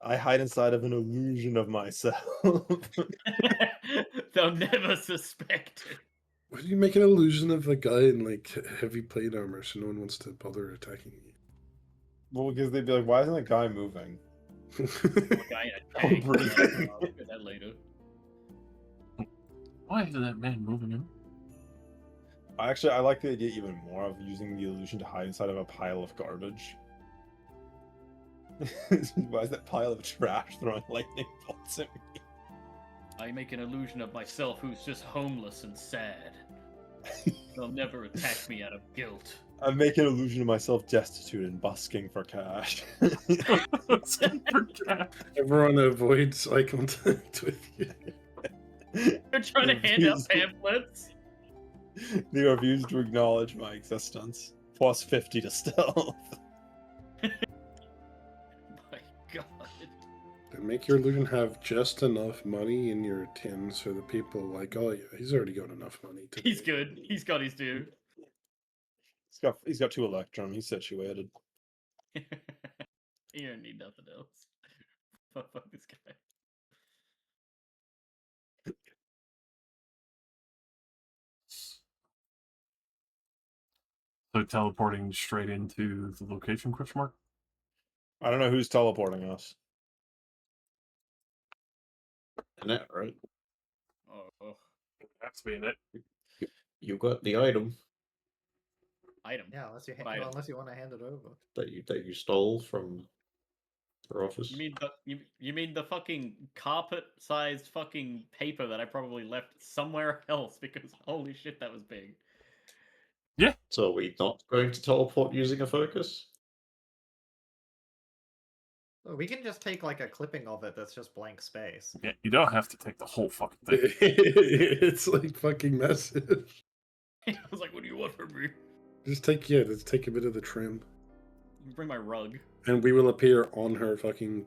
I hide inside of an illusion of myself. They'll never suspect it. Why do you make an illusion of a guy in like heavy plate armor so no one wants to bother attacking Well, because they'd be like, "Why isn't that guy moving?" you? Guy in a tank. breathing. I'll look at that later. Why is that man moving him? I like the idea even more of using the illusion to hide inside of a pile of garbage. Why is that pile of trash throwing lightning bolts at me? I make an illusion of myself who's just homeless and sad. They'll never attack me out of guilt. I make an illusion of myself destitute and busking for cash. Everyone avoids eye contact with you. They're trying to hand out pamphlets. They refuse to acknowledge my existence. Plus 50 to stealth. My God. And make your illusion have just enough money in your tin so that people are like, oh yeah, he's already got enough money. Today. He's good. He's got his due. He's got 2 Electrum. He's situated. You don't need nothing else. Fuck this guy. So teleporting straight into the location, question mark? I don't know who's teleporting us. That right? Oh, That's being it. You got the item item. Yeah, What item? unless you want to hand it over. that you stole from her office. You mean the fucking carpet-sized fucking paper that I probably left somewhere else because holy shit, that was big. So are we not going to teleport using a focus? Oh, we can just take like a clipping of it that's just blank space. Yeah, you don't have to take the whole fucking thing. It's like fucking massive. I was like, what do you want from me? Just take a bit of the trim, You bring my rug. and we will appear on her fucking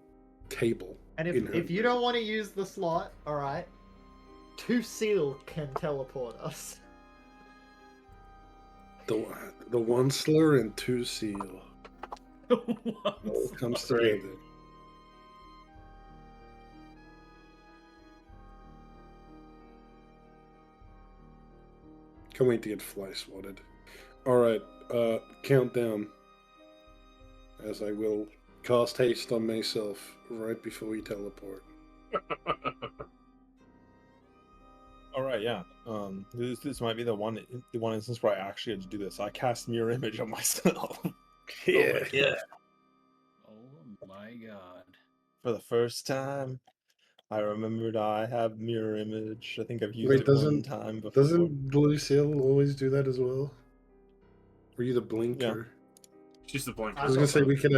table. And in if her you room. don't want to use the slot, all right, Torsilna can teleport us. The one slur and two seal. All comes Sorry. together. Can't wait to get fly swatted. Alright, countdown. As I will cast haste on myself right before we teleport. All right, yeah. This might be the one instance where I actually had to do this. I cast mirror image on myself Yeah. Oh my god. for the first time. I remembered I have mirror image. I think I've used Wait, it one doesn't time before. doesn't Lucille always do that as well? Were you the blinker? She's the blank. I was gonna say we could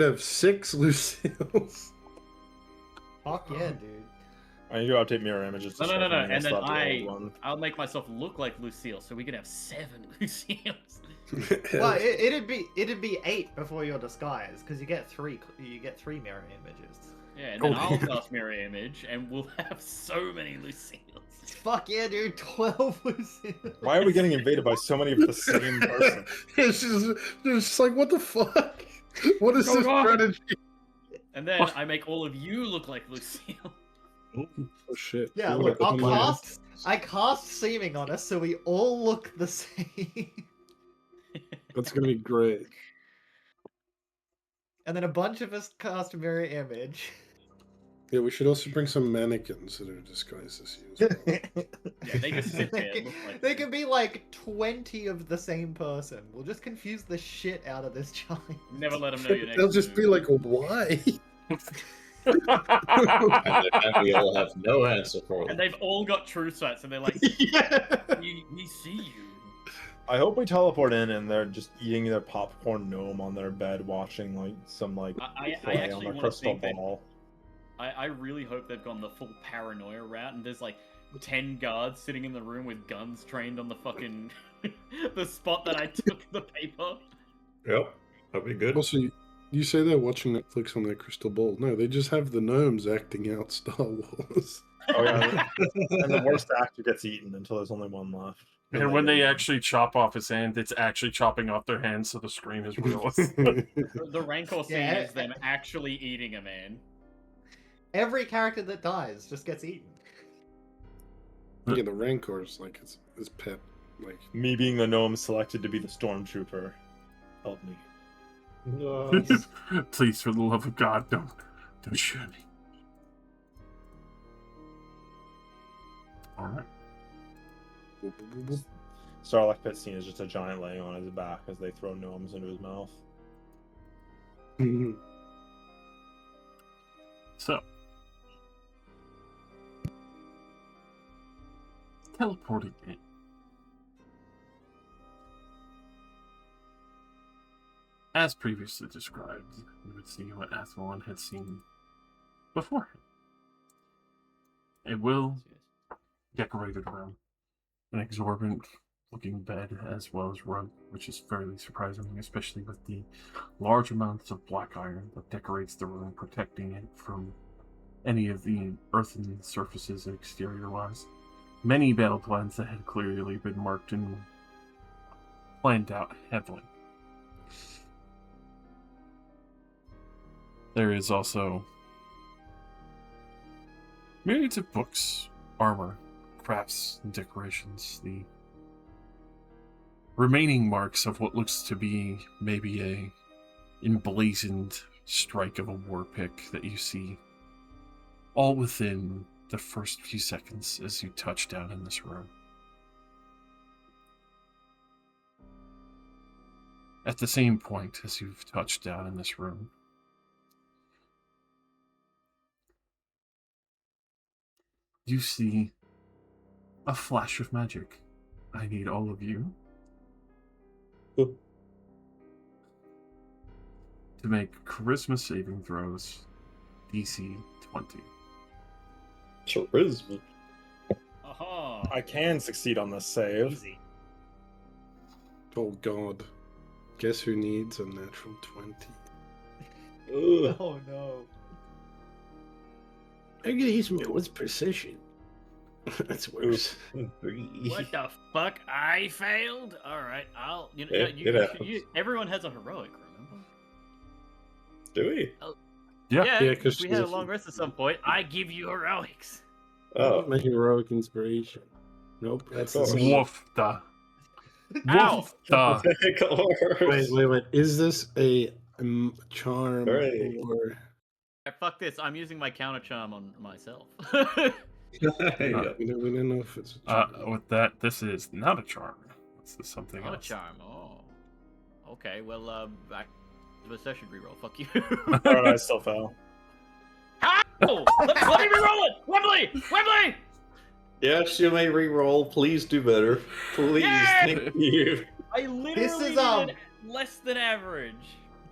have 6 Lucilles. Fuck yeah, dude. I need to update mirror images. To No. start running And us then up to the old one. I'll make myself look like Lucille, so we can have 7 Lucilles. Well, it'd be 8 before your disguise because you get 3 mirror images. Yeah, and then I'll cast mirror image, and we'll have so many Lucilles. Fuck yeah, dude! 12 Lucilles. Why are we getting invaded by so many of the same person? It's just like, what the fuck? What is this strategy? And then I make all of you look like Lucille. Oh shit. Yeah, Ooh, look, that's I cast seeming on us so we all look the same. That's gonna be great. And then a bunch of us cast mirror image. Yeah, we should also bring some mannequins that are disguised as you as well. Yeah, they just sit there. They and look like they can be like 20 of the same person. We'll just confuse the shit out of this child. Never let them know your next They'll just be move. like, why? And we all have no answer for And them. they've all got true sight, so they're like, Yeah. we see you. I hope we teleport in and they're just eating their popcorn gnome on their bed, watching like some like I play on actually their want to crystal think that ball. I really hope they've gone the full paranoia route, and there's like 10 guards sitting in the room with guns trained on the fucking the spot that I took the paper. Yep, that'd be good. Also, you say they're watching Netflix on their crystal ball. No, they just have the gnomes acting out Star Wars. Oh yeah, and the worst actor gets eaten until there's only one left. And when they actually chop off his hand, it's actually chopping off their hand, so the scream is real. The Rancor scene Yeah. is them actually eating a man. Every character that dies just gets eaten. Yeah, the Rancor's like his pet. Like, Me being the gnome selected to be the stormtrooper helped me. Please, for the love of God, don't shoot me. All right. Starlock pit scene is just a giant laying on his back as they throw gnomes into his mouth. So, teleporting in. As previously described, we would see what Athlon had seen before. A well-decorated room, an exorbitant-looking bed, as well as rug, which is fairly surprising, especially with the large amounts of black iron that decorates the room, protecting it from any of the earthen surfaces exterior-wise. Many battle plans that had clearly been marked and planned out heavily. There is also Myriads of books, armor, crafts, and decorations. The remaining marks of what looks to be maybe a emblazoned strike of a war pick that you see all within the first few seconds as you touch down in this room. At the same point as you've touched down in this room, you see a flash of magic. I need all of you to make charisma saving throws, DC 20. Charisma. Aha! I can succeed on this save. Easy. Oh God. Guess who needs a natural 20? Ugh. Oh no. I'm gonna use my what's precision. That's worse. What the fuck? I failed. All right, I'll. It happens. Everyone has a heroic, remember? Do we? Yeah. Yeah, 'cause we had a she's- long rest at some point. I give you heroics. Oh. My heroic inspiration. Nope, that's the Of course. same. Woof da. Ow! Woof da. Wait. Is this a charm Hooray. or? Fuck this. I'm using my counter charm on myself. Hey, We don't know if it's. A charm. With that, this is not a charm. This is something Not a else. charm. Oh. Okay. Well, I session reroll. Fuck you. Alright, I still fell. How? let me reroll it. Wembley. Yes, you may re-roll. Please do better. Please, Yay! thank you. I literally This is, did less than average.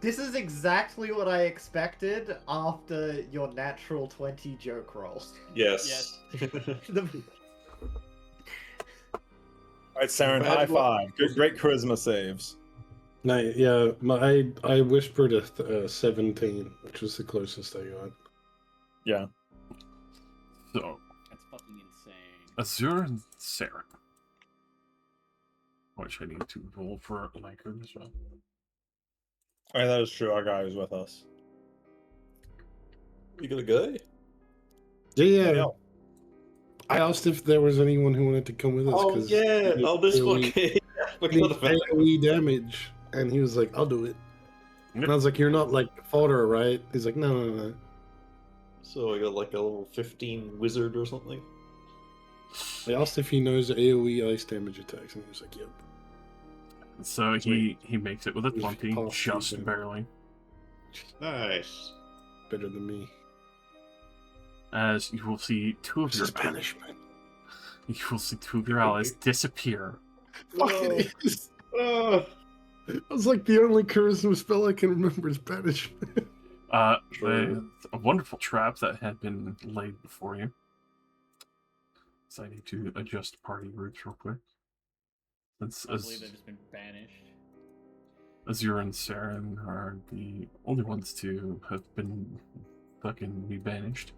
This is exactly what I expected after your natural 20 joke roll. Yes. Alright, Saren, Bad high luck. five. Good, great charisma saves. No, yeah, I whispered a 17, which was the closest I got. Yeah. So, That's fucking insane. Azure and Sarah. Which I need to roll for Lanker as well. Alright, that is true. Our guy was with us. You got a guy? Yeah. I asked if there was anyone who wanted to come with us. Oh, 'cause yeah. he- Oh, this he- one. he Look needs at the fact. AoE damage, and he was like, "I'll do it." And I was like, "You're not like fodder, right?" He's like, "No." So I got like a level 15 wizard or something. I asked if he knows AoE ice damage attacks, and he was like, "Yep." So he makes it with a He's 20, past just even. barely. Nice. Better than me. As you will see two of This your is punishment. you will see two of your allies disappear. Fucking is. Oh. I was like, the only charisma spell I can remember is banishment. True. A wonderful trap that had been laid before you. So I need to adjust party routes real quick. Since I believe they've just been banished. Azure and Saren are the only ones to have been fucking be banished.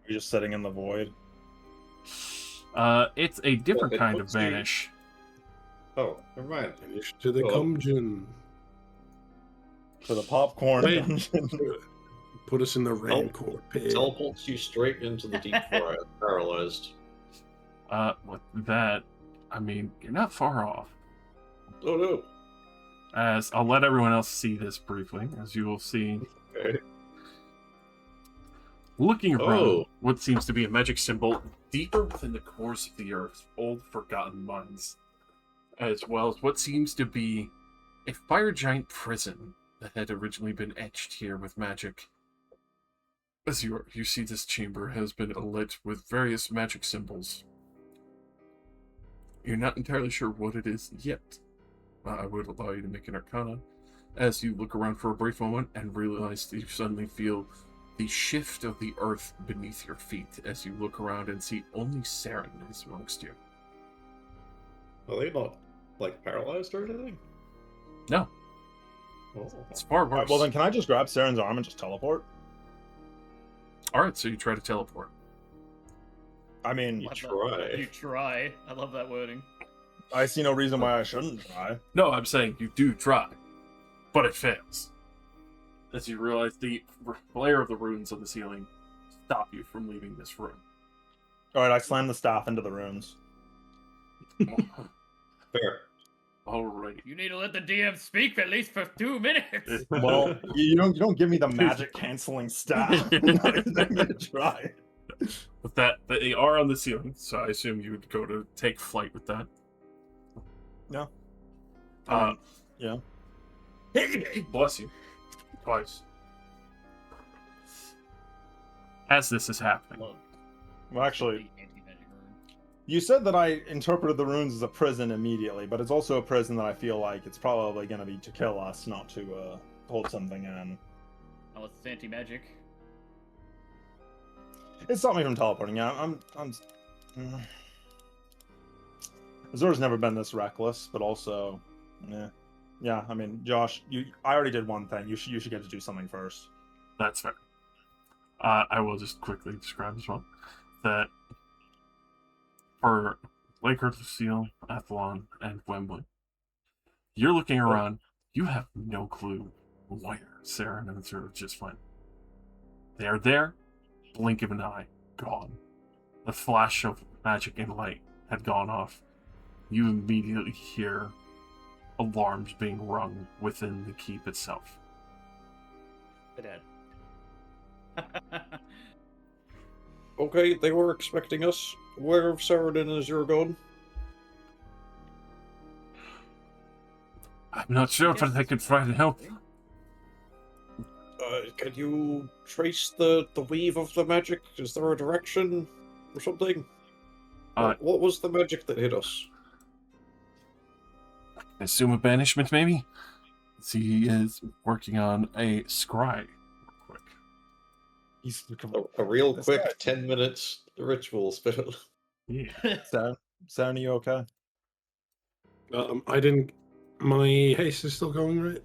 You're just sitting in the void. It's a different Well, it kind of puts you- banish. Oh, never mind. Finish to the Oh. Cumjun. To the popcorn Wait. dungeon. Put us in the Rancor pit. Teleports you straight into the deep forest, paralyzed. With that, I mean, you're not far off. Oh no. As I'll let everyone else see this briefly, as you will see, Okay. looking around Oh. what seems to be a magic symbol deeper within the cores of the earth, old forgotten mines, as well as what seems to be a fire giant prison that had originally been etched here with magic. As you see, this chamber has been lit with various magic symbols. You're not entirely sure what it is yet. I would allow you to make an arcana as you look around for a brief moment and realize that you suddenly feel the shift of the earth beneath your feet as you look around and see only Saren is amongst you. Are they not like paralyzed or anything? No, Oh. it's far worse. Alright, well then, can I just grab Saren's arm and just teleport? Alright, so you try to teleport. I mean, You Love that- try. You try. I love that wording. I see no reason why I shouldn't try. No, I'm saying you do try, but it fails. As you realize the glare of the runes on the ceiling stop you from leaving this room. All right, I slam the staff into the runes. Fair. Alright. You need to let the DM speak at least for 2 minutes. Well, you don't give me the magic canceling staff. I'm not even gonna try. With that, they are on the ceiling, so I assume you would go to take flight with that. Yeah. Yeah. Bless you. Twice. As this is happening. Well, actually, The anti-magic rune. you said that I interpreted the runes as a prison immediately, but it's also a prison that I feel like it's probably going to be to kill us, not to hold something in. Oh, it's anti-magic. It stopped me from teleporting. Yeah, Azur's never been this reckless, but also, yeah. I mean, Josh, I already did one thing. You should get to do something first. That's fair. I will just quickly describe as well that for Laker, Lucille, Athlon, and Wembley, you're looking around. You have no clue where Sarah and Azur just went. They are there. Blink of an eye, gone. The flash of magic and light had gone off. You immediately hear alarms being rung within the keep itself. Dead. Okay, they were expecting us. Where have Saradin and Azure gone? I'm not sure, but I could try to help. Can you trace the weave of the magic? Is there a direction or something? What was the magic that hit us? Assume a banishment, maybe? He is working on a scry. Real quick. He's A real This quick guy. 10 minutes ritual spell. Yeah. Saren, are you okay? I didn't. My haste is still going, right?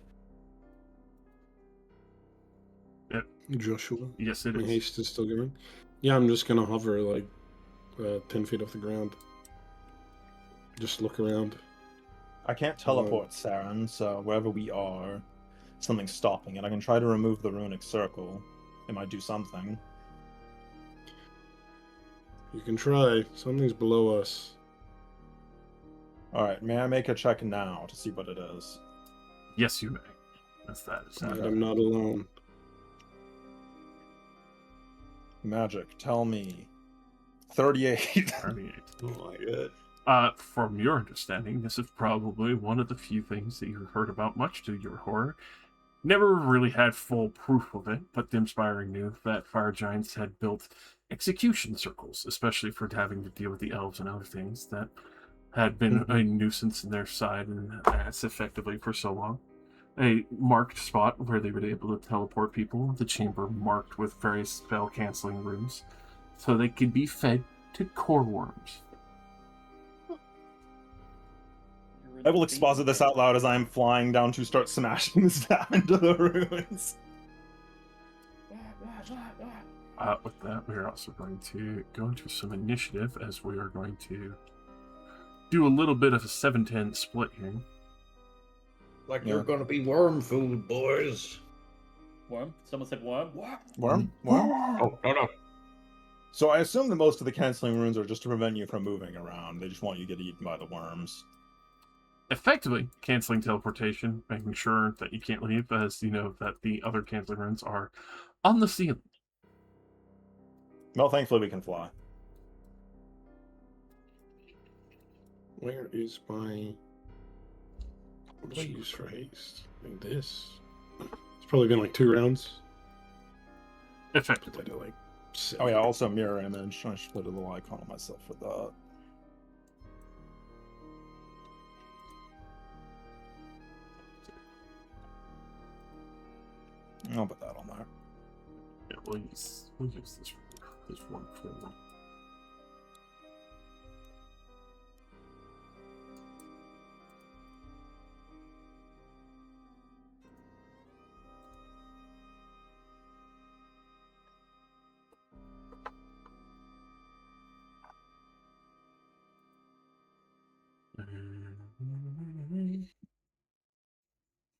Yep. Joshua. Yes, it My is. haste is still going. Yeah, I'm just gonna hover like 10 feet off the ground. Just look around. I can't teleport Saren, so wherever we are, something's stopping it. I can try to remove the runic circle. It might do something. You can try. Something's below us. Alright, may I make a check now to see what it is? Yes, you may. That's that. And I'm not alone. Magic, tell me. 38. 38. Oh my god. From your understanding, this is probably one of the few things that you've heard about, much to your horror. Never really had full proof of it, but the Inspiring knew that fire giants had built execution circles, especially for having to deal with the elves and other things that had been a nuisance in their side and as effectively for so long. A marked spot where they were able to teleport people, the chamber marked with various spell-canceling runes, so they could be fed to core worms. I will exposit this out loud as I am flying down to start smashing the staff into the ruins. With that, we're also going to go into some initiative as we are going to do a little bit of a 7-10 split here. Like you're gonna be worm food, boys. Worm? Someone said worm? Worm? Worm? Oh, no. So I assume that most of the canceling runes are just to prevent you from moving around. They just want you to get eaten by the worms. Effectively canceling teleportation, making sure that you can't leave, as you know that the other canceling runes are on the ceiling. Well, thankfully we can fly. Where is my... What did I use for haste? Like this. It's probably been like 2 rounds. Effectively. Did I like Oh yeah, also mirror image. I should put a little icon on myself for that. I'll put that on there. Yeah, we'll use this one for one.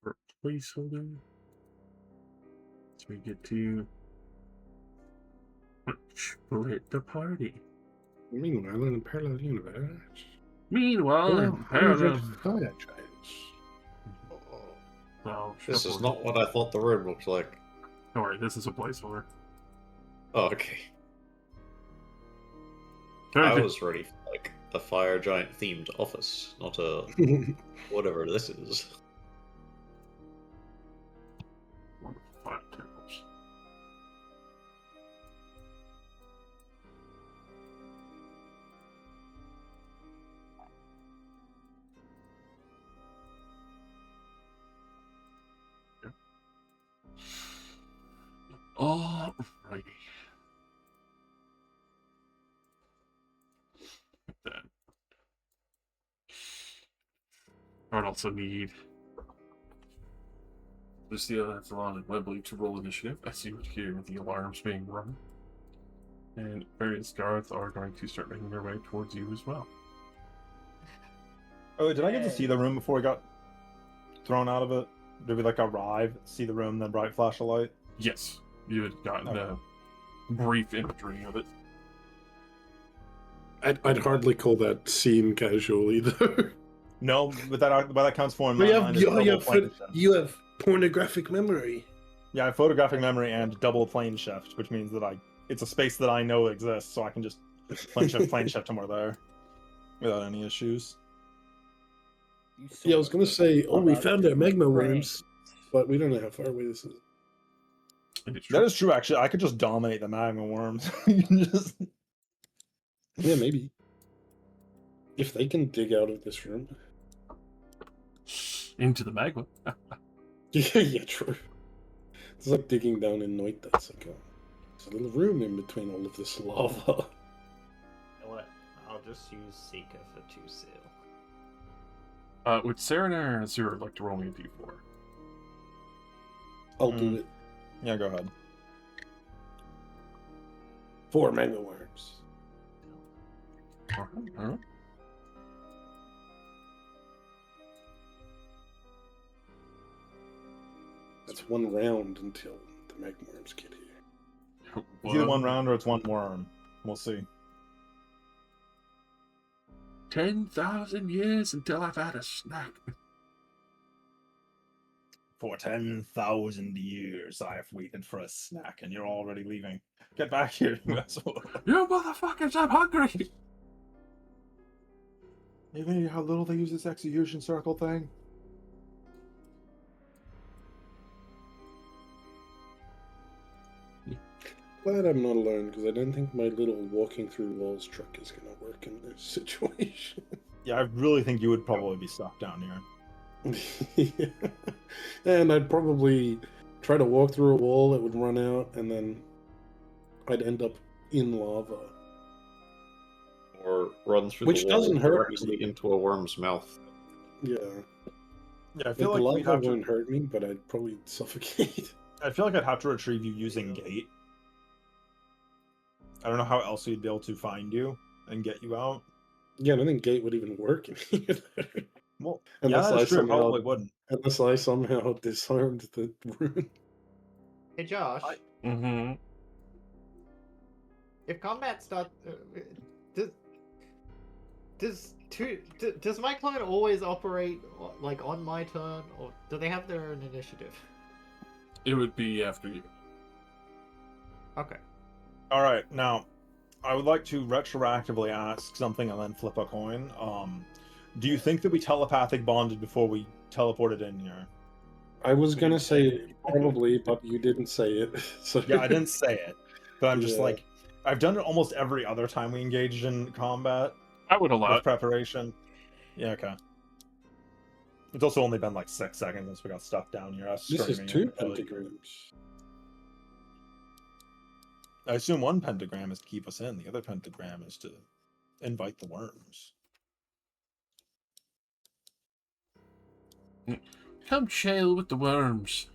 For placeholder. So we get to Split the party. Meanwhile, in a parallel universe, Meanwhile, in 400 parallel. fire giants. Well, This is sure. not what I thought the room looked like. Don't worry, this is a placeholder. Oh, okay. Very I good. was ready for like a fire giant themed office, not a whatever this is. Fire temples. Alrighty. Then I would also need Lucia, Athlon, and Webley to roll initiative as you would hear the alarms being rung. And various guards are going to start making their way towards you as well. Oh, did I get to see the room before we got thrown out of it? Did we like arrive, see the room, then bright flash a light? Yes, you had gotten Okay. a brief imagery of it. I'd hardly call that scene casual either. No, but that counts for in But my mind as double plane shift. you have pornographic memory. Yeah, I have photographic memory and double plane shift, which means that it's a space that I know exists, so I can just plane shift and we're there without any issues. Yeah, I was gonna say, Oh, we that's found our magma great. worms, but we don't know how far away this is. It is That true. is true, actually. I could just dominate the magma worms. You can just... Yeah, maybe. If they can dig out of this room. Into the magma. Yeah, true. It's like digging down in Noita. It's like there's a little room in between all of this lava. You know what? I'll just use Seeker for 2 seal. Would Serenar and Azure like to roll me a d4? I'll do it. Yeah, go ahead. 4 magma worms. Alright. That's 1 round until the magma worms get here. It's either 1 round or it's 1 worm. We'll see. 10,000 years until I've had a snack. For 10,000 years, I have waited for a snack, and you're already leaving. Get back here, you asshole. You motherfuckers, I'm hungry! Even how little they use this execution circle thing. Glad I'm not alone, because I don't think my little walking through walls truck is going to work in this situation. Yeah, I really think you would probably be stuck down here. Yeah. And I'd probably try to walk through a wall, it would run out, and then I'd end up in lava. Or run through Which the wall doesn't hurt directly me. into a worm's mouth. Yeah. Yeah, I Like, feel the like we'd lava have to, won't hurt me, but I'd probably suffocate. I feel like I'd have to retrieve you using gate. I don't know how else we'd be able to find you and get you out. Yeah, I don't think gate would even work in here. Well, Unless yeah, I that's true. It somehow- probably wouldn't. Unless I somehow disarmed the room. Hey Josh, Mm-hmm. if combat starts, does my clone always operate like on my turn, or do they have their own initiative? It would be after you. Okay. All right, now I would like to retroactively ask something and then flip a coin. Do you think that we telepathic bonded before we teleported in here? I was gonna say probably, but you didn't say it. So Yeah, I didn't say it, but I'm just Yeah. like, I've done it almost every other time we engaged in combat I would allow with it. preparation. Yeah, okay. It's also only been like 6 seconds since we got stuck down here. Us This is screaming 2 and killing. pentagrams. I assume one pentagram is to keep us in. The other pentagram is to invite the worms. Come chill with the worms.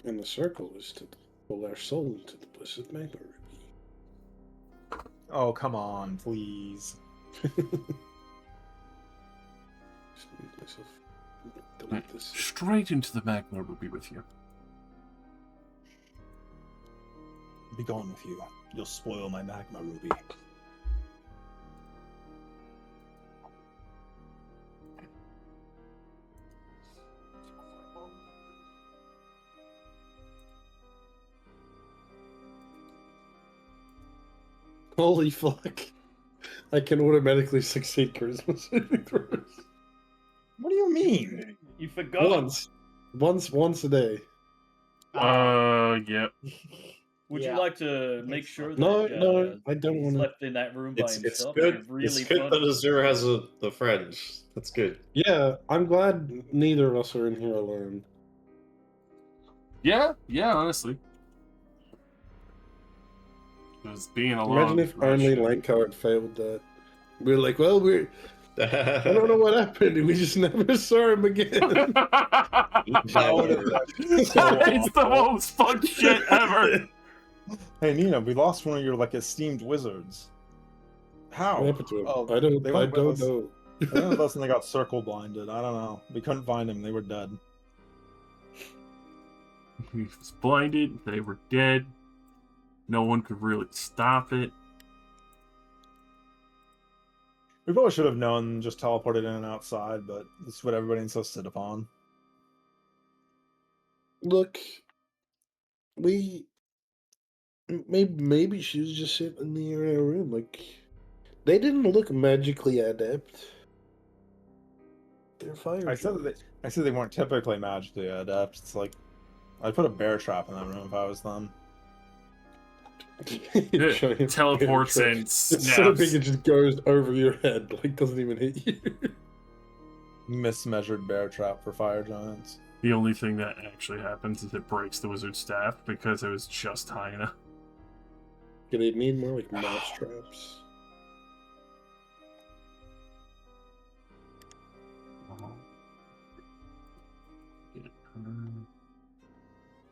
And the circle is to pull our soul into the blessed magma ruby. Oh, come on, please. Just mute myself. Delete this. Straight into the magma ruby with you. Be gone with you. You'll spoil my magma ruby. Holy fuck. I can automatically succeed charisma saving throws. What do you mean? You forgot. Once a day. Yep. Would Yeah. you like to make sure that No, I don't he want to. slept in that room by It's himself? good. It'd be really It's good fun. that Azure has a friend. That's good. Yeah, I'm glad neither of us are in here alone. Yeah, honestly. Because being alone. Imagine if only Lanko had failed that. We're like, well, I don't know what happened, and we just never saw him again. It's the most fun shit ever. Hey Nina, we lost one of your like esteemed wizards. How? What happened to him? Oh, I don't they went with us. know. They went with us and they got circle blinded. I don't know. We couldn't find him. They were dead. He was blinded. They were dead. No one could really stop it. We probably should have known and just teleported in and outside, but it's what everybody insisted upon. Look, maybe she was just sitting in the area room. Like, they didn't look magically adept. They're fire. I said they weren't typically magically adept. It's like I'd put a bear trap in that room if I was them. It teleports and It's so big snaps. it just goes over your head, like doesn't even hit you. Mismeasured bear trap for fire giants. The only thing that actually happens is it breaks the wizard's staff because it was just high enough. Yeah, they need more like mouse traps.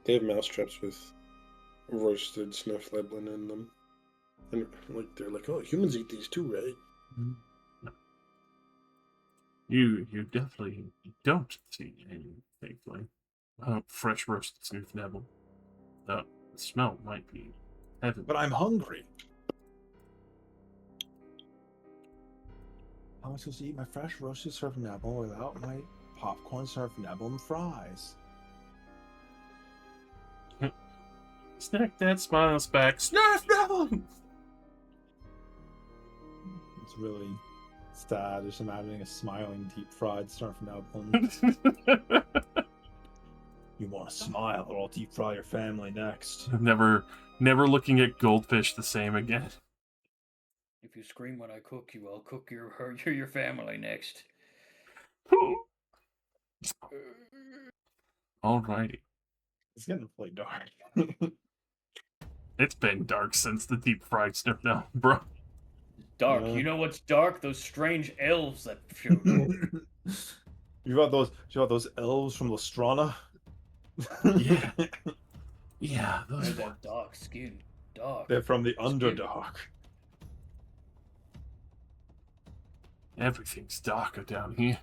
They have mouse traps with roasted snowflake in them. And like they're like, oh, humans eat these too, right? You definitely don't see any, thankfully. Fresh roasted smooth nibble. The smell might be heavy. But I'm hungry. How am I supposed to eat my fresh roasted surf nibble without my popcorn surf nibble and fries? Snack that smiles back. Snurf nibble! It's really sad just imagining a smiling deep fried surf nibble. You want to smile or I'll deep fry your family next. Never looking at goldfish the same again. If you scream when I cook you, I'll cook your family next. Alrighty. It's getting really dark. It's been dark since the deep fried stuff now, bro. Dark. You know what's dark? Those strange elves that showed up. You got those elves from Lestrana? Yeah. Yeah, They those have dark skin. Dark. They're from the skin. Underdark. everything's darker down here.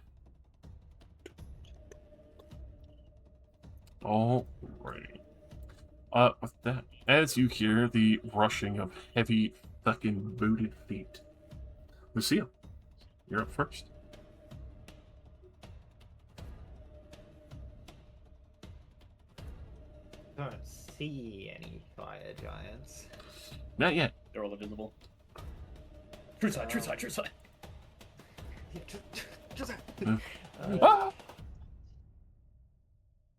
Alright. With that, as you hear the rushing of heavy, fucking booted feet, Lucille, you're up first. Don't see any fire giants. Not yet. They're all invisible. True side, true side, true side. Ah!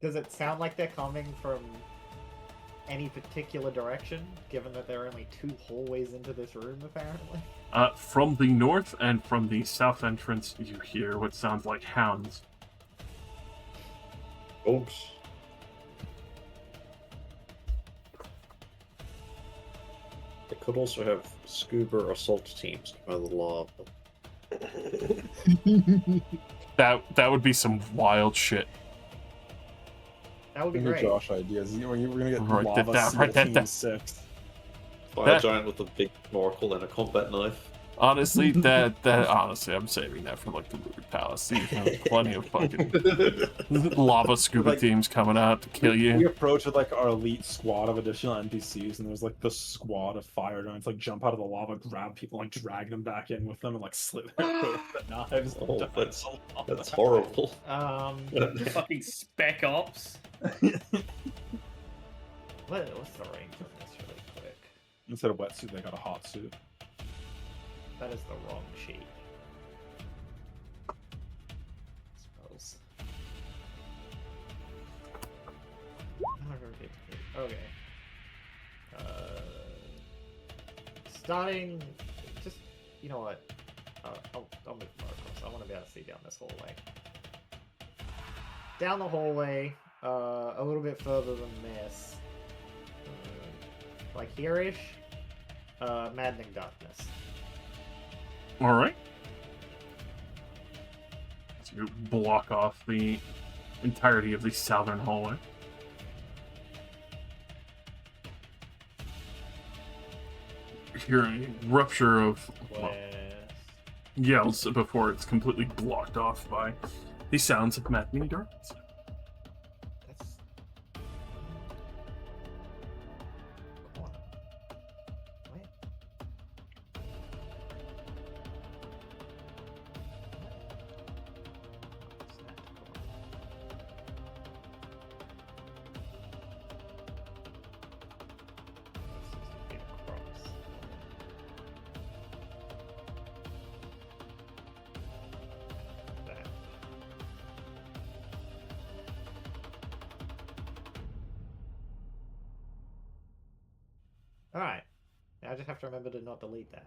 Does it sound like they're coming from any particular direction, given that there are only 2 hallways into this room, apparently? From the north and from the south entrance, you hear what sounds like hounds. Oops. They could also have scuba assault teams by the law. That would be some wild shit. That would be Your great. Josh ideas. We're gonna get Write that lava down, seal write that team down. 6. Fire That- giant with a big snorkel and a combat knife. Honestly, honestly, I'm saving that for like the movie Palace. There's plenty of fucking lava scuba Like- teams coming out to kill We you. approach with like our elite squad of additional NPCs, and there's like the squad of fire giants like jump out of the lava, grab people, like drag them back in with them, and like slit their throats with knives. and Oh, dive that's in the lava. that's horrible. Fucking spec ops. What's the range on this really quick? Instead of wetsuit, they got a hot suit. That is the wrong sheet. Suppose. Okay. Starting. Just. You know what? I'll move more across. I want to be able to see down this hallway. Down the hallway, a little bit further than this. Like here-ish. Maddening Darkness. All right. So you block off the entirety of the southern hallway. You hear a rupture of yells before it's completely blocked off by the sounds of maddening darkness. That's. Corner. Wait. What's that corner? That's 60 feet across. That. Alright. Now I just have to remember to not delete that.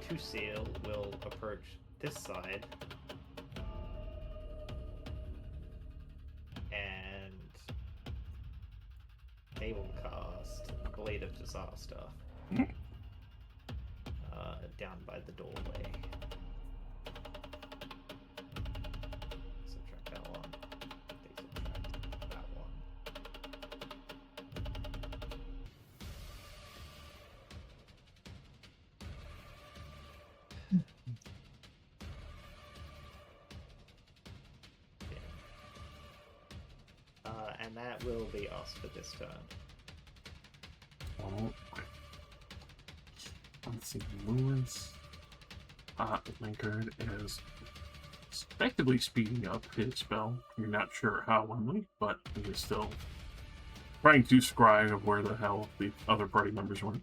Torsilna will approach this side. And they will cast Blade of Disaster. Down by the doorway. Subtract that one. They subtract that one. And that will be us for this turn. Oh. Let's see, Lewis. Linkard is effectively speeding up his spell. You're not sure how only, but he is still trying to scry of where the hell the other party members went.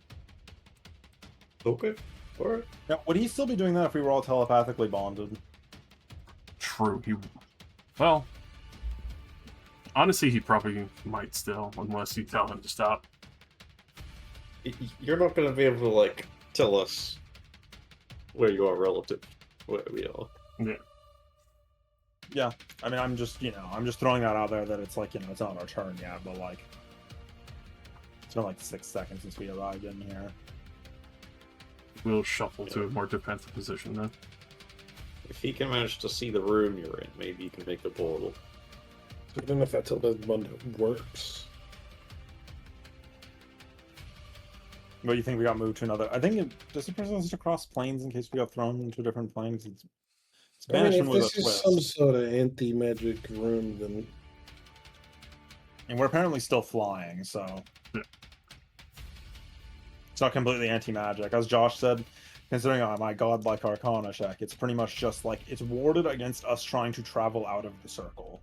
Okay. Alright. Now, would he still be doing that if we were all telepathically bonded? True, well, honestly, he probably might still, unless you tell him to stop. You're not going to be able to, like, tell us where you are relative to where we are. Yeah, I mean, I'm just throwing that out there that it's like, it's not our turn yet, but like, it's been like 6 seconds since we arrived in here. We'll shuffle to a more defensive position then. If he can manage to see the room you're in, maybe you can make the portal. I don't know if that one works. What do you think we got moved to another? I think does it present us to cross planes in case we got thrown into a different plane? It's I mean, banishment if with this a is twist. some sort of anti-magic room, then And we're apparently still flying, so it's not completely anti-magic. As Josh said, considering my godlike arcana check, it's pretty much just like it's warded against us trying to travel out of the circle.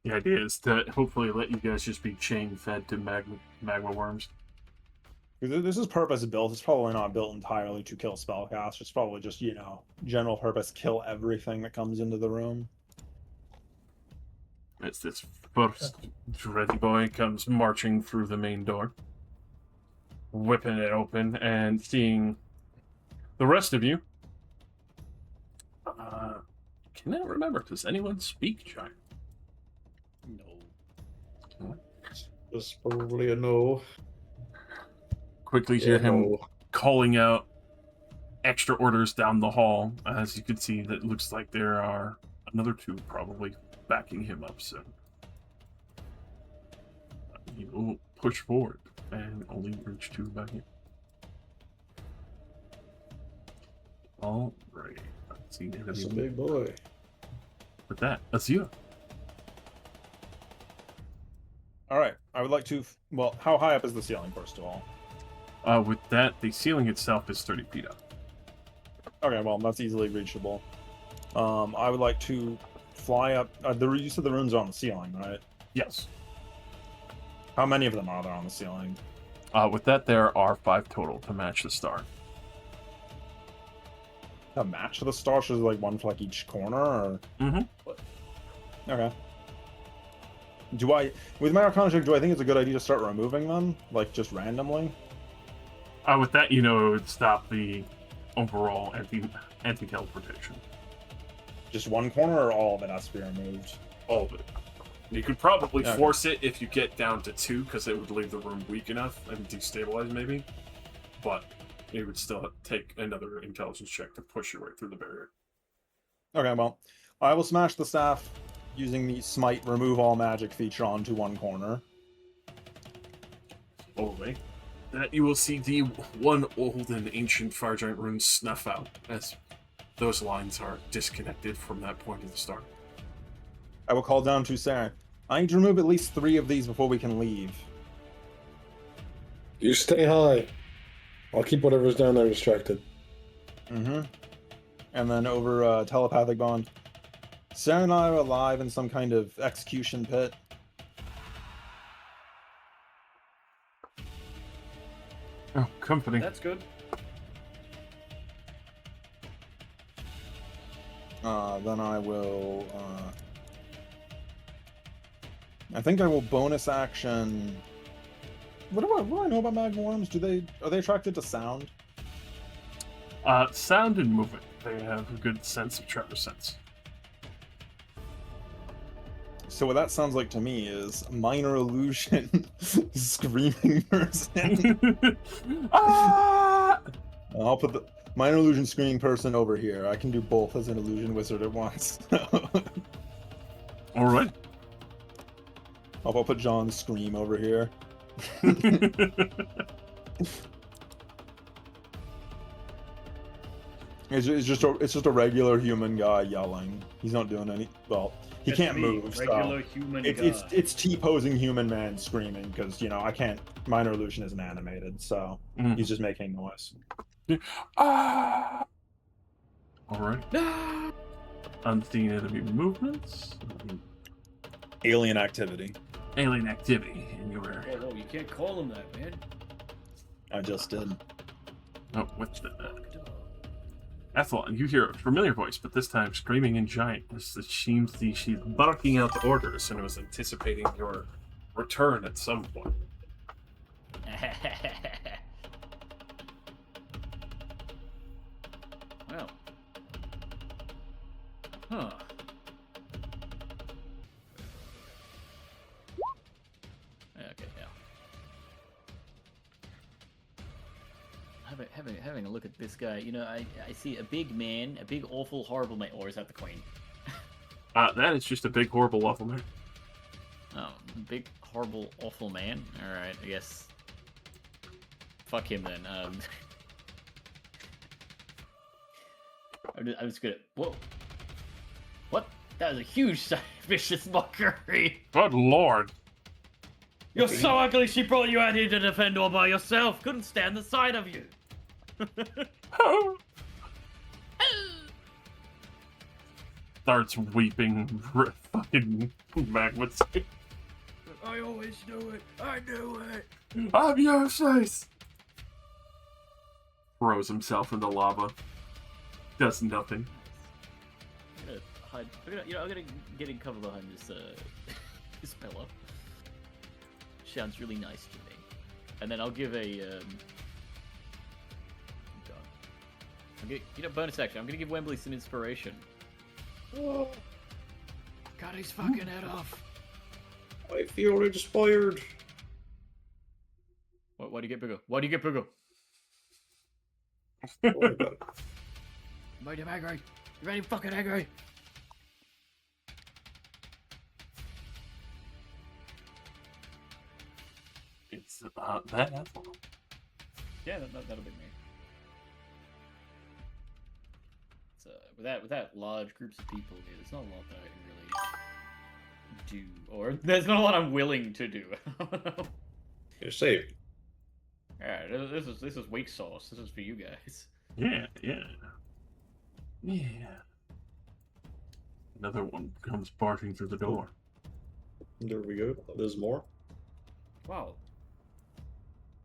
The idea is to hopefully let you guys just be chain fed to magma worms. This is purpose built. It's probably not built entirely to kill spellcasters. It's probably just, general purpose, kill everything that comes into the room. As this first dready boy comes marching through the main door, whipping it open and seeing the rest of you. Cannot remember. Does anyone speak Giant? No. That's probably a no. Quickly hear him no. calling out extra orders down the hall. As you can see, that looks like there are another two probably backing him up soon. you'll push forward and only reach 2 back here. All right. Let's see. That's a big boy. With that, Azure. All right. I would like to. Well, how high up is the ceiling, first of all? With that, the ceiling itself is 30 feet up. Okay, well, that's easily reachable. I would like to fly up. You said the runes are on the ceiling, right? Yes. How many of them are there on the ceiling? With that, there are 5 total to match the star. A match of the stars? So like one for like each corner, or? Mm-hmm. Okay. With my Arcana check, do I think it's a good idea to start removing them, like just randomly? With that, it would stop the overall anti-teleportation. Just one corner, or all of it has to be removed? All of it. You could probably Okay. force it if you get down to 2, because it would leave the room weak enough and destabilize maybe. But it would still take another intelligence check to push your way through the barrier. Okay, well, I will smash the staff using the smite remove all magic feature onto one corner. Slowly. That you will see the one old and ancient fire giant rune snuff out as those lines are disconnected from that point of the start. I will call down to Sarah. I need to remove at least 3 of these before we can leave. You stay high. I'll keep whatever's down there distracted. Mm-hmm. And then over telepathic bond. Sarah and I are alive in some kind of execution pit. Oh, company. That's good. Then I will. I think I will bonus action. What do I know about magma worms? Are they attracted to sound? Sound and movement. They have a good sense of tremor sense. So what that sounds like to me is minor illusion, screaming person. Ah! I'll put the minor illusion screaming person over here. I can do both as an illusion wizard at once. All right. I'll put John's scream over here. It's just a regular human guy yelling. He's not doing any. Well, he It's can't me, move. regular So human it's T-posing human man screaming because I can't. Minor illusion isn't animated, so he's just making noise. Ah! All right. Unseen enemy movements. Alien activity. Alien activity in your area. Oh, you can't call him that, man. I just did. Oh, what's the... Athlon, you hear a familiar voice, but this time screaming in giant. It seems she's barking out the orders and was anticipating your return at some point. Well. Huh. Okay, yeah. Having a look at this guy, I see a big man, a big, awful, horrible man. Or is that the queen? That is just a big, horrible, awful man. Oh, big, horrible, awful man? Alright, I guess. Fuck him then. I'm just gonna. Whoa. What? That was a huge, vicious mockery! Good lord. You're so ugly, she brought you out here to defend all by yourself! Couldn't stand the sight of you! Starts weeping, fucking magma. I always knew it! I knew it! I'm your face! Throws himself into lava. Does nothing. I'm gonna hide. I'm gonna get in cover behind this, this pillar. Sounds really nice to me. And then I'll give a, bonus action. I'm gonna give Wembley some inspiration. Oh, Cut his fucking head off. I feel inspired. Why do you get bigger? Why do you get bigger? Don't worry about it. You made him angry. You made him fucking angry. That apple. Yeah, that'll be me. So without large groups of people here, there's not a lot that I can really do, or there's not a lot I'm willing to do. You're safe. Yeah, this is weak sauce. This is for you guys. Yeah. Another one comes barging through the door. There we go. There's more. Wow.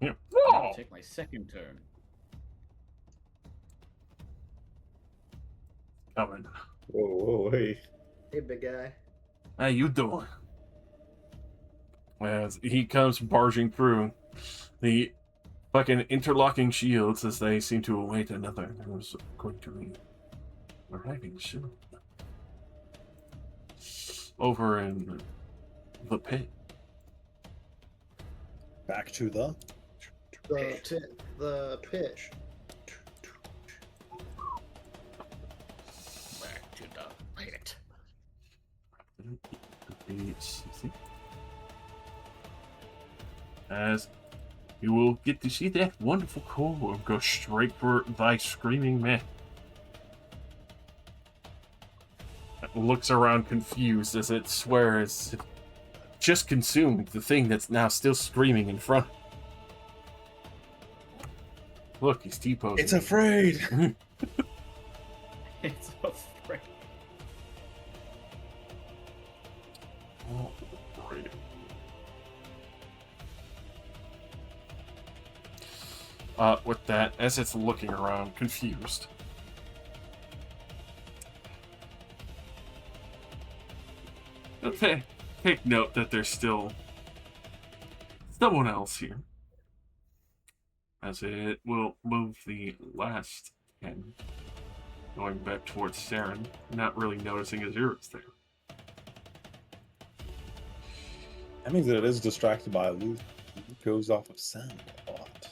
Yeah. I'm gonna take my second turn. Coming. Whoa, hey. Hey, big guy. How you doing? As he comes barging through, the fucking interlocking shields as they seem to await another. Who's going to be arriving soon. Over in the pit. Back to the The pitch. Back to the pit. As you will get to see that wonderful core go straight for thy screaming man. It looks around confused as it swears it just consumed the thing that's now still screaming in front. Look, he's T-posing. It's afraid. It's afraid. Oh, great. With that, as it's looking around, confused. Okay, take note that there's still someone else here. As it will move the last 10, going back towards Saren, not really noticing Azura's there. That means that it is distracted by a loop. It goes off of sound a lot.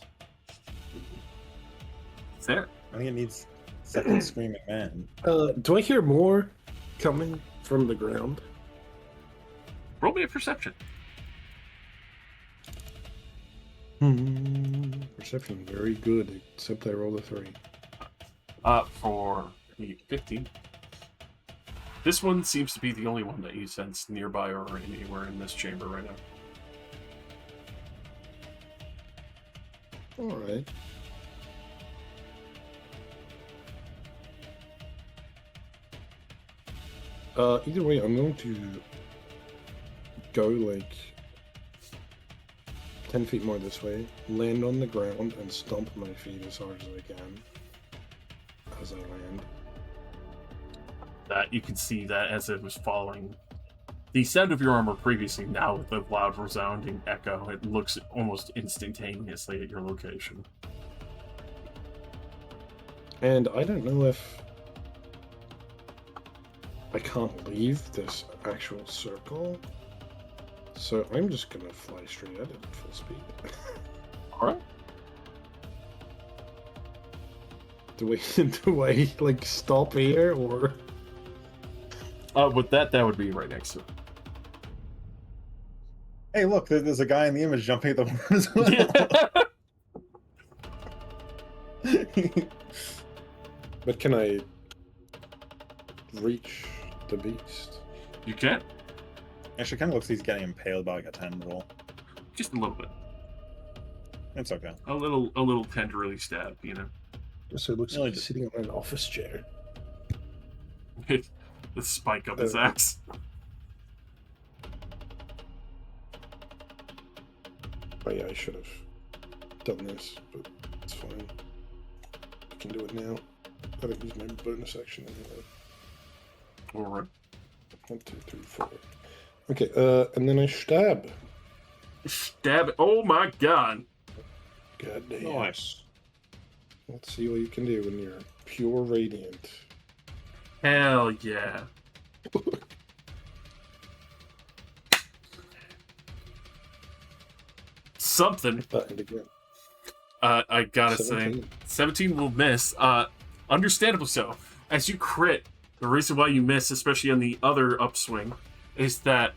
Saren. I think it needs second screaming man. Do I hear more coming from the ground? Roll me a perception. Perception, very good, except I rolled a 3. For the 15. This one seems to be the only one that you sense nearby or anywhere in this chamber right now. Alright. Either way, I'm going to go like 10 feet more this way, land on the ground, and stomp my feet as hard as I can as I land. That you can see that as it was falling. The sound of your armor previously, now with the loud resounding echo, it looks almost instantaneously at your location. And I don't know if I can't leave this actual circle, so I'm just gonna fly straight at it at full speed. Alright. Do I like stop here or? With that would be right next to it. Hey, look, there's a guy in the image jumping at the horn as well. But can I reach the beast? You can. Actually, kind of looks like he's getting impaled by like a tendril. Just a little bit. It's okay. A little tenderly stabbed, you know. So it looks Really like he's sitting on an office chair. The spike up his axe. Oh yeah, I should have done this, but it's fine. I can do it now. I don't use my bonus action anyway. Alright. 1, 2, 3, 4. Okay, and then I stab. Stab it. Oh my god. God damn. Nice. Let's see what you can do when you're pure radiant. Hell yeah. Something. And again. I gotta 17. say, 17 will miss. Understandable so. As you crit, the reason why you miss, especially on the other upswing, is that...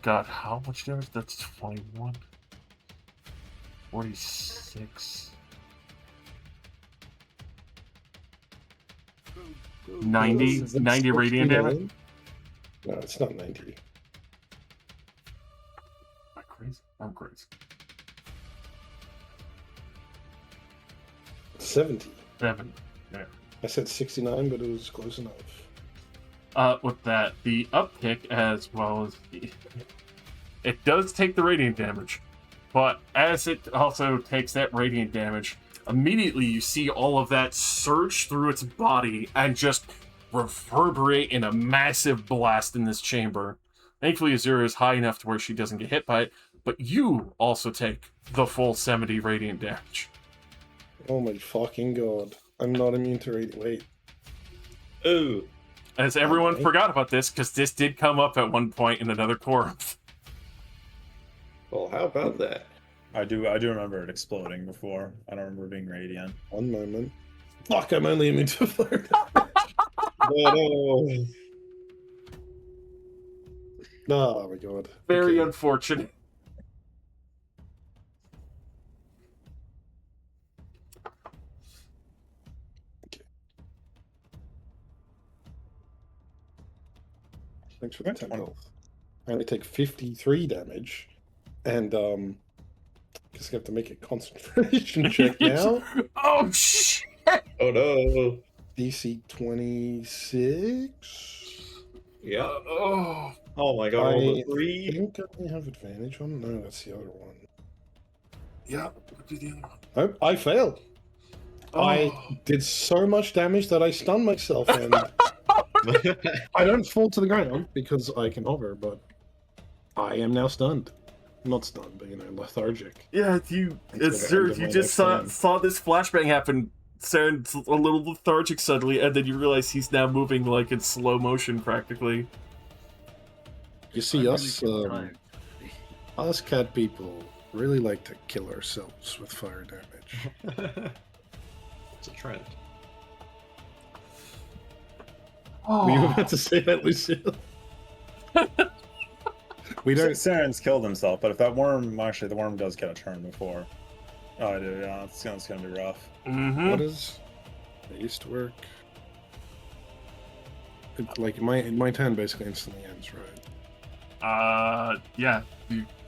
God, how much damage? That's 21. 46. 90 radiant damage. 69? No, it's not 90. Am I crazy? I'm crazy. 70. 7. Yeah. I said 69, but it was close enough. With that, the uptick as well as it does take the radiant damage, but as it also takes that radiant damage, immediately you see all of that surge through its body and just reverberate in a massive blast in this chamber. Thankfully, Azura is high enough to where she doesn't get hit by it, but you also take the full 70 radiant damage. Oh my fucking god. I'm not immune to radiant. Wait. Ooh. As everyone Okay. forgot about this, because this did come up at one point in another quorum. Well, how about that? I do remember it exploding before. I don't remember being radiant. One moment. Fuck, I'm only immune to fire damage. No. Oh my god. Very Okay. unfortunate. Thanks for the 10 health. I only take 53 damage. And, guess I have to make a concentration check now. Oh, shit! Oh no. DC 26. Yeah. Oh, Oh my god, I roll a 3. think I only have advantage on. No, that's the other one. yeah. What did the other one? Nope, I failed. I did so much damage that I stunned myself, and I don't fall to the ground because I can hover, but I am now stunned. Not stunned, but lethargic. Yeah, Until the end of you my just next saw this flashbang happen. Saren's a little lethargic suddenly, and then you realize he's now moving like in slow motion practically. You see, us cat people really like to kill ourselves with fire damage. It's a trend. Were you about to say that, Lucille? We don't. Saren's killed himself, but if that worm, actually, the worm does get a turn before. Oh, I do. Yeah, it's gonna be rough. Mm-hmm. What is? It used to work. Like my turn basically instantly ends, right? Yeah,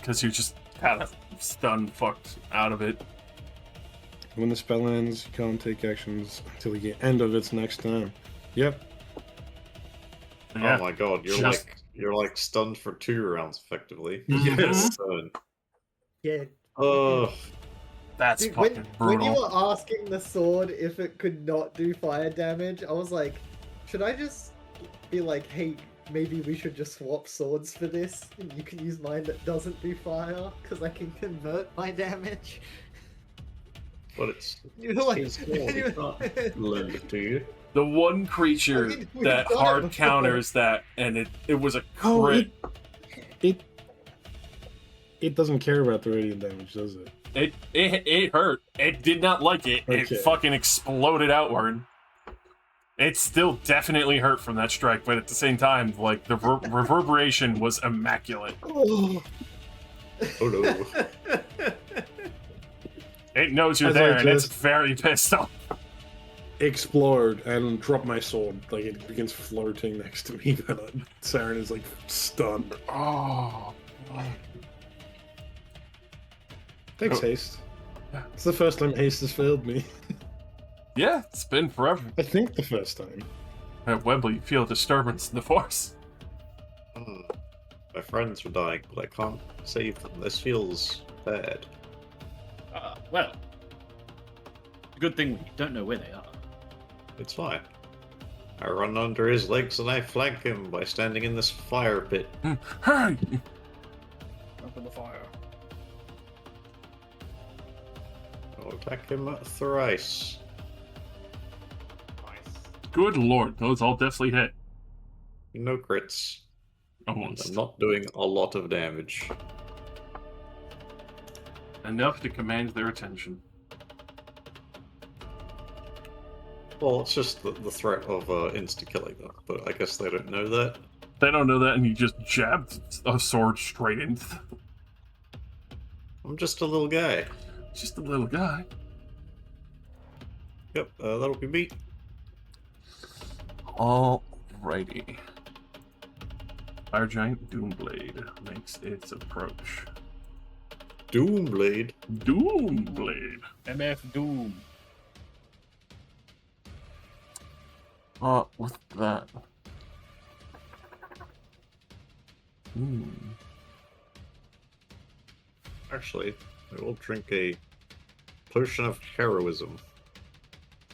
because you just kind of stunned, fucked out of it. When the spell ends, you can't take actions until the end of its next turn. Yep. Yeah. Oh my god, you're like stunned for 2 rounds effectively. Yes. Yeah. Oh, That's Dude, fucking when you brutal. were asking the sword if it could not do fire damage, I was like, should I just be like, hey, maybe we should just swap swords for this? And you can use mine that doesn't do fire, because I can convert my damage. but it's You're like, his sword, he can't lend it to you. The one creature I mean, we've that done it hard before. counters that, and it was a Oh, crit. it doesn't care about the radiant damage, does it? It hurt. It did not like it. It Okay. fucking exploded outward. It still definitely hurt from that strike, but at the same time, like the reverberation was immaculate. Oh, Oh no. It knows you're As I there, and it's just- very pissed off. explode and drop my sword. Like it begins floating next to me. But Saren is like stunned. Oh. Thanks, Oh. haste. It's the first time haste has failed me. Yeah, it's been forever. I think the first time. At Wembley, you feel a disturbance in the force. My friends were dying, but I can't save them. This feels bad. Well, good thing we don't know where they are. It's fine. I run under his legs and I flank him by standing in this fire pit. Hey! Open the fire. I'll attack him thrice. Good lord, those all definitely hit. No crits. Almost. I'm not doing a lot of damage. Enough to command their attention. Well, it's just the threat of insta-killing them, but I guess they don't know that. They don't know that, and you just jabbed a sword straight into them. I'm just a little guy. Just a little guy. Yep, that'll be me. Alrighty. Fire Giant Doomblade makes its approach. Doomblade. Doomblade. MF Doom. With that. Actually, I will drink a potion of heroism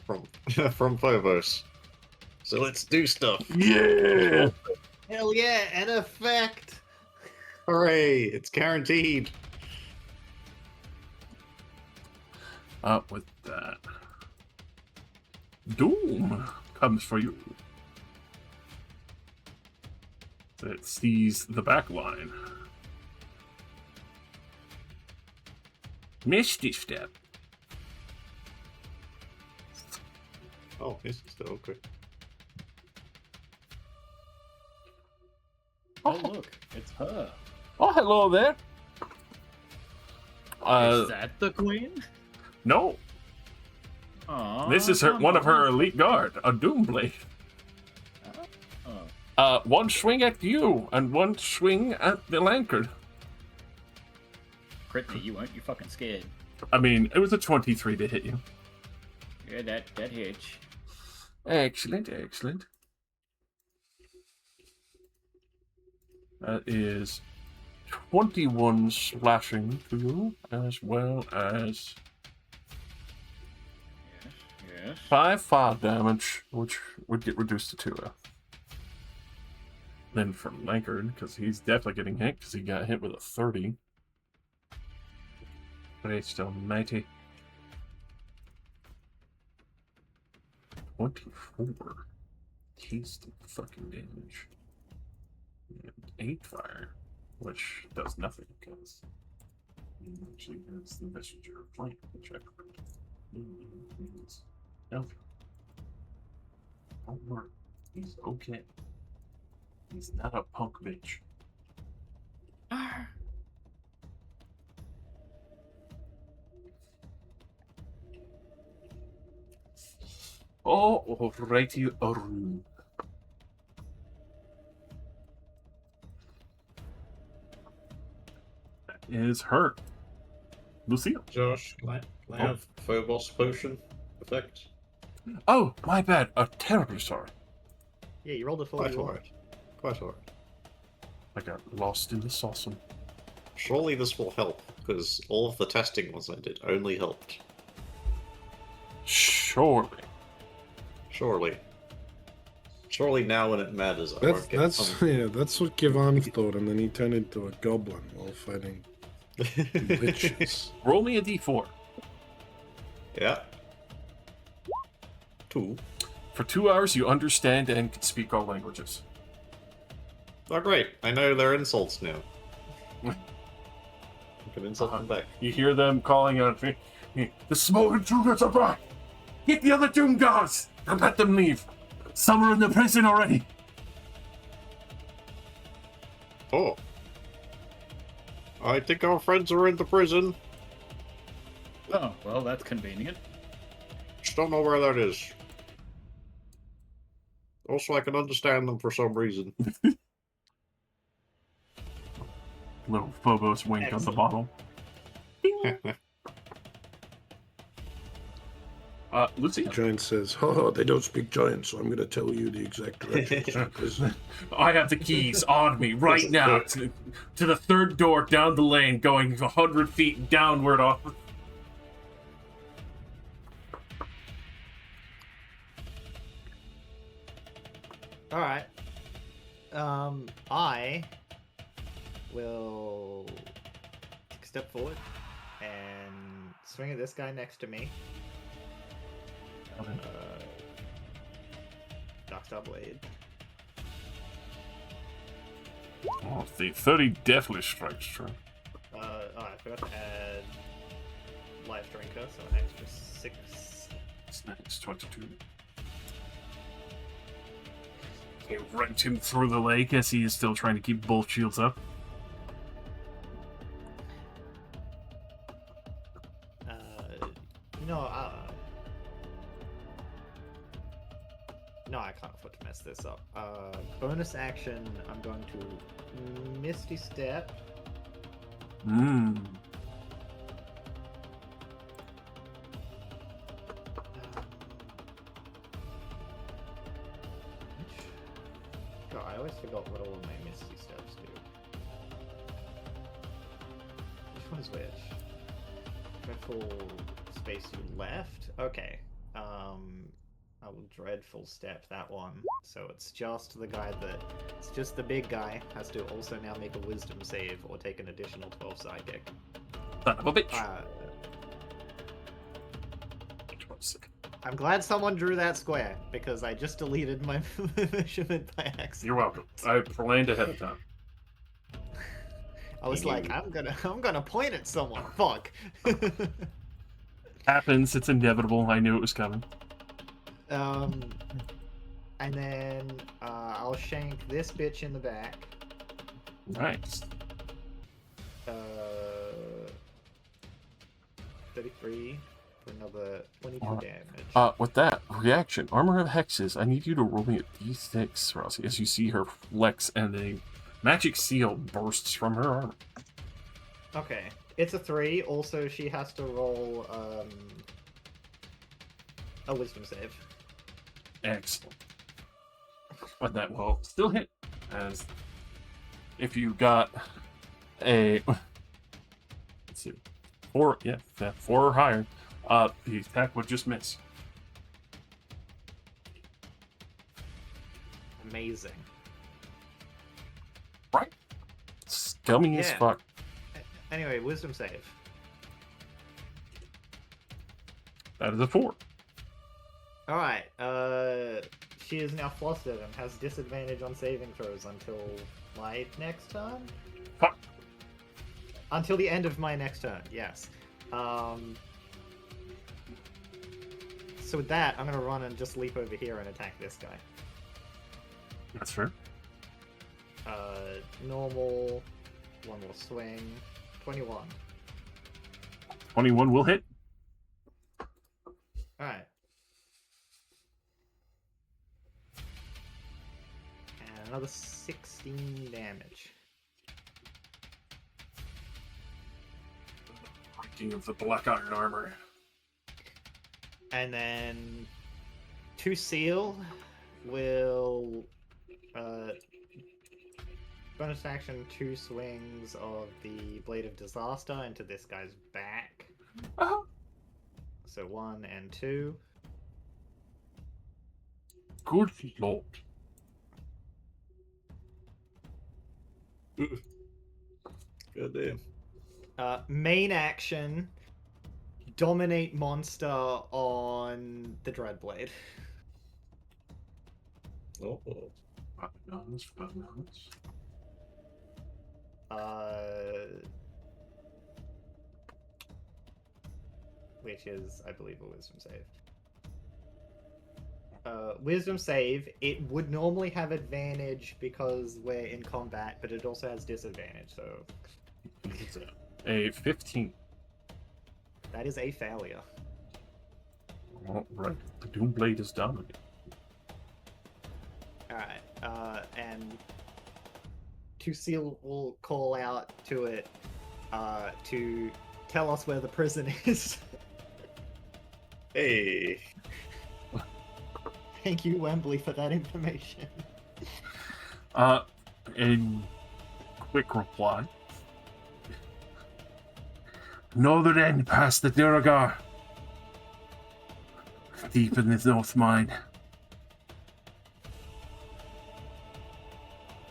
from from Phobos. So let's do stuff. Yeah! Hell yeah, an effect! Hooray! It's guaranteed. With that. Doom comes for you. It sees the back line. Misty Step. Oh, it's still okay. Oh, look, it's her. Oh, hello there. Is that the queen? No. Aw, This is her, come one of her on. elite guard, a Doomblade. Oh. One swing at you, and one swing at the Lankard. Crit me, you weren't. You fucking scared. I mean, it was a 23 to hit you. Yeah, that hits. Excellent, excellent. That is 21 slashing to you, as well as Yes. 5 fire damage, which would get reduced to 2. Then for Lankard, because he's definitely getting hit, because he got hit with a 30. But it's still mighty. 24. Tasty fucking damage. And 8 fire, which does nothing, because he actually has the messenger of flame, which I forgot. Means no. Don't worry. He's okay. He's not a punk bitch. Oh, righty, Aru. That is her. Lucille. Josh, can I have Phobos potion effect? Oh, my bad. Terribly sorry. Yeah, you rolled a Quite 41. alright. Quite alright. I got lost in the sauce. Surely this will help, because all of the testing ones I did only helped. Surely. Surely. Surely now when it matters, I won't get That's what Kivan thought, and then he turned into a goblin while fighting bitches. Roll me a d4. Yeah. 2. For 2 hours, you understand and can speak all languages. Oh great, I know their insults now. I can insult them back. You hear them calling out, the smaller troopers are back! Get the other Doom guards and let them leave. Some are in the prison already. Oh. I think our friends are in the prison. Oh, well, that's convenient. Just don't know where that is. Also, I can understand them for some reason. Little Phobos wink on the bottle. Lucy. The giant says, "Oh, they don't speak giant, so I'm going to tell you the exact directions." because I have the keys on me right now to the third door down the lane, going 100 feet downward off. Alright. I will take a step forward and swing at this guy next to me. Darkstar Blade. Oh, the 30 definitely strikes true. I forgot to add Life Drinker, so an extra 6. It's nice, 22. They rent him through the lake as he is still trying to keep both shields up. can't afford to mess this up. Bonus action, I'm going to Misty Step. God, I always forgot what all of my Misty Steps do. Which one is which? Dreadful space you left? Okay. I will Dreadful Step that one. So it's just the guy that... It's just the big guy has to also now make a Wisdom save or take an additional 12 sidekick. Son of a bitch. I'm glad someone drew that square, because I just deleted my measurement by accident. You're welcome. I planned ahead of time. I was like, I'm gonna point at someone. Fuck. Happens. It's inevitable. I knew it was coming. And then I'll shank this bitch in the back. Nice. 33 for another 22 damage. With that reaction, Armor of Hexes, I need you to roll me a d6, Rossi, as you see her flex and a magic seal bursts from her armor. Okay, it's a 3. Also, she has to roll a Wisdom save. Excellent. But that will still hit, as if you got a... Let's see. 4, yeah, 4 or higher, the attack would just miss. Amazing. Right? Scummy as fuck. Anyway, Wisdom save. That is a 4. Alright, she is now flustered and has disadvantage on saving throws until my next turn? Fuck. Until the end of my next turn, yes. So with that, I'm gonna run and just leap over here and attack this guy. That's fair. Normal, one more swing, 21. 21 will hit. Alright. And another 16 damage. Breaking of the black iron armor. And then to seal will bonus action 2 swings of the Blade of Disaster into this guy's back. So 1 and 2. Good lord. Goddamn. Main action, dominate monster on the Dreadblade. Oh. Bananas. Which is, I believe, a wisdom save. Wisdom save, it would normally have advantage because we're in combat, but it also has disadvantage, so... A 15. That is a failure. Alright, the Doomblade is dominated. Alright, and Torsilna will call out to it to tell us where the prison is. Hey. Thank you, Wembley, for that information. In quick reply. Northern end past the Duragar. Deep in the North Mine.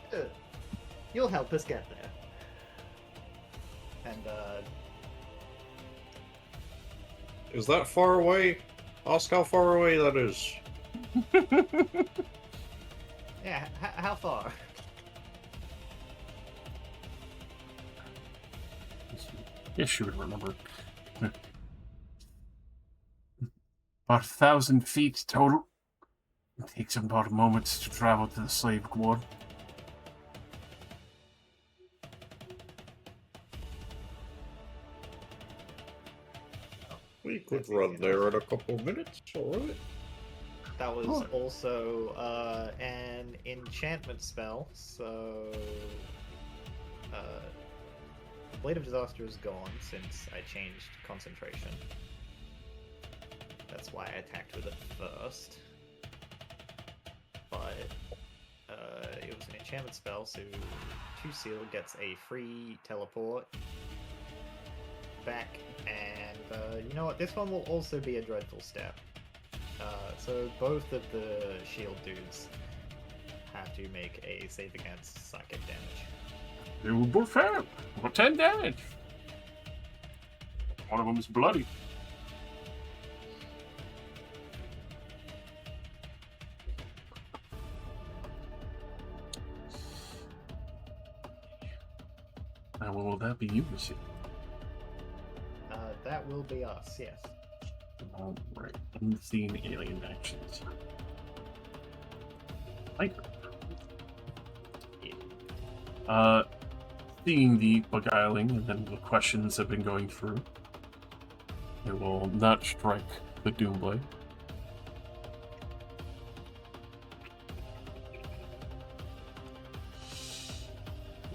Good. You'll help us get there. And, Is that far away? Ask how far away that is. yeah, how far? Yes, you would remember. About 1,000 feet total. It takes about a moment to travel to the slave quad. We could run there in a couple of minutes, alright? That was Oh. also an enchantment spell, so Blade of Disaster is gone since I changed concentration. That's why I attacked with it first. But it was an enchantment spell, so Torsilna gets a free teleport back, and you know what? This one will also be a dreadful step. So both of the shield dudes have to make a save against psychic damage. They will both fail for 10 damage. One of them is bloody. Now, will that be you, Missy? That will be us, yes. Alright, unseen alien actions. Hyper. Seeing the beguiling and then the questions have been going through, they will not strike the Doomblade.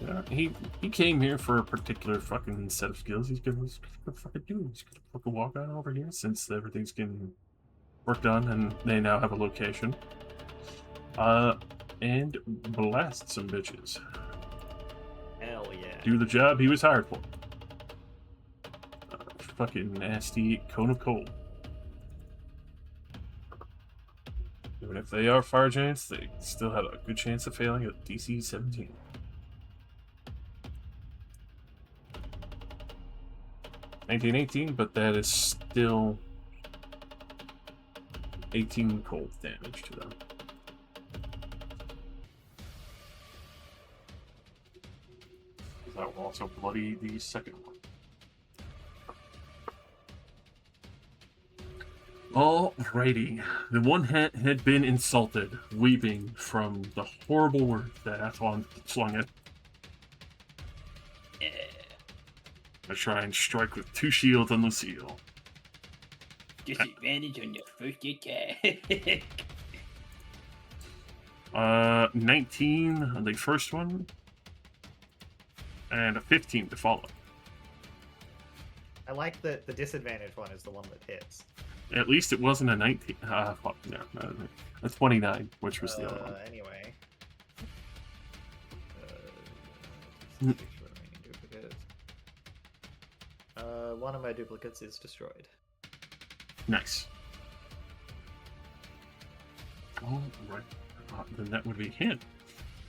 Yeah, he came here for a particular fucking set of skills. He's gonna fucking do. He's gonna fucking walk on over here since everything's getting worked on and they now have a location. And blast some bitches. Hell yeah. Do the job he was hired for. Fucking nasty cone of cold. Even if they are fire giants, they still have a good chance of failing at DC 17. $1918, but that is still 18 cold damage to them. That will also bloody the second one. Alrighty. The one had been insulted, weeping from the horrible words that Athlon slung at. I try and strike with 2 shields on Lucille. Disadvantage on your first attack. 19 on the first one, and a 15 to follow. I like that the disadvantage one is the one that hits. At least it wasn't a 19. Fuck, no, a 29, which was the other one. Anyway. One of my duplicates is destroyed. Nice. Alright. Then that would be him.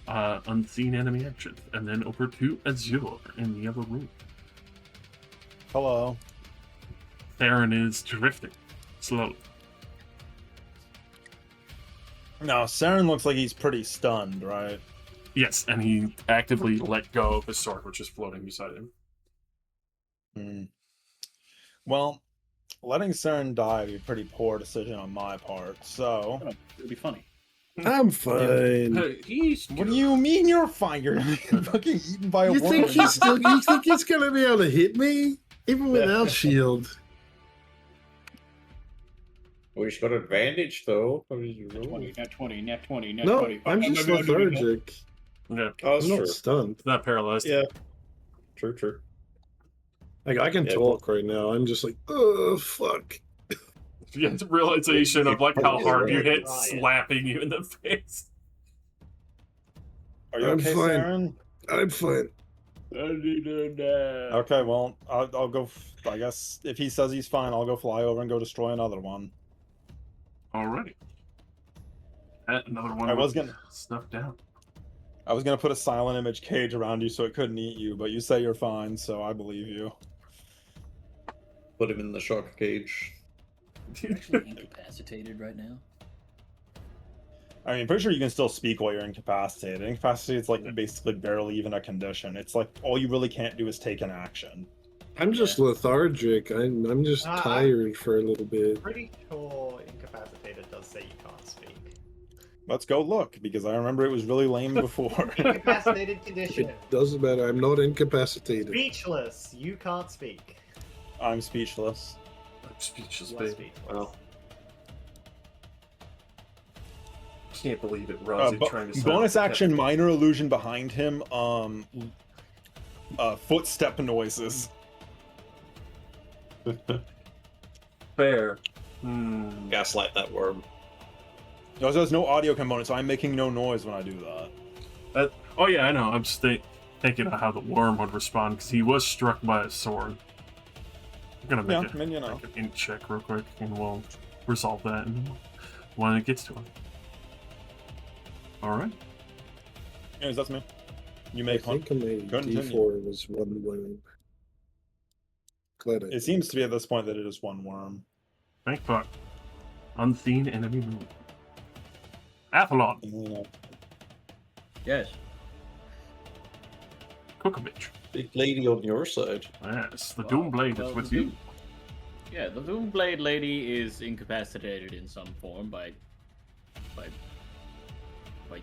Unseen enemy action. And then over to Azure in the other room. Hello. Theron is drifting. Slowly. Now, Saren looks like he's pretty stunned, right? Yes, and he actively let go of his sword, which is floating beside him. Well, letting Saren die would be a pretty poor decision on my part, so... It'll be funny. I'm fine. Hey, he's What do you mean you're fine? You're fucking eaten by a You woman. you think he's gonna be able to hit me? Even without shield. Well, he's got advantage though. What did you Nat roll? 20, nat 20, nat 20, nat No, 20. I'm just lethargic. Yeah, Oh, that's I'm not true. stunned. it's not paralyzed. Yeah. True. Like I can Yeah, talk right now. I'm just like, oh fuck. You get the realization of like how hard you hit Right. slapping you in the face. Are you I'm okay, fine. Saren? I'm fine. Okay, well, I'll go. I guess if he says he's fine, I'll go fly over and go destroy another one. Alrighty. Another one I was was gonna- snuffed down. I was gonna put a silent image cage around you so it couldn't eat you, but you say you're fine, so I believe you. Put him in the shock cage. Actually incapacitated right now. I mean, pretty sure you can still speak while you're incapacitated. Incapacitated is like basically barely even a condition. It's like all you really can't do is take an action. I'm just lethargic. I'm just Ah. tired for a little bit. Pretty sure incapacitated does say you can't speak. Let's go look, because I remember it was really lame before. Incapacitated condition. It doesn't matter. I'm not incapacitated. Speechless. You can't speak. I'm speechless. I'm speechless, You are baby. speechless. Well, can't believe it runs in trying to sound bonus like action, minor illusion behind him. Footstep noises. Fair. Gaslight that worm. There's no audio component, so I'm making no noise when I do that. Oh yeah, I know. I'm just thinking of how the worm would respond because he was struck by a sword. I'm gonna make, Yeah, I mean, you know. make an int check real quick, and we'll resolve that when it gets to him. All right. Anyways, that's me. You I may punt. think on my Continue. D4 was one worm. Glad I It seems to be at this point that it is one worm. Thank fuck. Unseen enemy move. Athlon. Yeah. Yes. Kukovich. Big lady on your side. Yes, the Well, Doomblade well, is with the you. Yeah, the Doomblade lady is incapacitated in some form by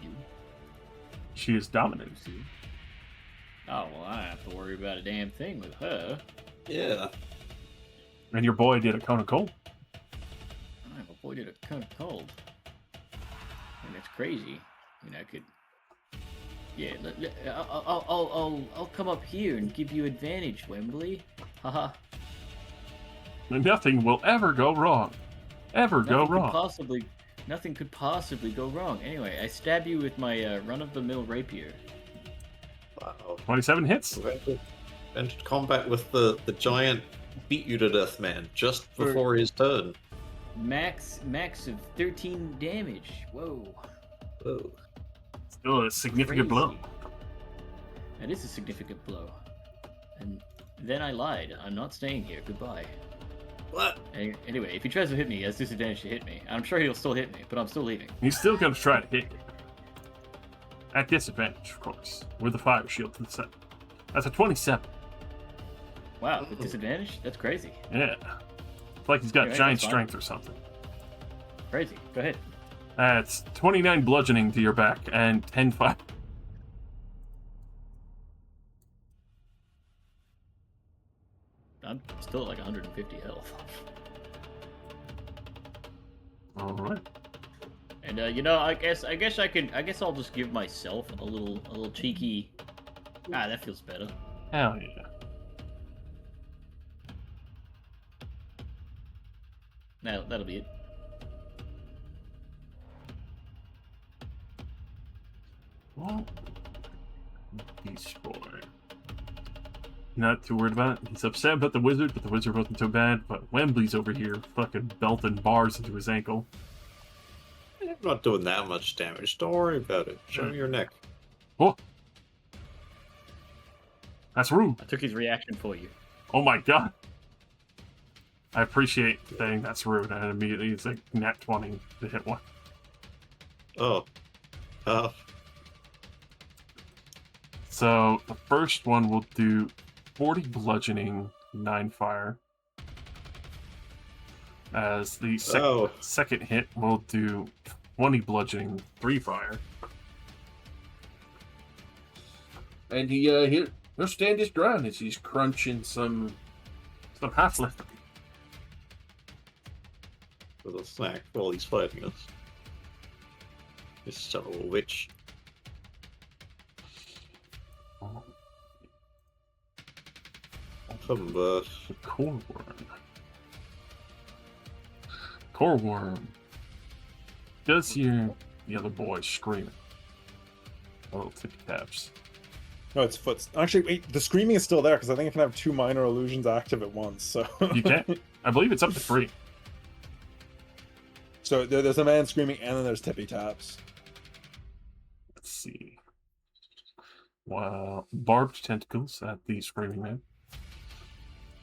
you. She is dominant. Lucy. Oh well, I don't have to worry about a damn thing with her. Yeah. And your boy did a cone of cold. I avoided a kind of cold. And it's crazy. I mean, I could. Yeah, I'll come up here and give you advantage, Wembley. Haha. Nothing will ever go wrong. Ever go wrong. Nothing could possibly go wrong. Anyway, I stab you with my run-of-the-mill rapier. Wow. 27 hits. Entered combat with the giant beat you to death man just before his turn. Max of 13 damage. Whoa. Oh. Still a significant blow. Crazy. That is a significant blow. And then I lied. I'm not staying here. Goodbye. What? Anyway, if he tries to hit me, he has disadvantage to hit me. I'm sure he'll still hit me, but I'm still leaving. He's still going to try to hit you. At disadvantage, of course. With the fire shield to the side. That's a 27. Wow, with disadvantage? That's crazy. Yeah. It's like he's got Anyway, giant that's fine. strength or something. Crazy. Go ahead. That's 29 bludgeoning to your back and 10 fire. I'm still at like 150 health. All right. And I guess I'll just give myself a little cheeky. That feels better. Hell yeah. That'll be it. Well, Beast Boy. Not too worried about it. He's upset about the wizard, but the wizard wasn't so bad. But Wembley's over here fucking belting bars into his ankle. I'm not doing that much damage. Don't worry about it. Show me your neck. Oh! That's rude. I took his reaction for you. Oh my god. I appreciate saying that's rude, and immediately it's like nat 20 to hit one. Oh. So the first one will do 40 bludgeoning, 9 fire. As the second hit will do 20 bludgeoning, 3 fire. And he'll stand his ground as he's crunching some half-lift. With a snack while he's fighting us. This son of a witch. The core worm. Core worm. Does hear the other boy screaming. Little tippy taps. No, it's foot. Actually, wait. The screaming is still there because I think I can have 2 minor illusions active at once. So You can? I believe it's up to 3. So there's a man screaming, and then there's tippy taps. Let's see. Well, barbed tentacles at the screaming man.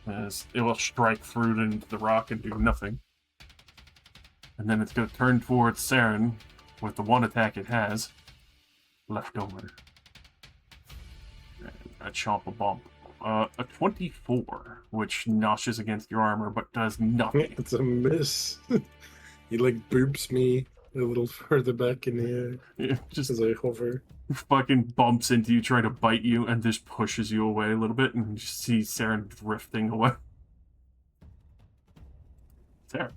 As it will strike through into the rock and do nothing. And then it's going to turn towards Saren with the one attack it has left over. And a chomp a bump. A 24, which notches against your armor but does nothing. It's a miss. He like boops me a little further back in the air Just as I hover. fucking bumps into you, trying to bite you, and just pushes you away a little bit, and you just see Saren drifting away. Saren.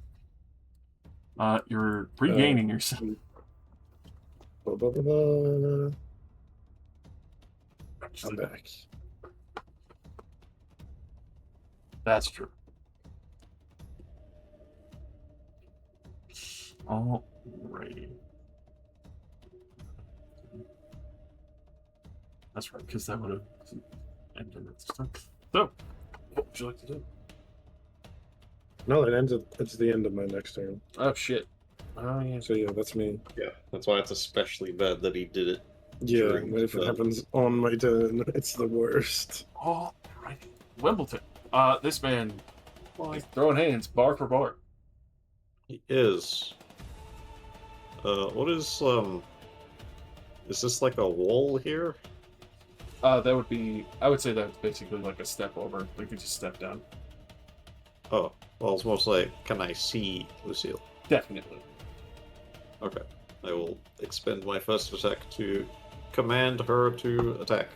You're regaining yourself. I'm back. That's true. Alrighty. That's right, because that would have ended at the start. So, what would you like to do? No, it ends it's the end of my next turn. Oh shit. Oh yeah. So yeah, that's me. Yeah, that's why it's especially bad that he did it. Yeah, During if it the- happens on my turn, it's the worst. Alrighty. Wimbledon. This man is throwing hands bar for bar. He is. What is this like a wall here? That would be, I would say that's basically like a step over. Like you just step down. Oh, well, it's most like, can I see Lucille? Definitely. Okay. I will expend my first attack to command her to attack.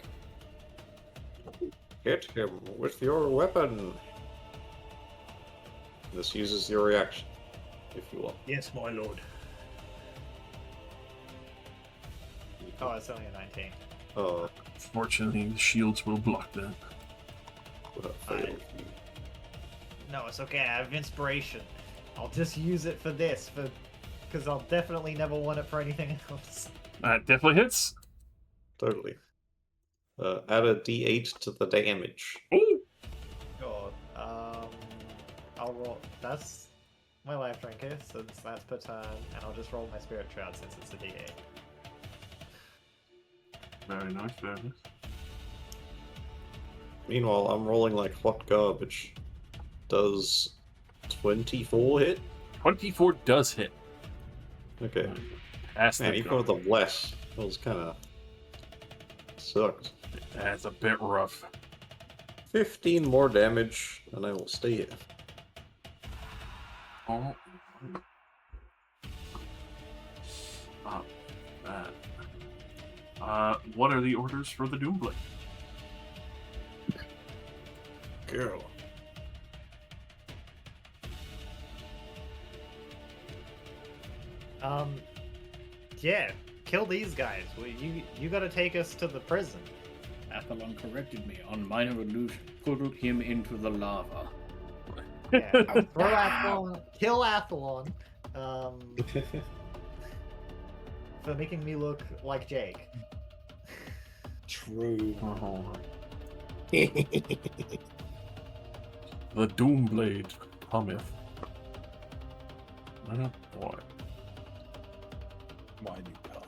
Hit him with your weapon. This uses your reaction, if you want. Yes, my lord. Oh, it's only a 19. Fortunately, the shields will block that. No, it's okay. I have inspiration. I'll just use it for this, because I'll definitely never want it for anything else. That definitely hits. Totally. Add a d8 to the damage. Ooh! God. I'll roll. That's my life drinker, since that's per turn, and I'll just roll my spirit shroud since it's a d8. Very nice, very nice. Meanwhile, I'm rolling like hot garbage. Does 24 hit? 24 does hit. Okay. That's Man, the even with the less, it was kind of sucked. That's a bit rough. 15 more damage, and I will stay here. Oh. What are the orders for the Doomblade? Girl. Yeah, kill these guys. Well, you gotta take us to the prison. Athlon corrected me on minor illusion. Put him into the lava. Yeah, throw Athlon, kill Athlon, for making me look like Jake. True. The Doomblade cometh. Oh boy. My new pal.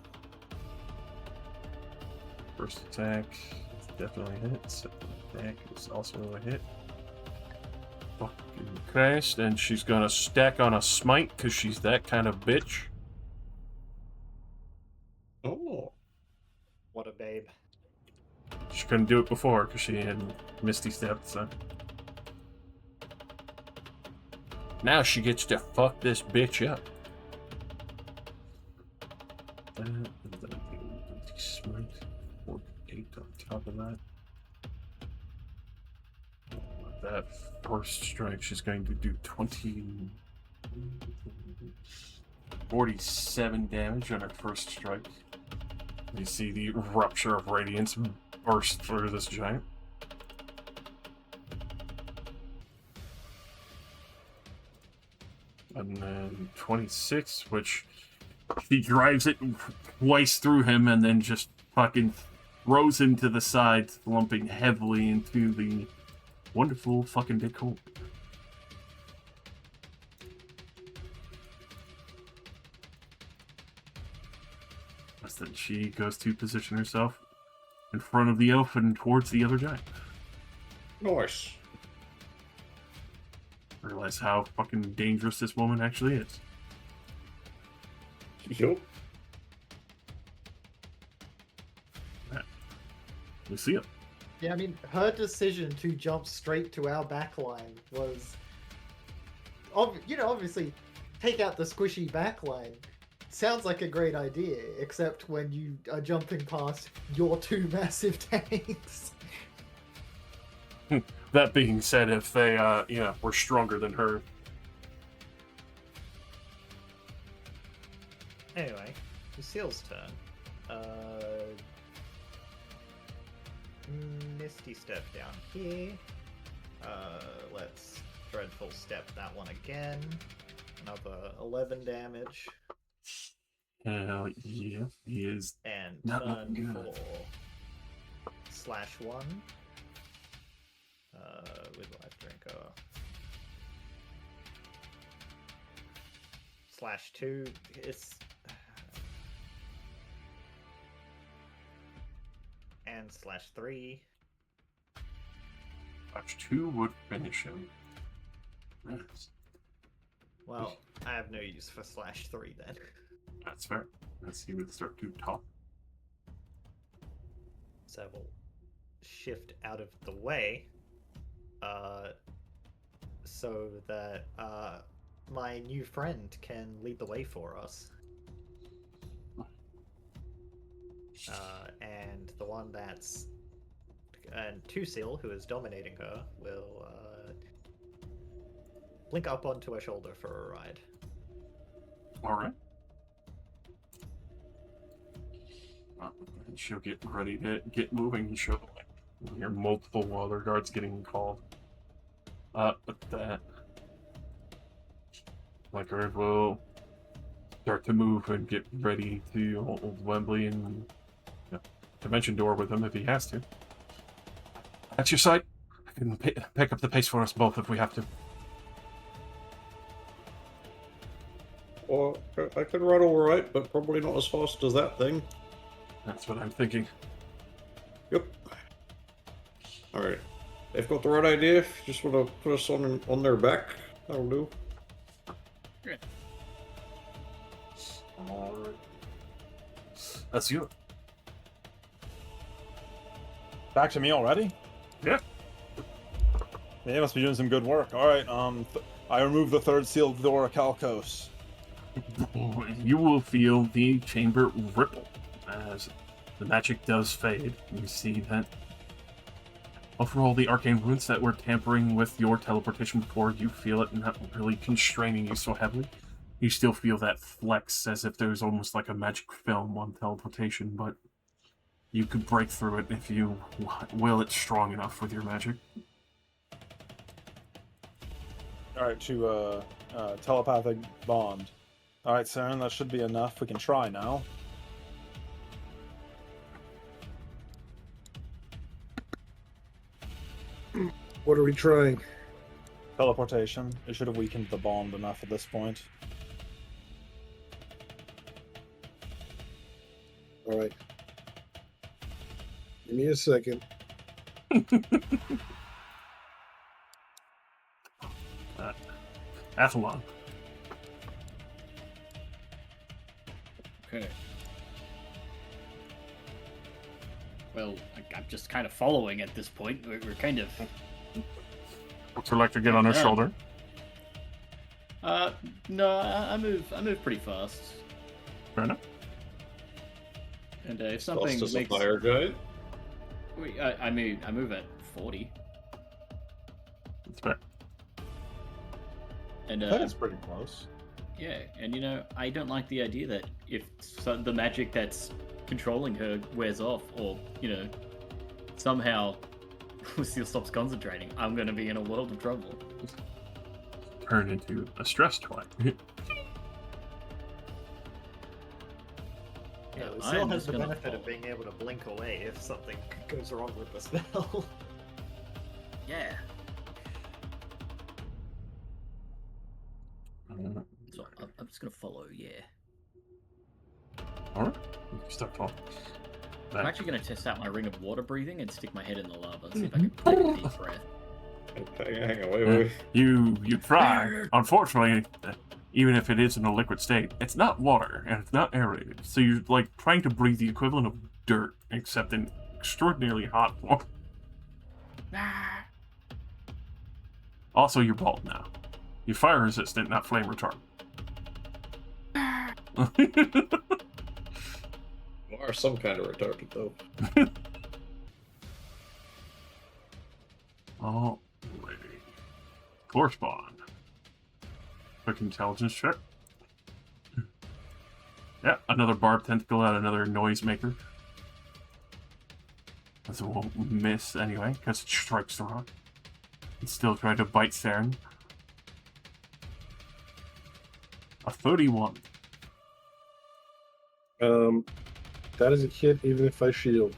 First attack definitely hits. Second attack is also a hit. Fucking Christ, and she's gonna stack on a smite because she's that kind of bitch. Oh. What a babe. She couldn't do it before because she had Misty stepped, so. Now she gets to fuck this bitch up. Smite. 8 on top of that. That first strike, she's going to do 47 damage on her first strike. You see the rupture of radiance burst through this giant. And then 26, which he drives it twice through him and then just fucking throws him to the side, slumping heavily into the wonderful fucking big hole. Then she goes to position herself in front of the elf and towards the other giant. Nice. Realize how fucking dangerous this woman actually is. Yup. Lucille. Yeah, I mean, her decision to jump straight to our backline was, obviously, take out the squishy backline. Sounds like a great idea, except when you are jumping past your two massive tanks. That being said, if they, were stronger than her. Anyway, Lucille's turn. Misty Step down here. Let's Dreadful Step that one again. Another 11 damage. Hell yeah, he is And not turn looking good. for /1. With Life Drinker. /2. It's and /3. /2 would finish him. Yes, Well, I have no use for /3 then. that's fair. As he would start to talk. So we'll shift out of the way, so that my new friend can lead the way for us. And the one that's and Torsilna, who is dominating her, will blink up onto her shoulder for a ride. Alright. And she'll get ready to get moving. She'll hear multiple water guards getting called. But that Blackguard will start to move and get ready to hold Wembley and dimension door with him if he has to. At your side. I can pick up the pace for us both if we have to. Or I could run alright, but probably not as fast as that thing. That's what I'm thinking. Yep. Alright. They've got the right idea. If you just want to put us on their back, that'll do. Good. Alright. That's you. Back to me already? Yeah. They must be doing some good work. All right. I remove the third sealed door, Calcos. You will feel the chamber ripple as the magic does fade. You see that overall the arcane runes that were tampering with your teleportation before, you feel it not really constraining you so heavily. You still feel that flex as if there's almost like a magic film on teleportation, but you could break through it if you will it strong enough with your magic. All right, to telepathic bond. All right, Saren, that should be enough. We can try now. What are we trying? Teleportation. It should have weakened the bond enough at this point. All right. Give me a second. Athlon. Okay. Well, I'm just kind of following at this point. We're kind of. What's her like to get on her shoulder? No, I move pretty fast. Fair enough. And if something Fast as makes a fire giant. Wait, I move at 40. That's fair. And That is pretty close. yeah, and I don't like the idea that if the magic that's controlling her wears off, or somehow Lucille stops concentrating, I'm gonna be in a world of trouble. Turn into a stress toy. Yeah, I Lucille am has just the gonna benefit of follow. being able to blink away if something goes wrong with the spell. Yeah. So I'm just gonna follow. Yeah. Alright. You start falling. I'm actually gonna test out my ring of water breathing and stick my head in the lava and see if I can take a deep breath. Hang on, wait. You try. Unfortunately, even if it is in a liquid state, it's not water and it's not aerated. So you're like trying to breathe the equivalent of dirt, except in extraordinarily hot form. Also, you're bald now. You're fire resistant, not flame retardant. You are some kind of retarded, though. Alrighty. Correspond. Quick intelligence check. Yeah, another barb tentacle out, another noisemaker. This won't miss anyway, because it strikes the rock. It's still trying to bite Saren. A 31. That is a hit, even if I shield.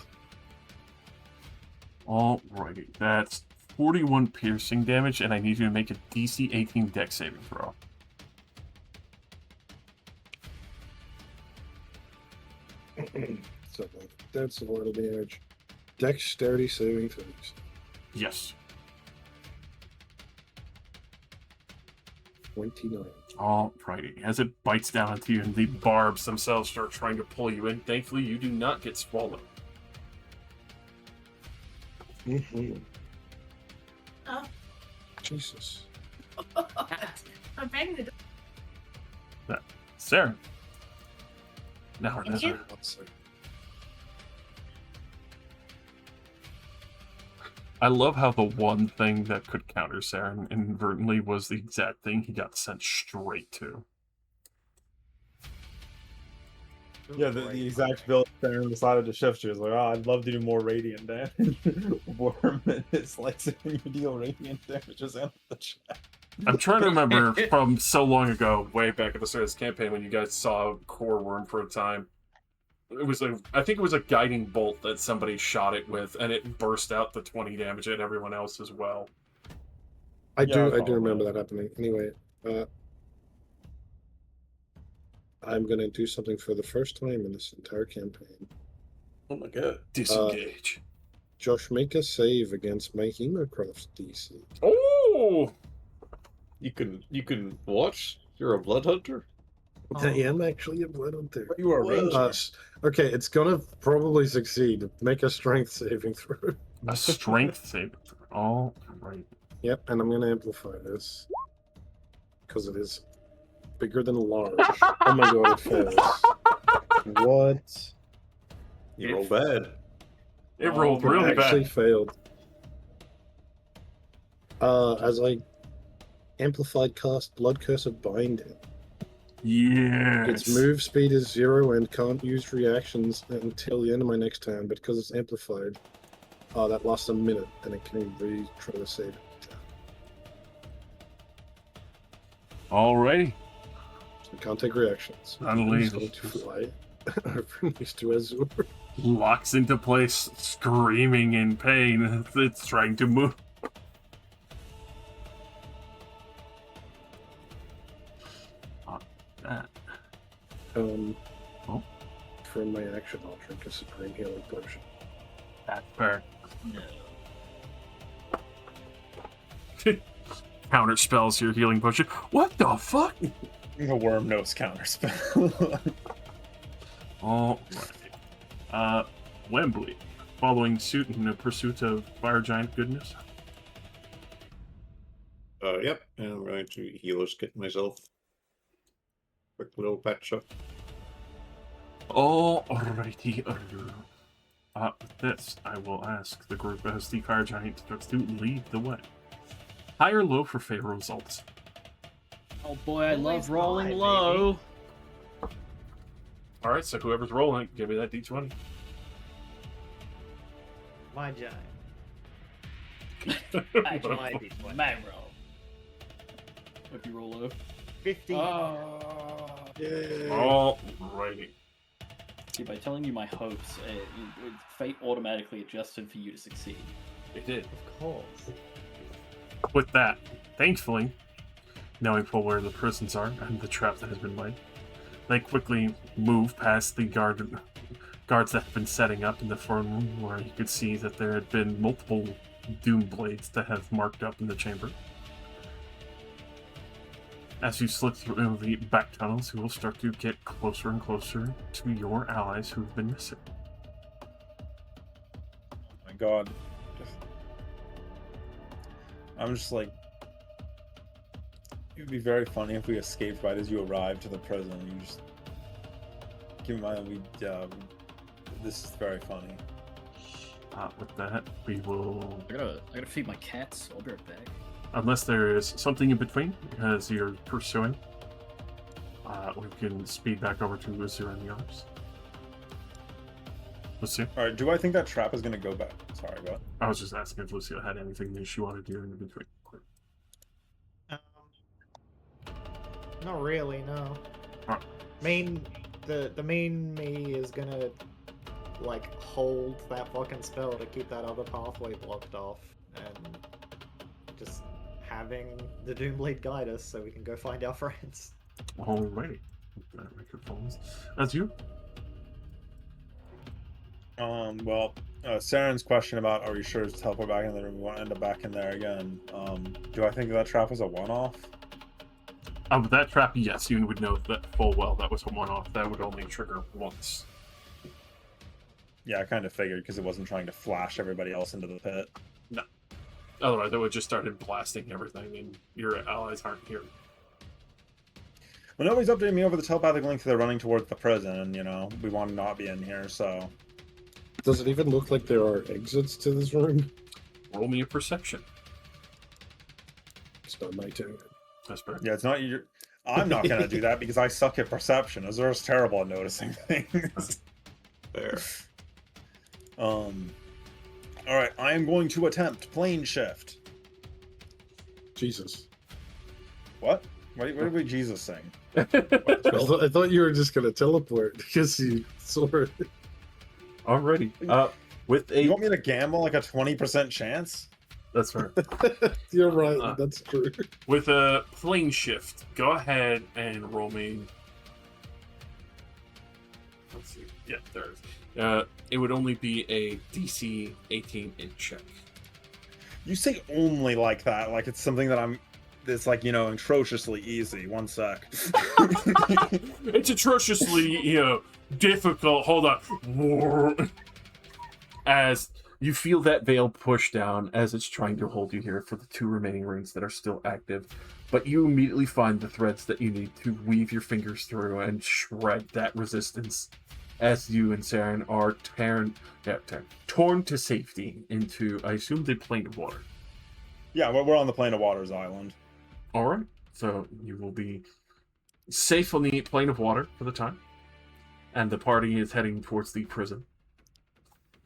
Alrighty, that's 41 piercing damage, and I need you to make a DC 18 dex saving throw. So that's a lot of damage. Dexterity saving throws. Yes. 29. Alrighty, as it bites down onto you and the barbs themselves start trying to pull you in, thankfully you do not get swallowed. Mm-hmm. Oh. Jesus. I'm banging the door. Sarah. Now Thank you. I love how the one thing that could counter Saren inadvertently was the exact thing he got sent straight to. Yeah, the exact build Baron decided to shift to is like, oh, I'd love to do more radiant damage. Worm is like saying you deal radiant damages out of the chat. I'm trying to remember from so long ago, way back at the start of this campaign, when you guys saw Core Worm for a time. I think it was a guiding bolt that somebody shot it with, and it burst out the 20 damage at everyone else as well. I do remember that. that happening. Anyway, I'm gonna do something for the first time in this entire campaign. Oh my god. Disengage. Josh, make a save against my Hemocraft DC. Oh! You can watch? You're a blood hunter? I am actually a blood hunter. You are a ranger. Okay, it's gonna probably succeed. Make a strength saving throw. A strength saving throw. All right. Yep, and I'm gonna amplify this because it is bigger than large. Oh my god, it fails. What? You roll bad. It rolled really actually bad. Failed. As I amplified cast Blood Curse of Binding. Yes. Its move speed is 0 and can't use reactions until the end of my next turn, but because it's amplified, that lasts a minute, and it can try to save it. Alrighty. So it can't take reactions. Unbelievable. It's going to fly over next to Azure. Locks into place, screaming in pain. It's trying to move. That. From my action, I'll drink a Supreme Healing Potion. That's fair. Counter spells your healing potion. What the fuck? The worm knows counter spell. Alright. Wembley. Following suit in the pursuit of fire giant goodness. Yep, and I'm going to healer's kit myself. Quick little patch up. Alrighty. With this, I will ask the group as the fire giant starts to lead the way. High or low for favorable results? Oh boy, I Always love rolling high, low. Alright, so whoever's rolling, give me that d20. My giant. I My my D20. man roll. Hope you roll low. 50. Alrighty. See, by telling you my hopes, fate automatically adjusted for you to succeed. It did. Of course. With that, thankfully, knowing full where the prisons are and the trap that has been laid, they quickly move past the guards that have been setting up in the throne room, where you could see that there had been multiple doom blades that have marked up in the chamber. As you slip through the back tunnels, you will start to get closer and closer to your allies who've been missing. Oh my god. I'm just like, it would be very funny if we escaped right as you arrived to the prison. You just keep in mind this is very funny. With that, we will, I gotta feed my cats. I'll be right back. unless there is something in between as you're pursuing, We can speed back over to Lucia and the others. Lucia? Alright, do I think that trap is going to go back? Sorry, what? I was just asking if Lucia had anything that she wanted to do in between. Not really, no. Alright. The main me is gonna like hold that fucking spell to keep that other pathway blocked off, and just having the Doomblade guide us so we can go find our friends. Alrighty. Microphones. That's you? Well, Saren's question about are we sure to teleport back in the room? We want to end up back in there again. Do I think that trap was a one-off? With that trap, yes, you would know that full well that was a one-off. That would only trigger once. Yeah, I kind of figured because it wasn't trying to flash everybody else into the pit. No. Otherwise, it would just started blasting everything, and your allies aren't here. Well, nobody's updating me over the telepathic link. They're running towards the prison, and, you know, we want to not be in here, so... Does it even look like there are exits to this room? Roll me a perception. It's not my turn. That's fair. Yeah, it's not your... I'm not going to do that because I suck at perception. Azura's terrible at noticing things. Fair. Alright, I am going to attempt plane shift. Jesus. What? What did we Jesus sing? I thought you were just going to teleport because you saw it. Alrighty. With a... You want me to gamble like a 20% chance? That's fair. You're right, that's true. With a plane shift, go ahead and roll me... Let's see. Yeah, there it is. It would only be a DC 18 in check. You say only like that, like it's something that it's like, you know, atrociously easy. One sec. It's atrociously, you know, difficult. Hold on. As you feel that veil push down as it's trying to hold you here for the 2 remaining rings that are still active, but you immediately find the threads that you need to weave your fingers through and shred that resistance as you and Saren are torn to safety into, I assume, the plane of water. Yeah, we're on the plane of Waters Island. Alright, so you will be safe on the plane of water for the time, and the party is heading towards the prison.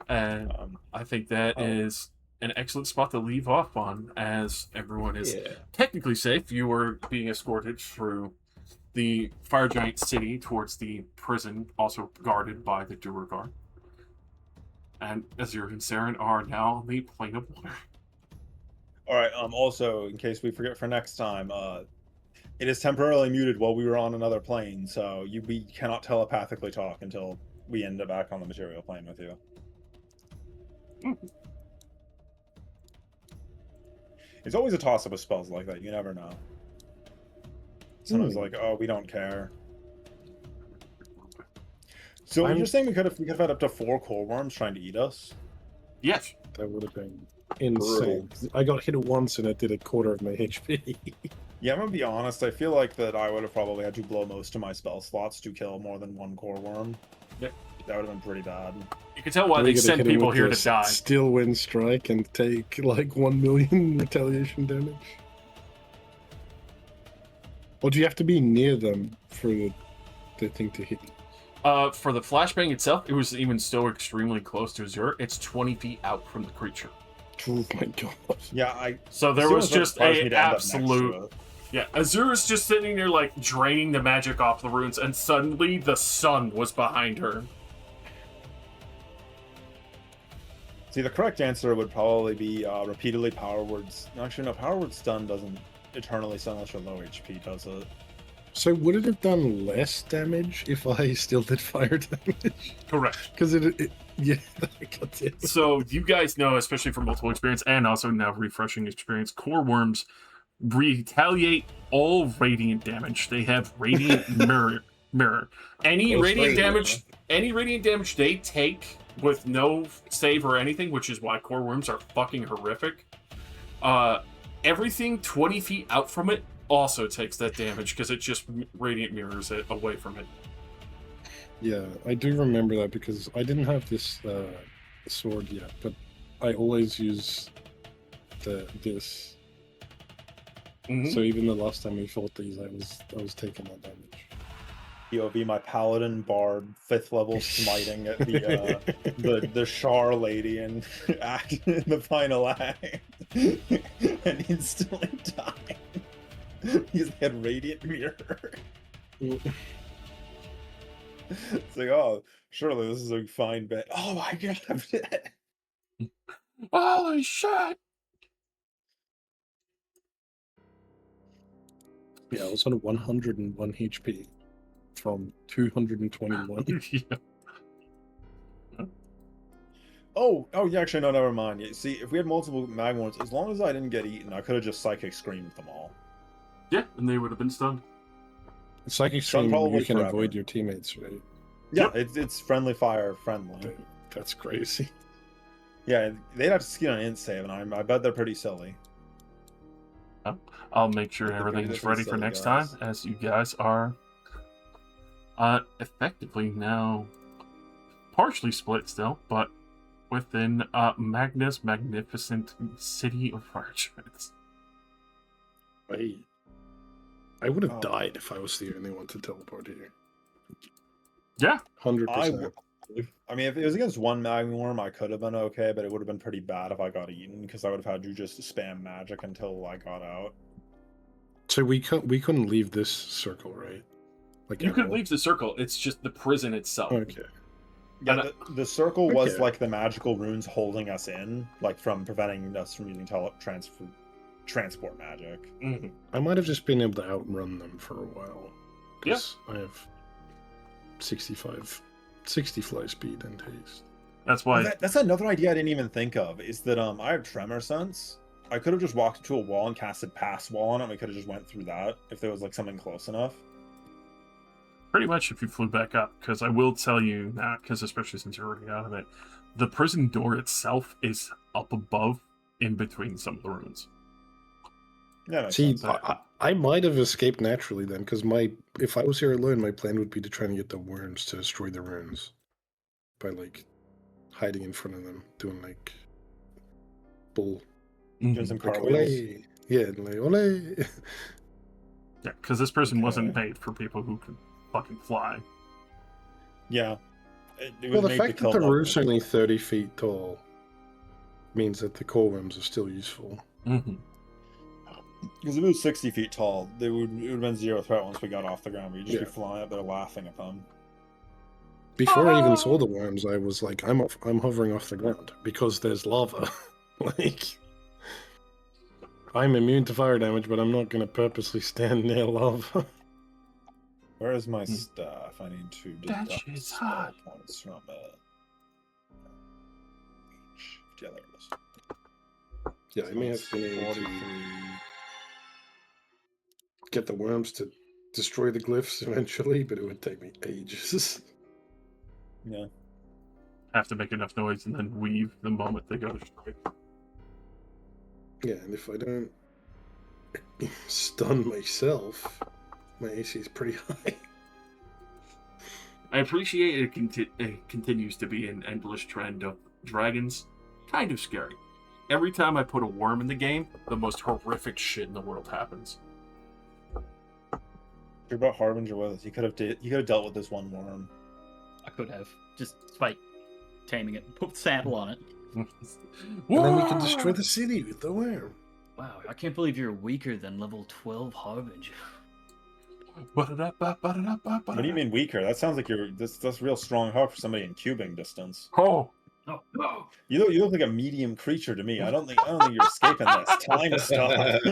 And I think that is an excellent spot to leave off on, as everyone is technically safe. You are being escorted through the Fire Giant City towards the prison, also guarded by the Duergar. And Azure and Saren are now on the plane of water. Alright, also, in case we forget for next time, it is temporarily muted while we were on another plane, so we cannot telepathically talk until we end up back on the material plane with you. It's always a toss-up with spells like that, you never know. Someone's like, oh, we don't care. So you're saying we could have had up to 4 core worms trying to eat us? Yes. That would have been insane. I got hit once and it did a quarter of my HP. Yeah, I'm gonna be honest, I feel like that I would have probably had to blow most of my spell slots to kill more than 1 core worm. Yep. That would have been pretty bad. You can tell why they send people here to die. Steel Wind Strike and take like 1 million retaliation damage. Or do you have to be near them for the thing to hit you? For the flashbang itself, it was even still extremely close to Azure. It's 20 feet out from the creature. Oh my god. Yeah, So there was just a absolute... Yeah, Azure is just sitting there like draining the magic off the runes, and suddenly the sun was behind her. See, the correct answer would probably be repeatedly Power Words. Actually, no, Power Word Stun doesn't eternally stun unless you're low HP, does it? So would it have done less damage if I still did fire damage? Correct. Because yeah, I got it. So you guys know, especially from multiple experience and also now refreshing experience, core worms retaliate all radiant damage. They have radiant mirror. Any radiant damage they take with no save or anything, which is why core worms are fucking horrific. Everything 20 feet out from it also takes that damage because it just radiant mirrors it away from it. Yeah, I do remember that because I didn't have this sword yet, but I always use this. Mm-hmm. So even the last time we fought these, I was taking that damage. POV, my paladin bard 5th level smiting at the Char lady in the final act, and instantly dying because they had radiant mirror. It's like, oh, surely this is a fine bet. Oh my god, I'm dead. Holy shit! Yeah, I was on 101 HP from 221. Yeah. Oh, yeah, actually, no, never mind. Yeah, see, if we had multiple Magmorns, as long as I didn't get eaten, I could have just Psychic Screamed them all. Yeah, and they would have been stunned. Psychic Stun Stream, probably you can forever. avoid your teammates, right? Yeah, it's friendly fire friendly. Dude, that's crazy. Yeah, they'd have to ski on an int save, and I bet they're pretty silly. I'll make sure They're everything's pretty ready for silly next guys. time, as you guys are effectively now partially split still, but within Magnus' magnificent city of fire giants. I would have Oh. died if I was the only one to teleport here. Yeah, 100%. I mean, if it was against one Magmorm, I could have been okay, but it would have been pretty bad if I got eaten, because I would have had to just spam magic until I got out. So we couldn't leave this circle, right? Like you at could all? leave the circle. It's just the prison itself. Okay. Yeah, And the circle was Okay. like the magical runes holding us in, like from preventing us from using transport magic. Mhm. I might have just been able to outrun them for a while. Yeah. 'Cause I have 60 fly speed and haste. That's why. That's another idea I didn't even think of, is that I have tremor sense. I could have just walked to a wall and casted pass wall on it, and we could have just went through that if there was like something close enough. Pretty much if you flew back up, because I will tell you that, because especially since you're already out of it, the prison door itself is up above, in between some of the rooms. Yeah, makes See, sense. I might have escaped naturally then, because if I was here alone, my plan would be to try and get the worms to destroy the runes by like hiding in front of them, doing like bull. Doing some Like, cartwheels. ole. Yeah, like ole. Yeah, because this prison wasn't Okay. made for people who could fucking fly. Yeah. It Well, was the made fact to that kill the them. roof's only 30 feet tall means that the core worms are still useful. Mm-hmm. Because if it was 60 feet tall, it would have been zero threat once we got off the ground. We'd just be Yeah. flying up there laughing at them. Before I even saw the worms, I was like, I'm hovering off the ground because there's lava. Like, I'm immune to fire damage, but I'm not going to purposely stand near lava. Where is my stuff? I need to That deduct shit's spell hot. points from yeah, there it is. Yeah, I may have been able to get the worms to destroy the glyphs eventually, but it would take me ages. Yeah. Have to make enough noise and then weave the moment they go destroyed. Yeah, and if I don't stun myself, my AC is pretty high. I appreciate it continues to be an endless trend of dragons. Kind of scary. Every time I put a worm in the game, the most horrific shit in the world happens. You're about Harbinger with us. You could have dealt with this one worm. I could have just by taming it, put sample on it. And then we can destroy the city with the worm. Wow, I can't believe you're weaker than level 12 Harbinger. What do you mean weaker? That sounds like that's real strong heart for somebody in cubing distance. Oh, Oh, no! You look like a medium creature to me. I don't think you're escaping this time stuff.